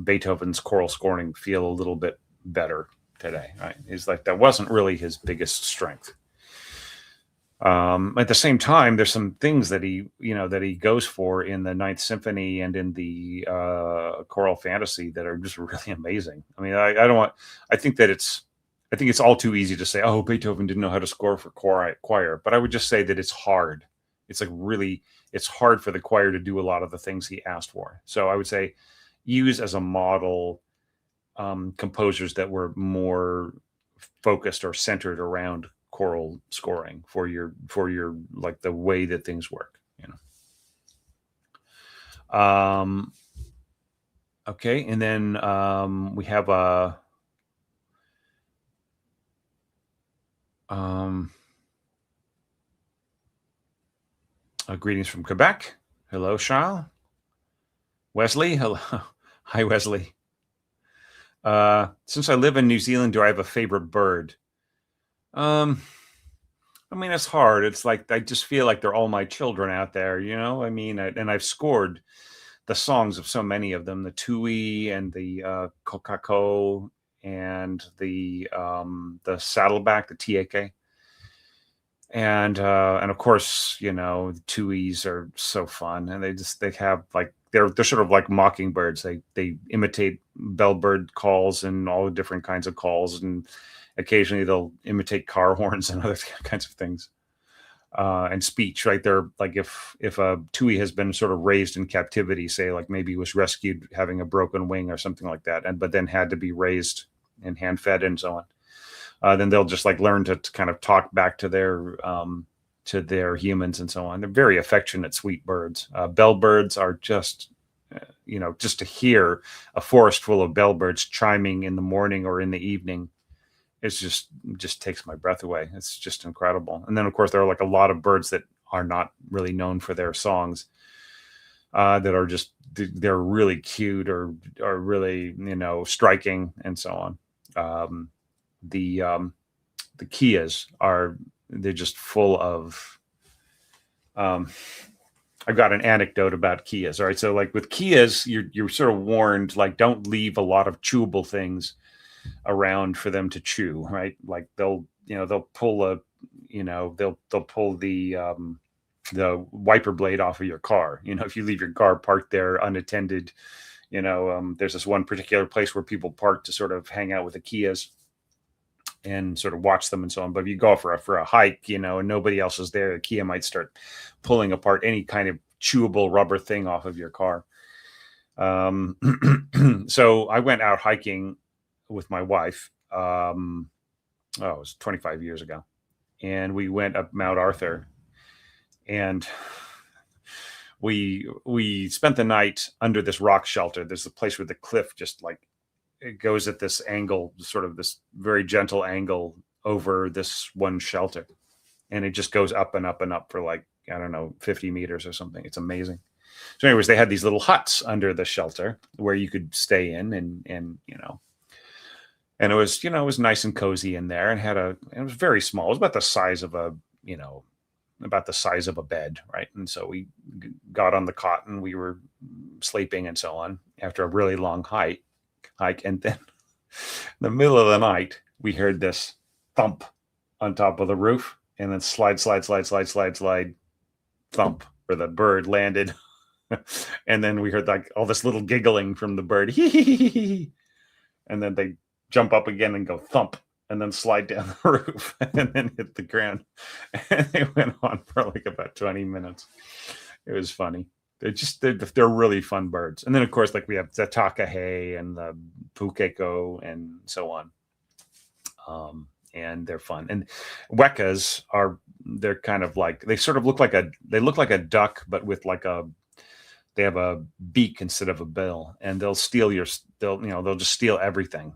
Beethoven's choral scoring feel a little bit better today, right? It's like that wasn't really his biggest strength. At the same time, there's some things that he goes for in the Ninth Symphony and in the choral fantasy that are just really amazing. I mean, I think it's all too easy to say, oh, Beethoven didn't know how to score for choir, but I would just say that it's hard. It's like really, it's hard for the choir to do a lot of the things he asked for. So I would say use as a model composers that were more focused or centered around choral scoring for your like the way that things work, okay, and then we have a greetings from Quebec. Hello, Charles. Wesley, hello. Hi, Wesley. Since I live in New Zealand, do I have a favorite bird? I mean, it's hard. It's like I just feel like they're all my children out there, I mean, and I've scored the songs of so many of them: the Tui and the Kokako and the Saddleback, the Tieke, and of course, the Tuis are so fun, and they have like they're sort of like mockingbirds. They imitate bellbird calls and all the different kinds of calls, and occasionally they'll imitate car horns and other kinds of things, and speech, right? They're like if a Tui has been sort of raised in captivity, say like maybe was rescued having a broken wing or something like that, but then had to be raised and hand fed and so on, then they'll just like learn to kind of talk back to their humans and so on. They're very affectionate, sweet birds. Bellbirds are just, just to hear a forest full of bellbirds chiming in the morning or in the evening, it's just takes my breath away. It's just incredible. And then of course there are like a lot of birds that are not really known for their songs, that are just, they're really cute or really, striking and so on. The Kias they're just full of, I've got an anecdote about Kias. All right. So like with Kias, you're sort of warned, like, don't leave a lot of chewable things around for them to chew, right? Like they'll pull they'll pull the wiper blade off of your car. If you leave your car parked there unattended, there's this one particular place where people park to sort of hang out with the Kias and sort of watch them and so on. But if you go for a hike, and nobody else is there, the Kia might start pulling apart any kind of chewable rubber thing off of your car. So I went out hiking with my wife. It was 25 years ago, and we went up Mount Arthur, and we spent the night under this rock shelter. There's a place where the cliff just like it goes at this angle, sort of this very gentle angle over this one shelter, and it just goes up and up and up for like, I don't know, 50 meters or something. It's amazing. So anyways, they had these little huts under the shelter where you could stay in, and it was nice and cozy in there, and it was very small. It was about the size of a bed, right? And so we got on the cot and we were sleeping and so on after a really long hike, and then in the middle of the night we heard this thump on top of the roof, and then slide, thump, where the bird landed. And then we heard like all this little giggling from the bird, and then they jump up again and go thump, and then slide down the roof and then hit the ground. And they went on for like about 20 minutes. It was funny. They're really fun birds. And then of course, like we have the takahe and the pukeko and so on. And they're fun. And wekas they're kind of like, they look like a duck, but with like they have a beak instead of a bill, and they'll just steal everything,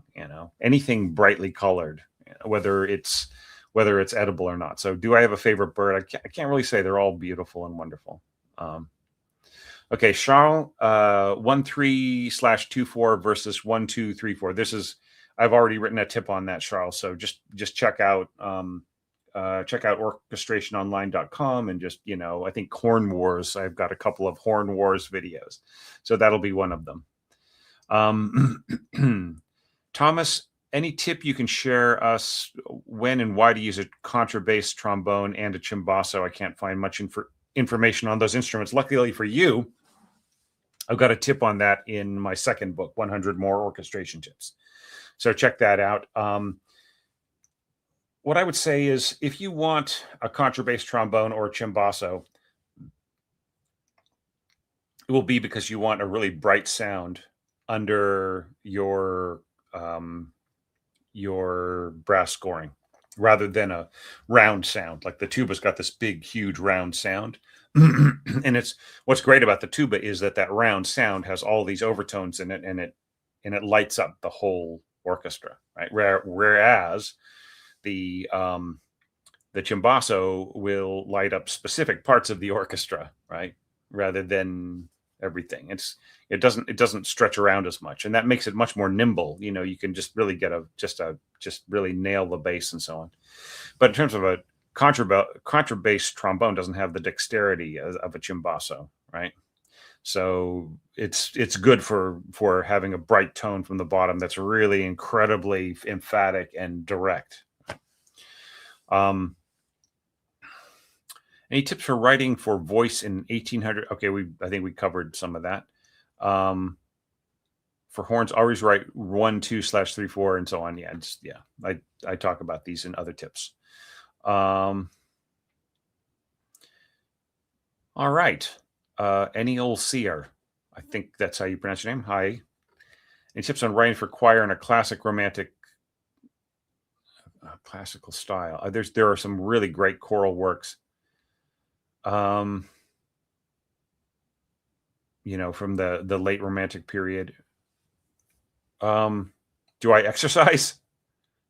anything brightly colored, whether it's edible or not. So do I have a favorite bird? I can't really say. They're all beautiful and wonderful. Okay, Charles, 13/24 versus 1234. I've already written a tip on that, Charles. So just check out orchestrationonline.com and just, I think Horn Wars. I've got a couple of Horn Wars videos, so that'll be one of them. Thomas, any tip you can share us when and why to use a contrabass, trombone, and a cimbasso? I can't find much information on those instruments. Luckily for you, I've got a tip on that in my second book, 100 More Orchestration Tips. So check that out. What I would say is, if you want a contrabass, trombone, or a cimbasso, it will be because you want a really bright sound under your brass scoring, rather than a round sound. Like the tuba's got this big, huge round sound. And what's great about the tuba is that round sound has all these overtones in it, and it lights up the whole orchestra, right? Whereas the cimbasso will light up specific parts of the orchestra, right? Rather than everything. It doesn't stretch around as much, and that makes it much more nimble. You can just really get just really nail the bass and so on. But in terms of a contrabass, trombone doesn't have the dexterity of a cimbasso, right? So it's good for having a bright tone from the bottom that's really incredibly emphatic and direct. Any tips for writing for voice in 1800? Okay, I think we covered some of that. For horns, always write 1/2/3/4 and so on. Yeah, I talk about these in other tips. All right. Any old seer, I think that's how you pronounce your name. Hi. Any tips on writing for choir in a classic romantic classical style? There are some really great choral works. From the late romantic period. Do I exercise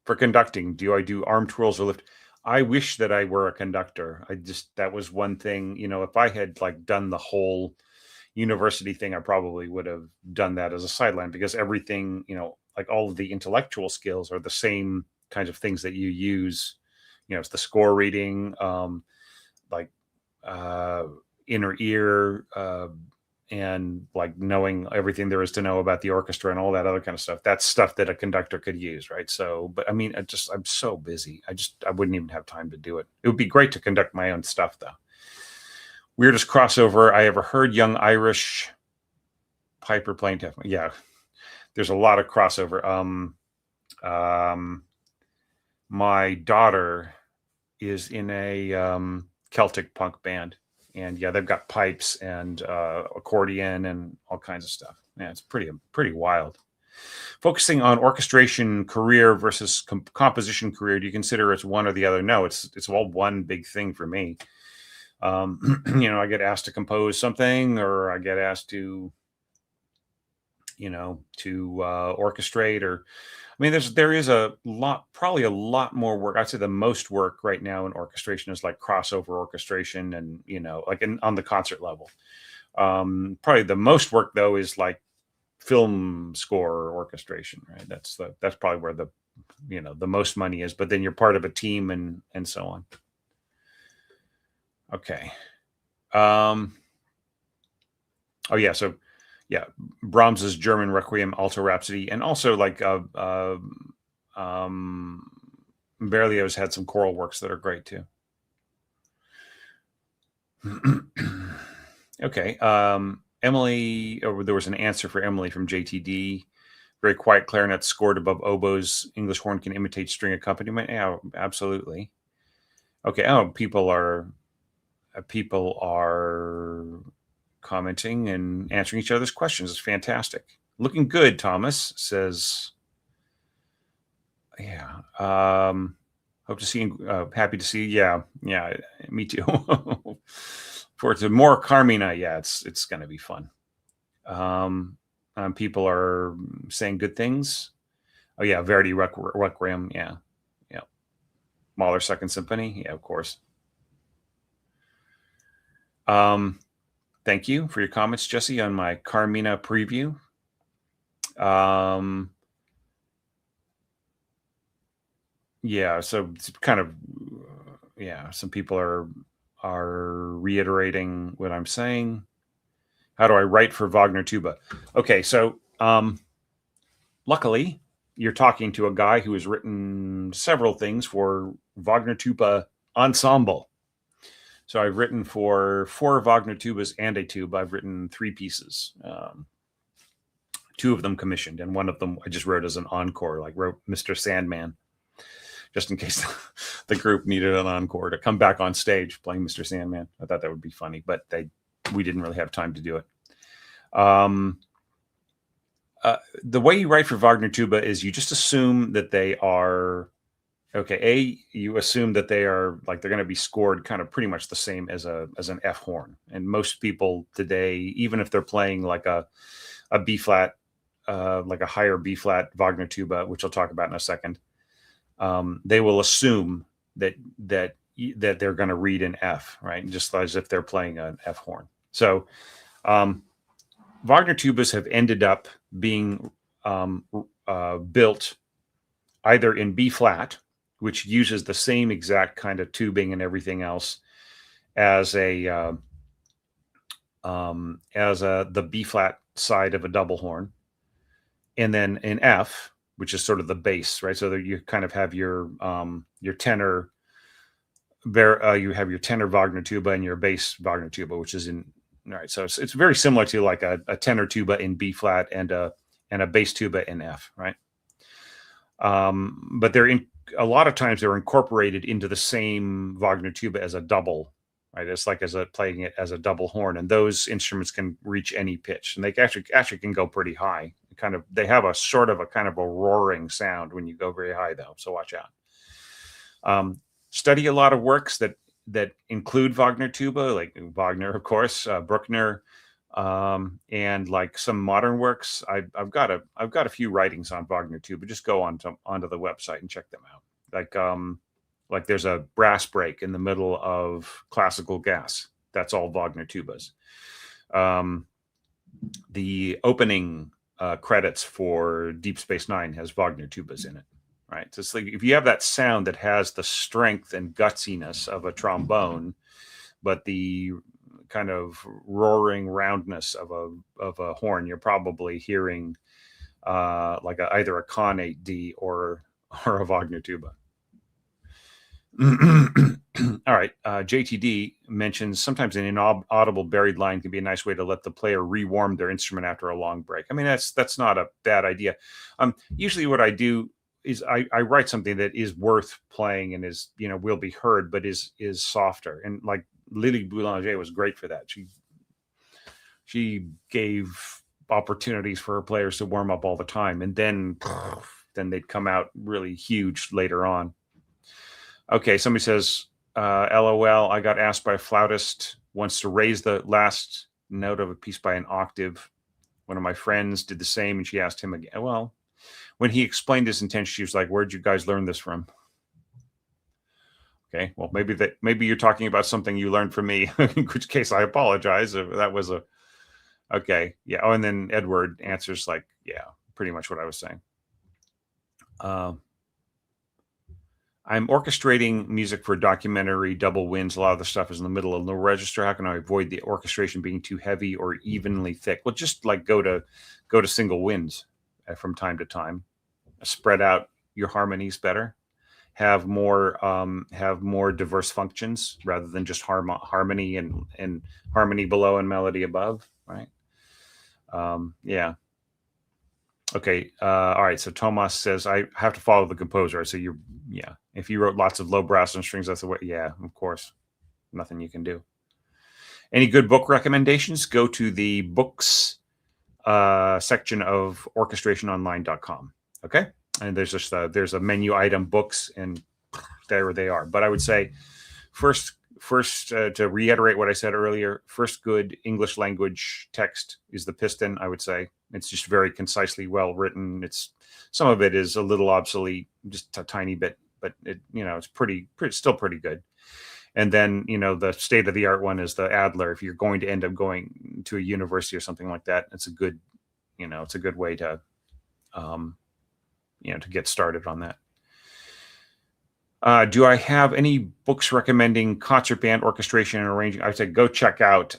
for conducting? Do I do arm twirls or lift? I wish that I were a conductor. That was one thing, if I had done the whole university thing, I probably would have done that as a sideline, because everything, all of the intellectual skills are the same kinds of things that you use. It's the score reading, inner ear, and knowing everything there is to know about the orchestra and all that other kind of stuff. That's stuff that a conductor could use, right? So, but I mean, I'm so busy. I wouldn't even have time to do it. It would be great to conduct my own stuff, though. Weirdest crossover I ever heard: young Irish piper playing deaf. Yeah, there's a lot of crossover. My daughter is in a Celtic punk band, and yeah, they've got pipes and accordion and all kinds of stuff. Yeah, it's pretty wild. Focusing on orchestration career versus composition career, do you consider it's one or the other? No, it's all one big thing for me. I get asked to compose something, or I get asked to orchestrate, or I mean, there is probably a lot more work. I'd say the most work right now in orchestration is crossover orchestration, and on the concert level. Probably the most work though is film score orchestration, right? That's probably where the most money is. But then you're part of a team and so on. Okay. Oh yeah. So yeah, Brahms's German Requiem, Alto Rhapsody, and also Berlioz had some choral works that are great too. Okay. Emily, there was an answer for Emily from JTD. Very quiet clarinet scored above oboes. English horn can imitate string accompaniment. Yeah, absolutely. Okay. Oh, people are commenting and answering each other's questions. It's fantastic. Looking good, Thomas says. Yeah. Hope to see you. Happy to see you. Yeah, me too. For more Carmina. Yeah, it's going to be fun. People are saying good things. Oh yeah, Verdi Requiem. Yeah. Mahler Second Symphony. Yeah, of course. Thank you for your comments, Jesse, on my Carmina preview. Yeah, so it's kind of, yeah, some people are reiterating what I'm saying. How do I write for Wagner tuba? Okay, so luckily, you're talking to a guy who has written several things for Wagner tuba ensemble. So I've written for 4 Wagner tubas and a tuba. I've written 3 pieces. 2 of them commissioned, and one of them I just wrote as an encore, like wrote Mr. Sandman, just in case the group needed an encore to come back on stage playing Mr. Sandman. I thought that would be funny, but we didn't really have time to do it. The way you write for Wagner tuba is you just assume that they are okay. You assume that they are like they're going to be scored kind of pretty much the same as an F horn. And most people today, even if they're playing like a B flat, like a higher B flat Wagner tuba, which I'll talk about in a second, they will assume that they're going to read an F, right? Just as if they're playing an F horn. So Wagner tubas have ended up being built either in B flat, which uses the same exact kind of tubing and everything else as the B flat side of a double horn, and then in F, which is sort of the bass, right? So that you kind of have your tenor, you have your tenor Wagner tuba and your bass Wagner tuba, which is in right. So it's very similar to like a tenor tuba in B flat and a bass tuba in F, right? But a lot of times they're incorporated into the same Wagner tuba as a double, right? It's like playing it as a double horn, and those instruments can reach any pitch, and they actually can go pretty high. They have a sort of a kind of a roaring sound when you go very high, though. So watch out. Study a lot of works that include Wagner tuba, like Wagner, of course, Bruckner, and like some modern works. I've got a few writings on Wagner tuba. Just go onto the website and check them out. Like there's a brass break in the middle of Classical Gas. That's all Wagner tubas. The opening credits for Deep Space Nine has Wagner tubas in it, right? So it's like if you have that sound that has the strength and gutsiness of a trombone, but the kind of roaring roundness of a horn, you're probably hearing like either a Con 8D or a Wagner tuba. All right. JTD mentions sometimes an inaudible buried line can be a nice way to let the player rewarm their instrument after a long break. I mean, that's not a bad idea. Usually what I do is I write something that is worth playing and is, will be heard, but is softer. And like Lily Boulanger was great for that. She gave opportunities for her players to warm up all the time, and then they'd come out really huge later on. Okay, somebody says, LOL, I got asked by a flautist once to raise the last note of a piece by an octave. One of my friends did the same, and she asked him again. Well, when he explained his intention, she was like, "Where'd you guys learn this from?" Okay, well, maybe you're talking about something you learned from me, in which case I apologize if that was okay. Yeah. Oh, and then Edward answers like, yeah, pretty much what I was saying. I'm orchestrating music for a documentary, Double Winds. A lot of the stuff is in the middle of the register. How can I avoid the orchestration being too heavy or evenly thick? Well, just like go to single winds from time to time. Spread out your harmonies better. Have more diverse functions rather than just harmony and harmony below and melody above, right? Yeah. Okay. All right. So Tomas says I have to follow the composer. So yeah. If you wrote lots of low brass and strings, that's the way. Yeah, of course. Nothing you can do. Any good book recommendations? Go to the books section of orchestrationonline.com. Okay. And there's a menu item, books, and there they are. But I would say first to reiterate what I said earlier, first good English language text is the Piston. I would say it's just very concisely well written. Some of it is a little obsolete, just a tiny bit, but it's still pretty good. And then, the state of the art one is the Adler. If you're going to end up going to a university or something like that, it's a good way to, to get started on that. Do I have any books recommending concert band orchestration and arranging? I would say go check out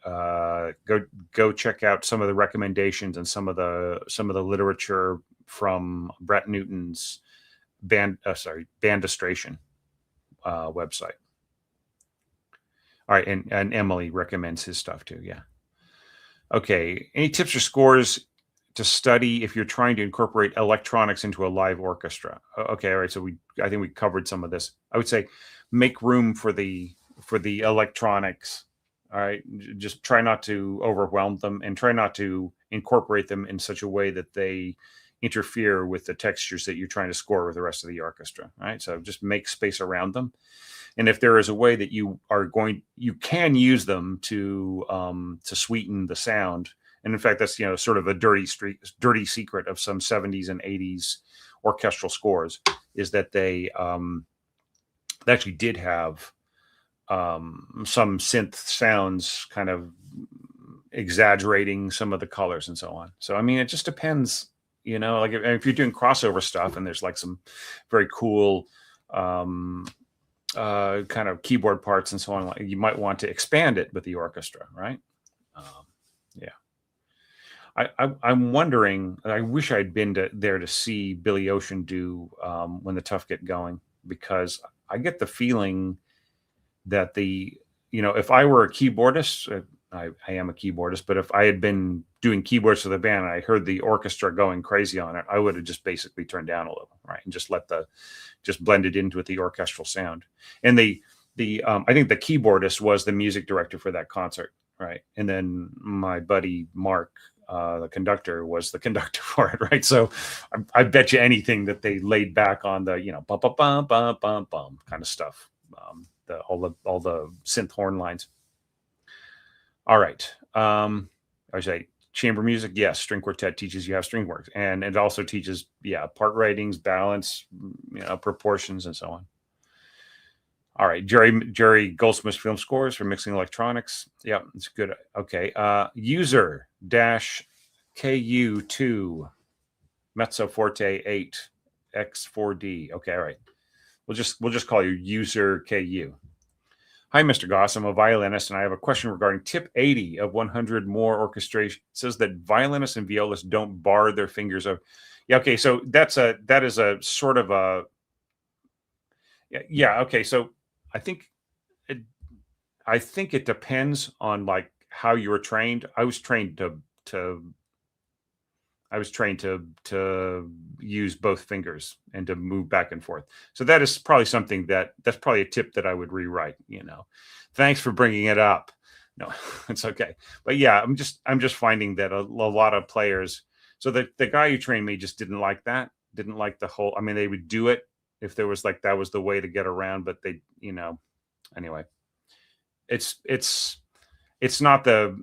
go check out some of the recommendations and some of the literature from Brett Newton's Bandistration website. All right, and Emily recommends his stuff too. Yeah. Okay. Any tips or scores to study if you're trying to incorporate electronics into a live orchestra? Okay. All right. So I think we covered some of this. I would say make room for the electronics. All right. Just try not to overwhelm them, and try not to incorporate them in such a way that they interfere with the textures that you're trying to score with the rest of the orchestra. All right. So just make space around them. And if there is a way that you can use them to sweeten the sound. And in fact, that's, sort of a dirty secret of some 70s and 80s orchestral scores, is that they actually did have some synth sounds kind of exaggerating some of the colors and so on. So, I mean, it just depends, like if you're doing crossover stuff and there's like some very cool kind of keyboard parts and so on, you might want to expand it with the orchestra, right? Yeah. I'm wondering, I wish I'd been there to see Billy Ocean do When the Tough Get Going, because I get the feeling that if I were a keyboardist, I am a keyboardist, but if I had been doing keyboards for the band and I heard the orchestra going crazy on it, I would have just basically turned down a little, right? And just blend it into with the orchestral sound. And I think the keyboardist was the music director for that concert, right? And then my buddy Mark, the conductor, was the conductor for it, right? So I bet you anything that they laid back on the bum bum bum bum bum bum kind of stuff, all the synth horn lines. All right. I say chamber music. Yes, string quartet teaches you how string works, and it also teaches part ratings, balance, proportions, and so on. All right, Jerry Goldsmith's film scores for mixing electronics. Yeah, it's good. Okay, user -KU2 mezzo forte 8 X4D. Okay, all right. We'll just call you user KU. Hi, Mr. Goss. I'm a violinist, and I have a question regarding tip 80 of 100 more orchestration. It says that violinists and violists don't bar their fingers. Yeah, okay, so that is a sort of a yeah. Okay, so I think it depends on like how you were trained. I was trained to use both fingers and to move back and forth. So that is probably something that's probably a tip that I would rewrite. Thanks for bringing it up. No, it's okay. But yeah, I'm just finding that a lot of players. So the guy who trained me just didn't like that. Didn't like the whole. I mean, they would do it if there was like that was the way to get around, but they, anyway. It's not the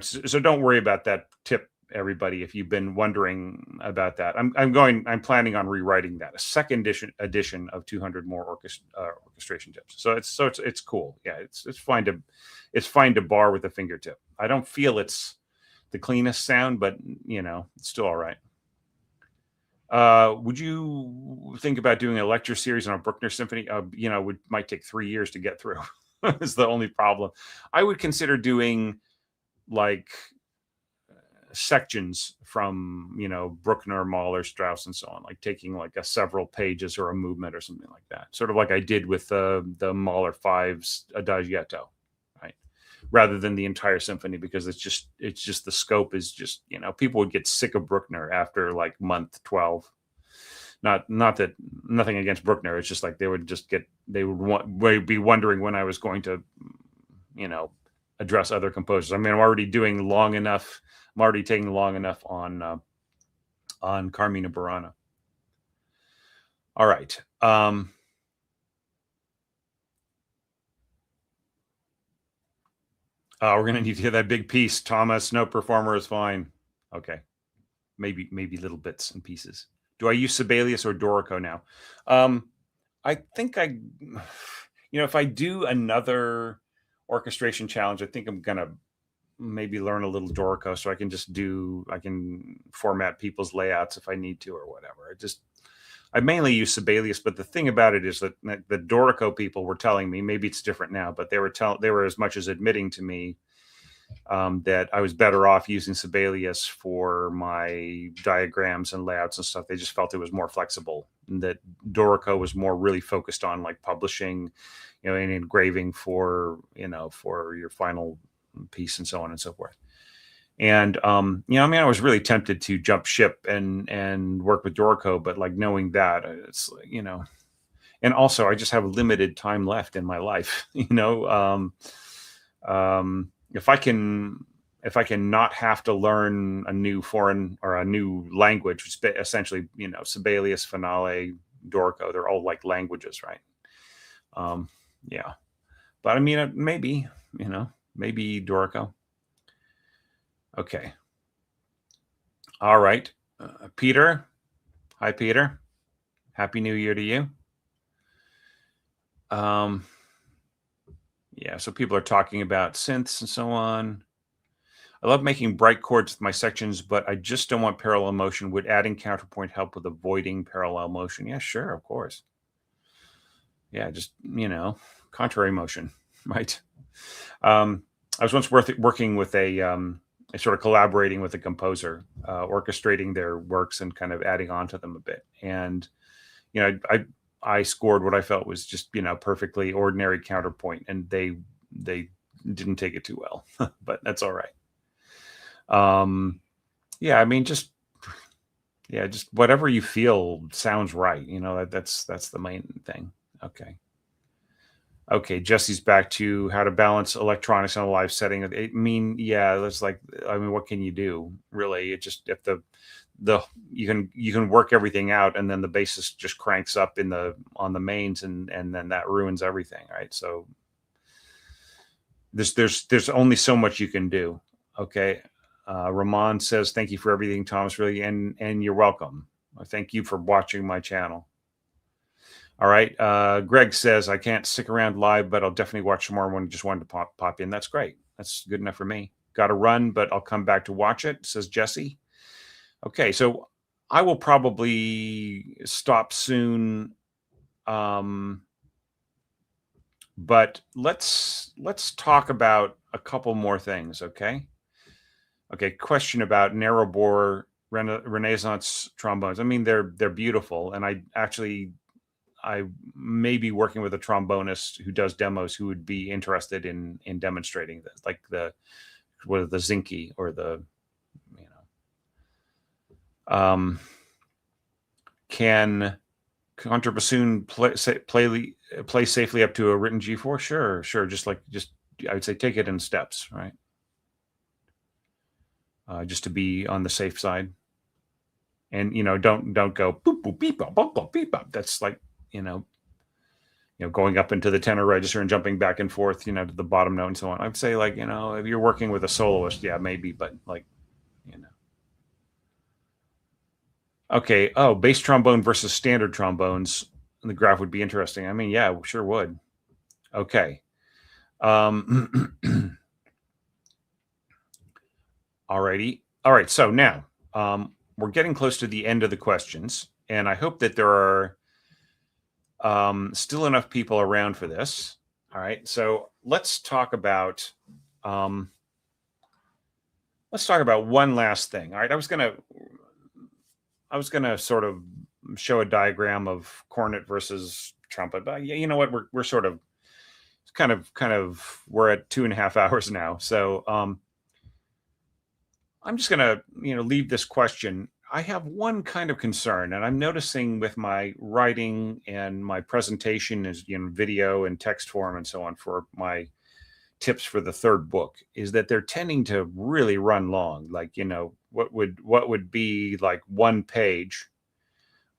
so don't worry about that tip, everybody, if you've been wondering about that. I'm planning on rewriting that, a second edition of 200 more orchestration tips. So it's cool. Yeah, it's fine to bar with the fingertip. I don't feel it's the cleanest sound, but it's still all right. Would you think about doing a lecture series on a Bruckner symphony? Might take 3 years to get through. Is the only problem. I would consider doing like sections from Bruckner, Mahler, Strauss, and so on, like taking like several pages or a movement or something like that, sort of like I did with the Mahler 5's Adagietto, right? Rather than the entire symphony, because it's just the scope is just people would get sick of Bruckner after like month 12. Not that nothing against Bruckner. It's just like they would be wondering when I was going to, address other composers. I mean, I'm already taking long enough on Carmina Burana. All right. We're going to need to hear that big piece. Thomas, no performer is fine. Okay. Maybe little bits and pieces. Do I use Sibelius or Dorico now? I think if I do another orchestration challenge, I think I'm gonna maybe learn a little Dorico so I can format people's layouts if I need to or whatever. I mainly use Sibelius, but the thing about it is that the Dorico people were telling me, maybe it's different now, but they were as much as admitting to me that I was better off using Sibelius for my diagrams and layouts and stuff. They just felt it was more flexible, and that Dorico was more really focused on like publishing, and engraving for your final piece and so on and so forth. And I was really tempted to jump ship and work with Dorico, but like knowing that it's and also I just have limited time left in my life. If I can not have to learn a new foreign or a new language, which is essentially Sibelius, Finale, Dorico, they're all like languages, right? Yeah, but I mean maybe Dorico. Okay. All right. Peter. Hi, Peter. Happy New Year to you. Yeah, so people are talking about synths and so on. I love making bright chords with my sections, but I just don't want parallel motion. Would adding counterpoint help with avoiding parallel motion? Yeah, sure, of course. Yeah, just, contrary motion, right? I was once working with sort of collaborating with a composer, orchestrating their works and kind of adding on to them a bit. And, I scored what I felt was just, perfectly ordinary counterpoint, and they didn't take it too well, but that's all right. Yeah, I mean, just whatever you feel sounds right. That's the main thing. Okay, Jesse's back to how to balance electronics in a live setting. I mean, yeah, that's like, what can you do, really? It just, if you can work everything out, and then the bassist just cranks up on the mains, and then that ruins everything, right? So there's only so much you can do. Okay. Ramon says, thank you for everything, Thomas, really, and you're welcome. Thank you for watching my channel. All right. Greg says, I can't stick around live, but I'll definitely watch tomorrow morning. Just wanted to pop in. That's great. That's good enough for me. Got to run, but I'll come back to watch it, says Jesse. Okay, so I will probably stop soon. But let's talk about a couple more things, okay? Okay, question about narrow bore Renaissance trombones. I mean, they're beautiful, and I may be working with a trombonist who does demos who would be interested in demonstrating this, like the Zinke or the, can contrabassoon play safely up to a written G4? Sure. Just I would say take it in steps, right? Just to be on the safe side, and don't go boop boop beep bop bop bop beep bop. That's like going up into the tenor register and jumping back and forth, to the bottom note and so on. I'd say, like, if you're working with a soloist, yeah, maybe, but like, Okay. Oh, bass trombone versus standard trombones. The graph would be interesting. I mean, yeah, sure would. Okay. Alrighty. All right. So now we're getting close to the end of the questions, and I hope that there are still enough people around for this. All right. So let's talk about one last thing. All right. I was gonna sort of show a diagram of cornet versus trumpet, but you know what? We're sort of kind of we're at 2.5 hours now, so I'm just gonna leave this question. I have one kind of concern, and I'm noticing with my writing and my presentation is video and text form and so on for my tips for the third book, is that they're tending to really run long. Like, what would be like one page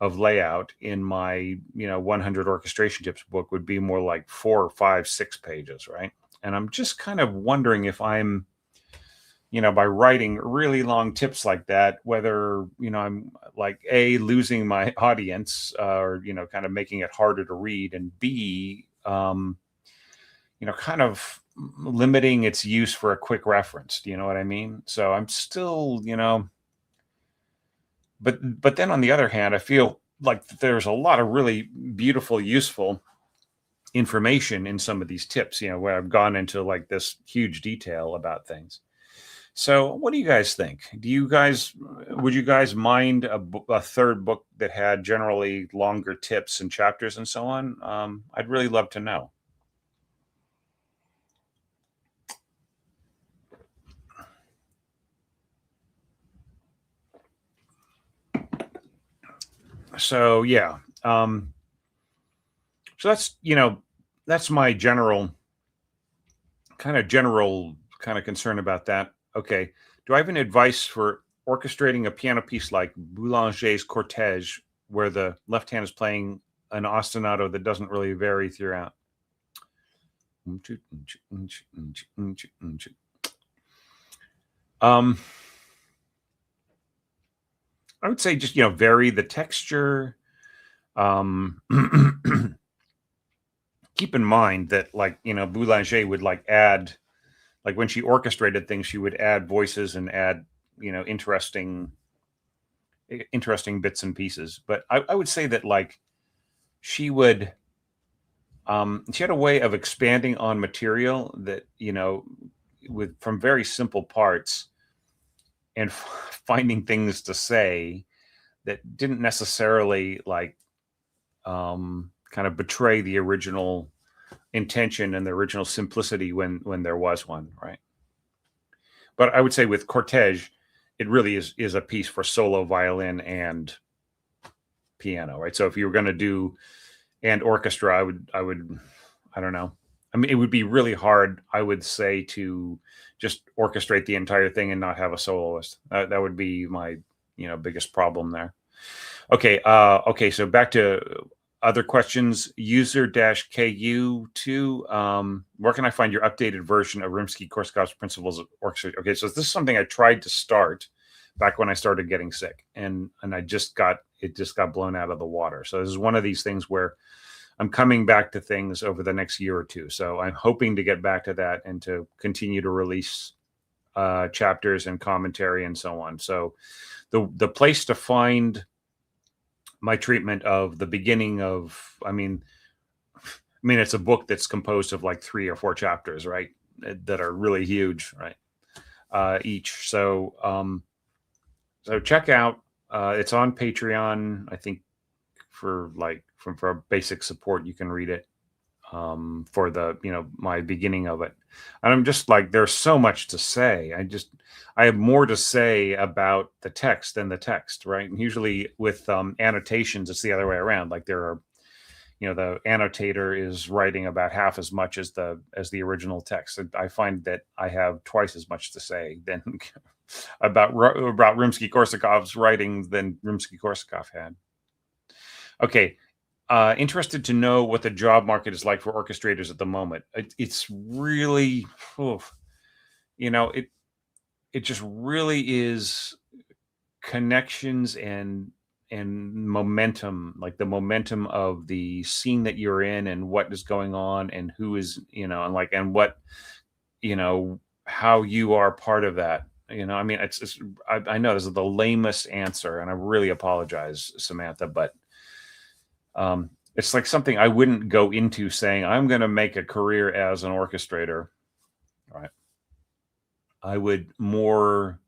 of layout in my 100 orchestration tips book would be more like 4, 5, 6 pages, right? And I'm just kind of wondering if I'm by writing really long tips like that, whether I'm like losing my audience, or kind of making it harder to read, and B, kind of limiting its use for a quick reference. Do you know what I mean? So I'm still, but then on the other hand, I feel like there's a lot of really beautiful, useful information in some of these tips, where I've gone into like this huge detail about things. So what do you guys think? Would you guys mind a third book that had generally longer tips and chapters and so on? I'd really love to know. So yeah. So that's my general kind of concern about that. Okay. Do I have any advice for orchestrating a piano piece like Boulanger's Cortege, where the left hand is playing an ostinato that doesn't really vary throughout? I would say just, vary the texture. Keep in mind that, like, Boulanger would like add, like when she orchestrated things, she would add voices and add, interesting bits and pieces. But I would say that like she would, she had a way of expanding on material that, from very simple parts and finding things to say that didn't necessarily like kind of betray the original intention and the original simplicity when there was one, right? But I would say with Cortege, it really is a piece for solo violin and piano, right? So if you were going to do and orchestra, I don't know. I mean, it would be really hard, I would say, to just orchestrate the entire thing and not have a soloist. That would be my, biggest problem there. Okay. Okay. So back to other questions. User-KU2. Where can I find your updated version of Rimsky-Korsakov's Principles of Orchestration? Okay. So this is something I tried to start back when I started getting sick, and it just got blown out of the water. So this is one of these things where I'm coming back to things over the next year or two. So I'm hoping to get back to that and to continue to release chapters and commentary and so on. So the place to find my treatment of the beginning of, I mean, it's a book that's composed of like 3 or 4 chapters, right? That are really huge, right? Each. So check out, it's on Patreon. I think for basic support, you can read it for the, my beginning of it. And I'm just like, there's so much to say. I have more to say about the text than the text, right? And usually with annotations, it's the other way around. Like there are, the annotator is writing about half as much as the original text. And I find that I have twice as much to say than about Rimsky-Korsakov's writings than Rimsky-Korsakov had. Okay. Interested to know what the job market is like for orchestrators at the moment. It's really, it just really is connections and momentum, like the momentum of the scene that you're in and what is going on and who is, and what, how you are part of that. I mean, I know this is the lamest answer, and I really apologize, Samantha, but it's like something I wouldn't go into saying I'm going to make a career as an orchestrator, right? I would more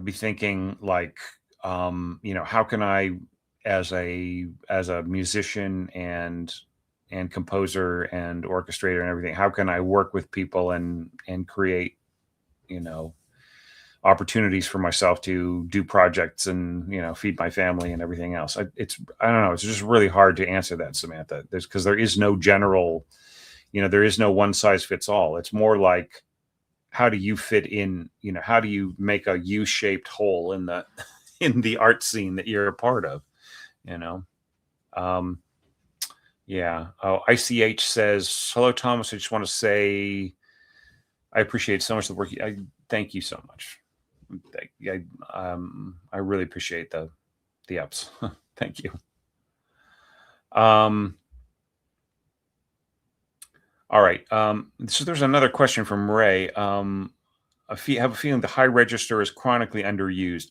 be thinking like, how can I, as a musician and composer and orchestrator and everything, how can I work with people and create, opportunities for myself to do projects and, feed my family and everything else. I don't know. It's just really hard to answer that, Samantha. Because there is no general, there is no one size fits all. It's more like, how do you fit in? How do you make a U-shaped hole in the in the art scene that you're a part of? Yeah. Oh, ICH says, hello, Thomas. I just want to say I appreciate so much the work. I thank you so much. I really appreciate the ups. Thank you. All right. So there's another question from Ray. Have a feeling the high register is chronically underused.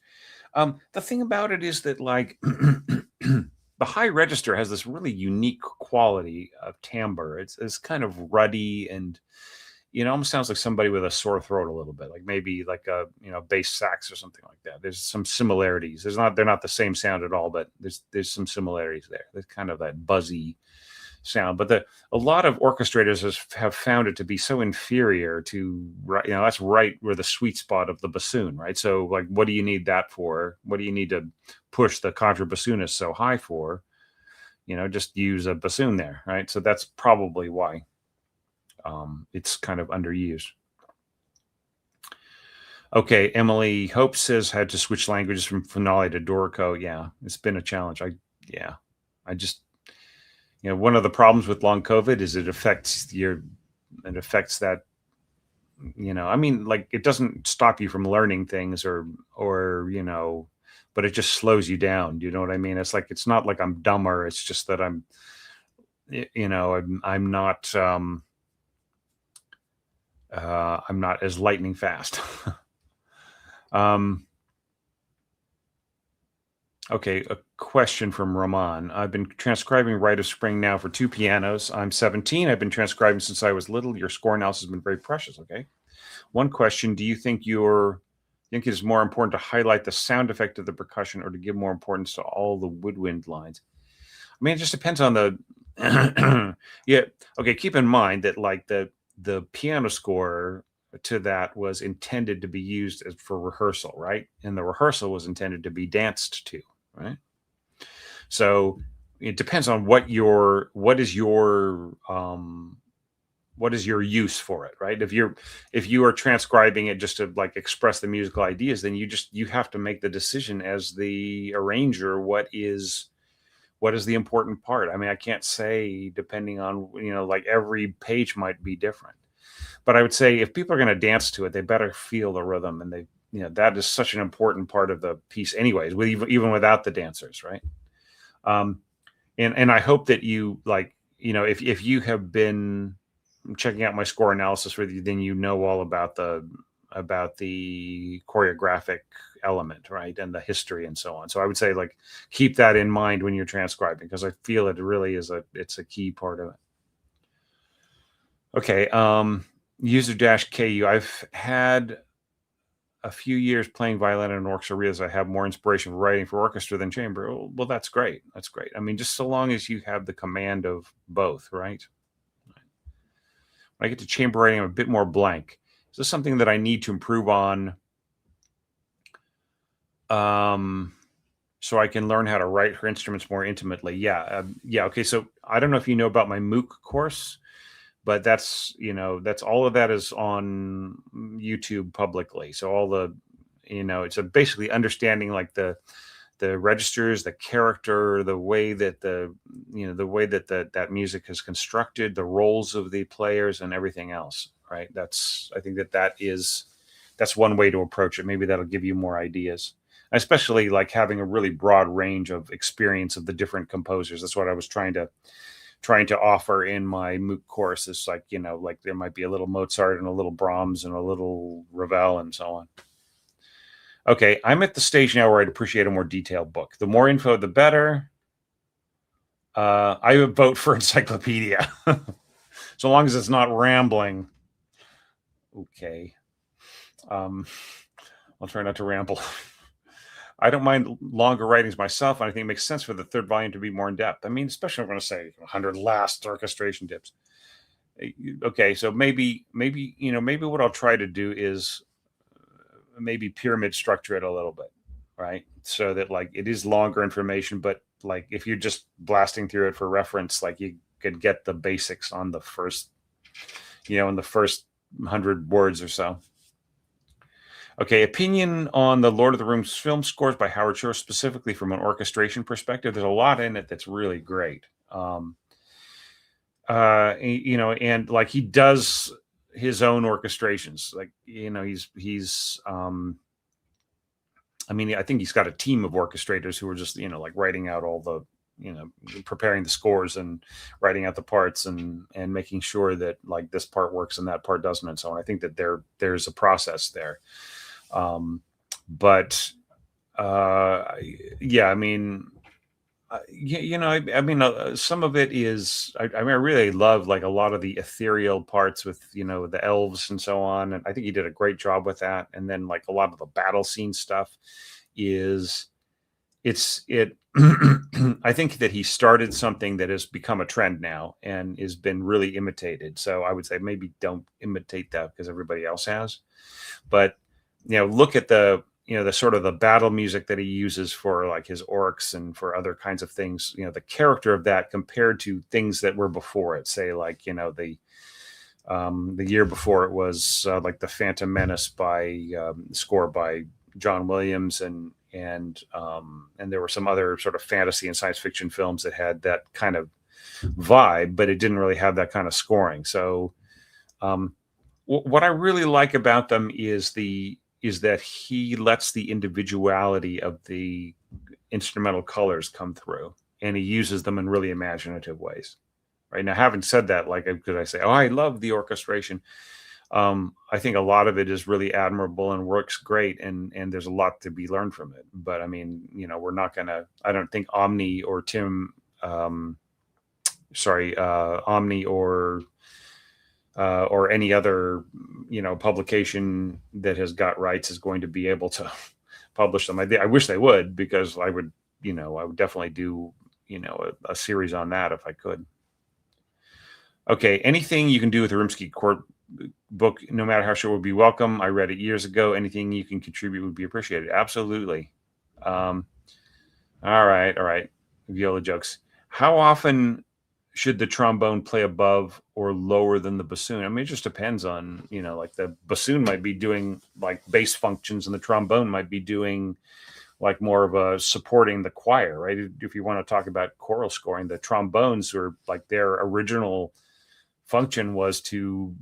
The thing about it is that, like, the high register has this really unique quality of timbre. It's kind of ruddy, and almost sounds like somebody with a sore throat a little bit, like maybe like a bass sax or something like that. There's some similarities. They're not the same sound at all, but there's some similarities there. There's kind of that buzzy sound, but a lot of orchestrators have found it to be so inferior to, that's right where the sweet spot of the bassoon, right? So, like, what do you need that for? What do you need to push the contrabassoonist so high for? Just use a bassoon there, right? So that's probably why it's kind of underused. Okay, Emily Hope says had to switch languages from Finale to Dorico. Yeah, it's been a challenge. I just one of the problems with long COVID is it affects that, I mean, like, it doesn't stop you from learning things or but it just slows you down. Do you know what I mean? It's like, it's not like I'm dumber. It's just that I'm not I'm not as lightning fast. Okay, a question from Roman. I've been transcribing Rite of Spring now for 2 pianos. I'm 17. I've been transcribing since I was little. Your score analysis has been very precious. Okay. One question: do you think it is more important to highlight the sound effect of the percussion or to give more importance to all the woodwind lines? I mean, it just depends on the. Yeah. Okay. Keep in mind that, like, the piano score to that was intended to be used for rehearsal, right? And the rehearsal was intended to be danced to, right? So it depends on what is your use for it, right? If you are transcribing it just to, like, express the musical ideas, then you have to make the decision as the arranger what is the important part. I mean, I can't say, depending on, like, every page might be different. But I would say if people are going to dance to it, they better feel the rhythm, and that is such an important part of the piece anyways, even without the dancers, right? And I hope that you, like, if you have been checking out my score analysis with you, then all about the choreographic element, right? And the history and so on. So I would say, like, keep that in mind when you're transcribing, because I feel it really it's a key part of it. Okay. User-KU. I've had a few years playing violin and orchestra. Realize I have more inspiration for writing for orchestra than chamber. Well, that's great. That's great. I mean, just so long as you have the command of both, right? When I get to chamber writing, I'm a bit more blank. Is this something that I need to improve on? So I can learn how to write for instruments more intimately. Yeah. Okay. So I don't know if you know about my MOOC course, but that's all of that is on YouTube publicly. So all the, it's basically understanding, like, the registers, the character, the way that that music is constructed, the roles of the players, and everything else, right? I think that's one way to approach it. Maybe that'll give you more ideas, especially, like, having a really broad range of experience of the different composers. That's what I was trying to offer in my MOOC course. It's like, like, there might be a little Mozart and a little Brahms and a little Ravel and so on. Okay, I'm at the stage now where I'd appreciate a more detailed book. The more info, the better. I would vote for encyclopedia. So long as it's not rambling. Okay. I'll try not to ramble. I don't mind longer writings myself, and I think it makes sense for the third volume to be more in depth. I mean, especially if I'm going to say 100 last orchestration tips. Okay, so maybe what I'll try to do is maybe pyramid structure it a little bit, right? So that, like, it is longer information, but, like, if you're just blasting through it for reference, like, you could get the basics on the first, in the first 100 words or so. Okay, opinion on the Lord of the Rings film scores by Howard Shore, specifically from an orchestration perspective. There's a lot in it that's really great. And, like, he does his own orchestrations. Like, he's I mean, I think he's got a team of orchestrators who are just, like, writing out all the preparing the scores and writing out the parts and making sure that like this part works and that part doesn't and so on. I think that there's a process there. But yeah, I mean, some of it is, I mean, I really love like a lot of the ethereal parts with, the elves and so on. And I think he did a great job with that. And then like a lot of the battle scene stuff I think that he started something that has become a trend now and has been really imitated. So I would say maybe don't imitate that because everybody else has. But, look at the sort of the battle music that he uses for like his orcs and for other kinds of things, the character of that compared to things that were before it, say like, the year before it was like the Phantom Menace by score by John Williams and there were some other sort of fantasy and science fiction films that had that kind of vibe, but it didn't really have that kind of scoring. So what I really like about them is that he lets the individuality of the instrumental colors come through, and he uses them in really imaginative ways. Right now, having said that, like, because I say, oh, I love the orchestration. I think a lot of it is really admirable and works great, and there's a lot to be learned from it. But I mean, we're not gonna. I don't think Omni or Omni or any other publication that has got rights is going to be able to publish them. I wish they would, because I would definitely do a series on that if I could. Okay, anything you can do with the Rimsky Court book, no matter how short, would be welcome. I read it years ago. Anything you can contribute would be appreciated. Absolutely. All right. Viola jokes. How often should the trombone play above or lower than the bassoon? I mean, it just depends on, like the bassoon might be doing like bass functions and the trombone might be doing like more of a supporting the choir, right? If you want to talk about choral scoring, the trombones are like their original function was to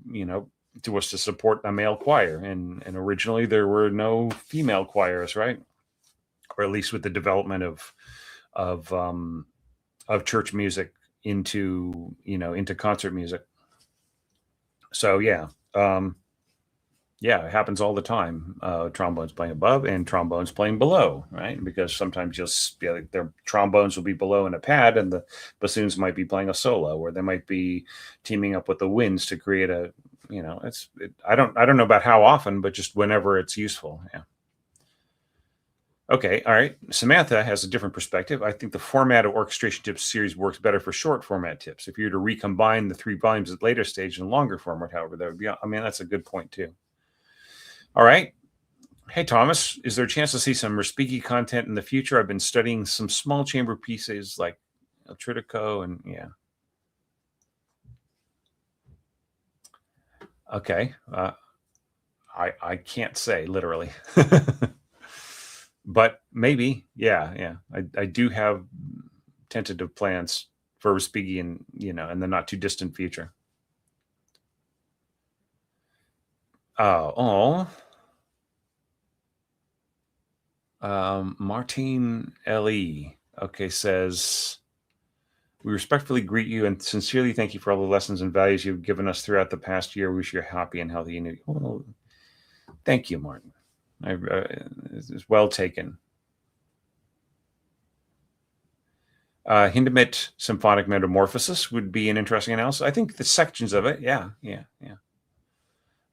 support a male choir. And originally there were no female choirs, right? Or at least with the development of church music into concert music. So yeah, it happens all the time. Trombones playing above and trombones playing below, right? Because sometimes their trombones will be below in a pad, and the bassoons might be playing a solo, or they might be teaming up with the winds to create a. I don't know about how often, but just whenever it's useful. Yeah. Okay, all right. Samantha has a different perspective. I think the format of Orchestration Tips series works better for short format tips. If you were to recombine the 3 volumes at later stage in longer format, however, that would be. I mean, that's a good point too. All right. Hey, Thomas, is there a chance to see some Respighi content in the future? I've been studying some small chamber pieces like El Tritico and yeah. Okay. I can't say literally. But maybe, yeah. I do have tentative plans for Respighi in the not too distant future. Martine Le, okay, says, we respectfully greet you and sincerely thank you for all the lessons and values you've given us throughout the past year. We wish you a happy and healthy new. Well, thank you, Martin. It's well taken. Hindemith Symphonic Metamorphosis would be an interesting analysis. I think the sections of it, yeah.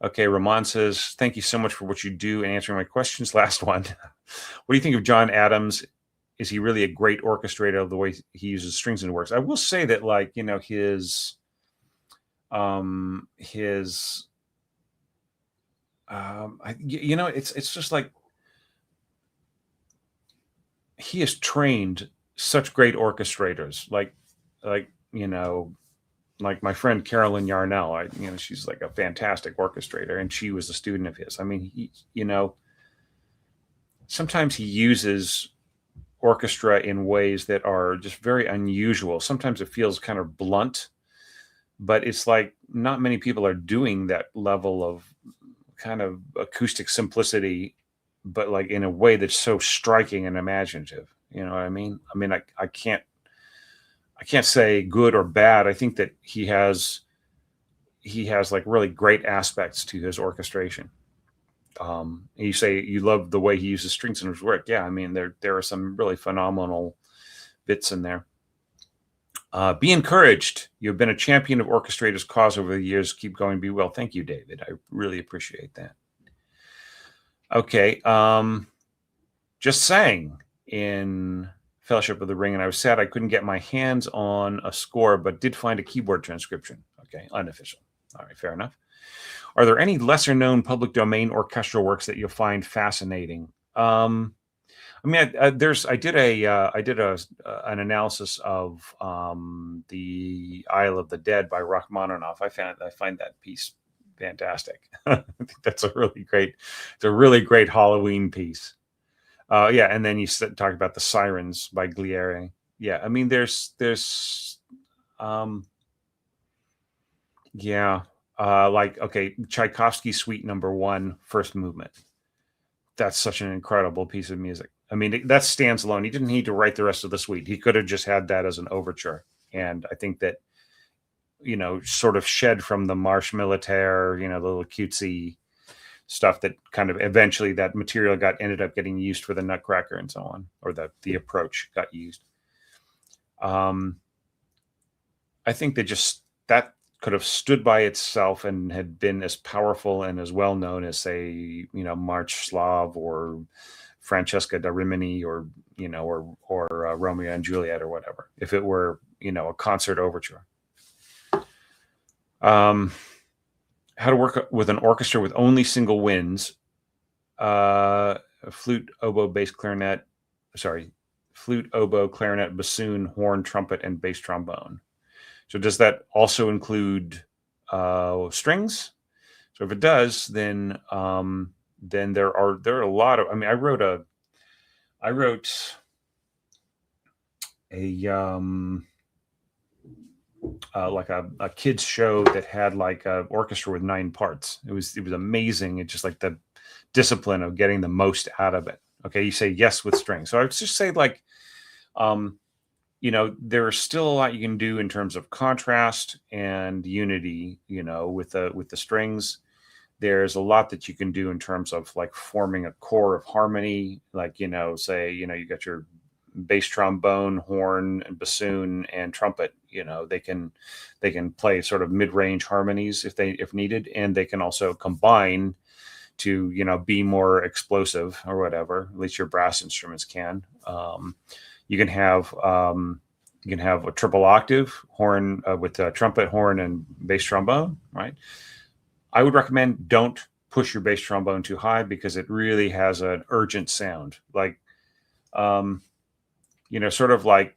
Okay, Ramon says, thank you so much for what you do and answering my questions. Last one. What do you think of John Adams? Is he really a great orchestrator of the way he uses strings and works? I will say that, like, his it's just like he has trained such great orchestrators, like my friend Carolyn Yarnell. She's like a fantastic orchestrator, and she was a student of his. I mean, he, sometimes he uses orchestra in ways that are just very unusual. Sometimes it feels kind of blunt, but it's like not many people are doing that level of kind of acoustic simplicity, but like in a way that's so striking and imaginative. You know what I mean? I mean, I can't I can't say good or bad. I think that he has like really great aspects to his orchestration. You say you love the way he uses strings in his work. Yeah, I mean there are some really phenomenal bits in there. Be encouraged. You've been a champion of Orchestrator's cause over the years. Keep going. Be well. Thank you, David. I really appreciate that. Okay. Just sang in Fellowship of the Ring, and I was sad I couldn't get my hands on a score, but did find a keyboard transcription. Okay, unofficial. All right, fair enough. Are there any lesser-known public domain orchestral works that you'll find fascinating? I mean, I did an analysis of the Isle of the Dead by Rachmaninoff. I find that piece fantastic. I think that's a really great Halloween piece. Yeah, and then you talk about the Sirens by Gliere. Yeah, I mean, like, okay, Tchaikovsky Suite Number 1, first movement. That's such an incredible piece of music. I mean, that stands alone. He didn't need to write the rest of the suite. He could have just had that as an overture. And I think that, sort of shed from the Marche Militaire, the little cutesy stuff that kind of eventually that material ended up getting used for the Nutcracker and so on, or the approach got used. I think that could have stood by itself and had been as powerful and as well known as, say, March Slav or Francesca da Rimini or Romeo and Juliet or whatever, if it were a concert overture. How to work with an orchestra with only single winds: flute, oboe, clarinet, bassoon, horn, trumpet, and bass trombone. So does that also include strings? So if it does, then there are a lot of. I mean, I wrote like a kids show that had like a orchestra with 9 parts. It was amazing. It's just like the discipline of getting the most out of it. Okay, you say yes with strings. So I would just say like, there's still a lot you can do in terms of contrast and unity, with the strings. There's a lot that you can do in terms of like forming a core of harmony, like, say, you got your bass trombone, horn, and bassoon and trumpet, they can play sort of mid-range harmonies if needed, and they can also combine to, be more explosive or whatever. At least your brass instruments can. You can have a triple octave horn with trumpet, horn, and bass trombone, right? I would recommend don't push your bass trombone too high because it really has an urgent sound. Like, sort of like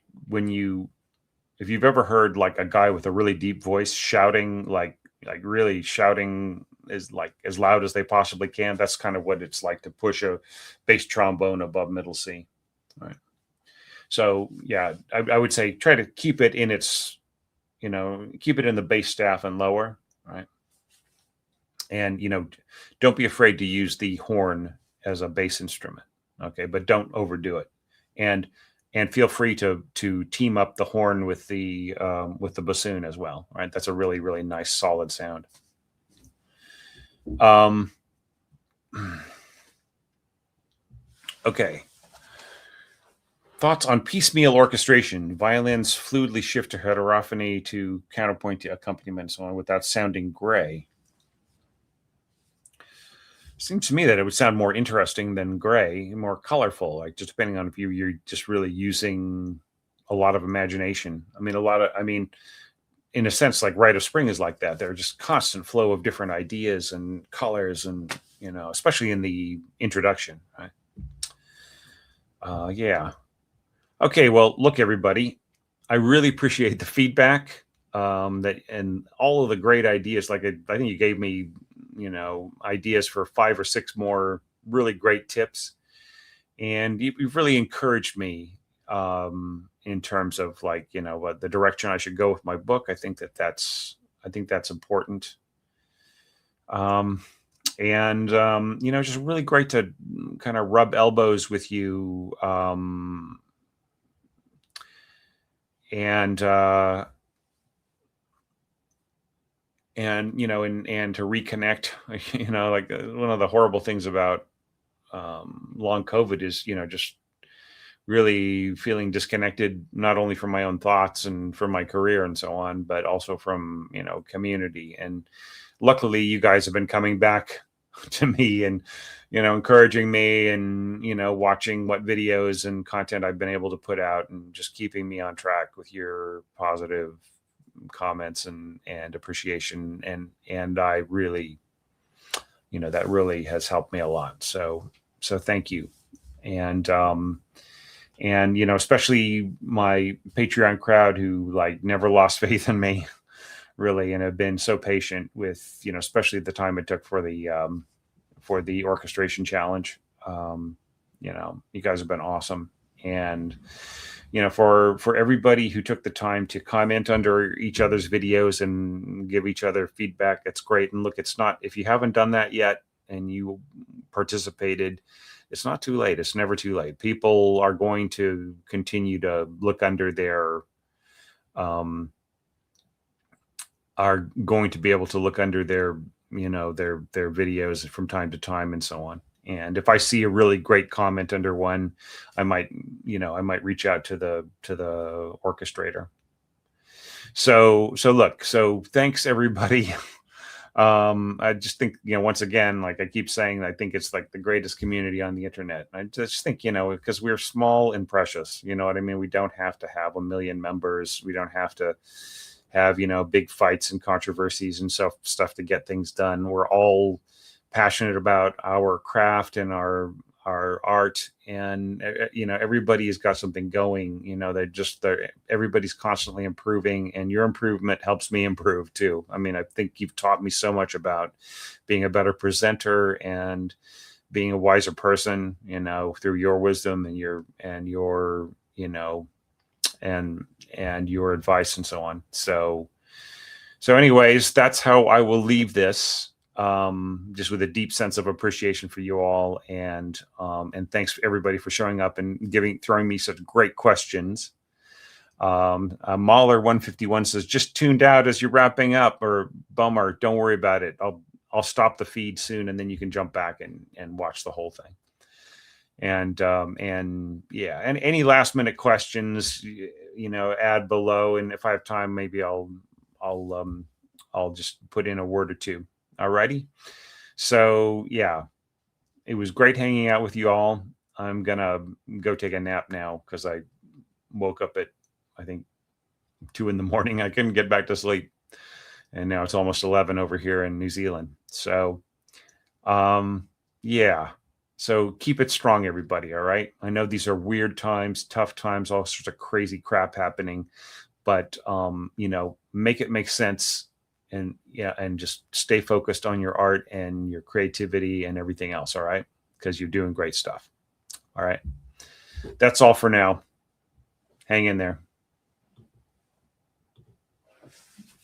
if you've ever heard like a guy with a really deep voice shouting, like really shouting is like as loud as they possibly can. That's kind of what it's like to push a bass trombone above middle C, right? So yeah, I would say try to keep it in its, keep it in the bass staff and lower, right? And, don't be afraid to use the horn as a bass instrument. Okay. But don't overdo it. And feel free to team up the horn with the bassoon as well. Right. That's a really, really nice, solid sound. Okay. Thoughts on piecemeal orchestration: violins fluidly shift to heterophony to counterpoint to accompaniment and so on without sounding gray. Seems to me that it would sound more interesting than gray, more colorful, like just depending on if you're just really using a lot of imagination. I mean, in a sense, like Rite of Spring is like that. They're just constant flow of different ideas and colors and, especially in the introduction, right? Yeah. Okay, well, look, everybody, I really appreciate the feedback and all of the great ideas. Like I think you gave me, ideas for 5 or 6 more really great tips, and you've really encouraged me in terms of like what the direction I should go with my book. I think that's important. Just really great to kind of rub elbows with you. and and to reconnect. Like one of the horrible things about long COVID is just really feeling disconnected, not only from my own thoughts and from my career and so on, but also from community. And luckily you guys have been coming back to me and encouraging me, and watching what videos and content I've been able to put out, and just keeping me on track with your positive comments and appreciation. And I really, that really has helped me a lot. So thank you. And especially my Patreon crowd, who like never lost faith in me, really, and have been so patient with, especially the time it took for the orchestration challenge. You guys have been awesome. And for everybody who took the time to comment under each other's videos and give each other feedback, that's great. And look, it's not, if you haven't done that yet and you participated, it's not too late. It's never too late. People are going to continue to look under are going to be able to look under their videos from time to time and so on. And if I see a really great comment under one, I might reach out to the orchestrator. So thanks everybody. I just think, once again, like I keep saying, I think it's like the greatest community on the internet. I just think, because we're small and precious, you know what I mean? We don't have to have 1 million members. We don't have to have, big fights and controversies and stuff to get things done. We're all passionate about our craft and our art, and everybody has got something going. Everybody's constantly improving, and your improvement helps me improve too. I mean, I think you've taught me so much about being a better presenter and being a wiser person, through your wisdom and your and your advice and so on. So anyways, that's how I will leave this, just with a deep sense of appreciation for you all. And thanks for everybody for showing up and throwing me such great questions. Mahler 151 says, just tuned out as you're wrapping up, or bummer, don't worry about it. I'll stop the feed soon, and then you can jump back and watch the whole thing. And yeah, and any last minute questions, add below. And if I have time, maybe I'll just put in a word or two. Alrighty. So yeah, it was great hanging out with you all. I'm gonna go take a nap now, because I woke up at, I think, 2 a.m. I couldn't get back to sleep, and now it's almost 11 over here in New Zealand. So yeah, so keep it strong, everybody. All right, I know these are weird times, tough times, all sorts of crazy crap happening, but make it make sense. And just stay focused on your art and your creativity and everything else. All right, because you're doing great stuff. All right, that's all for now. Hang in there.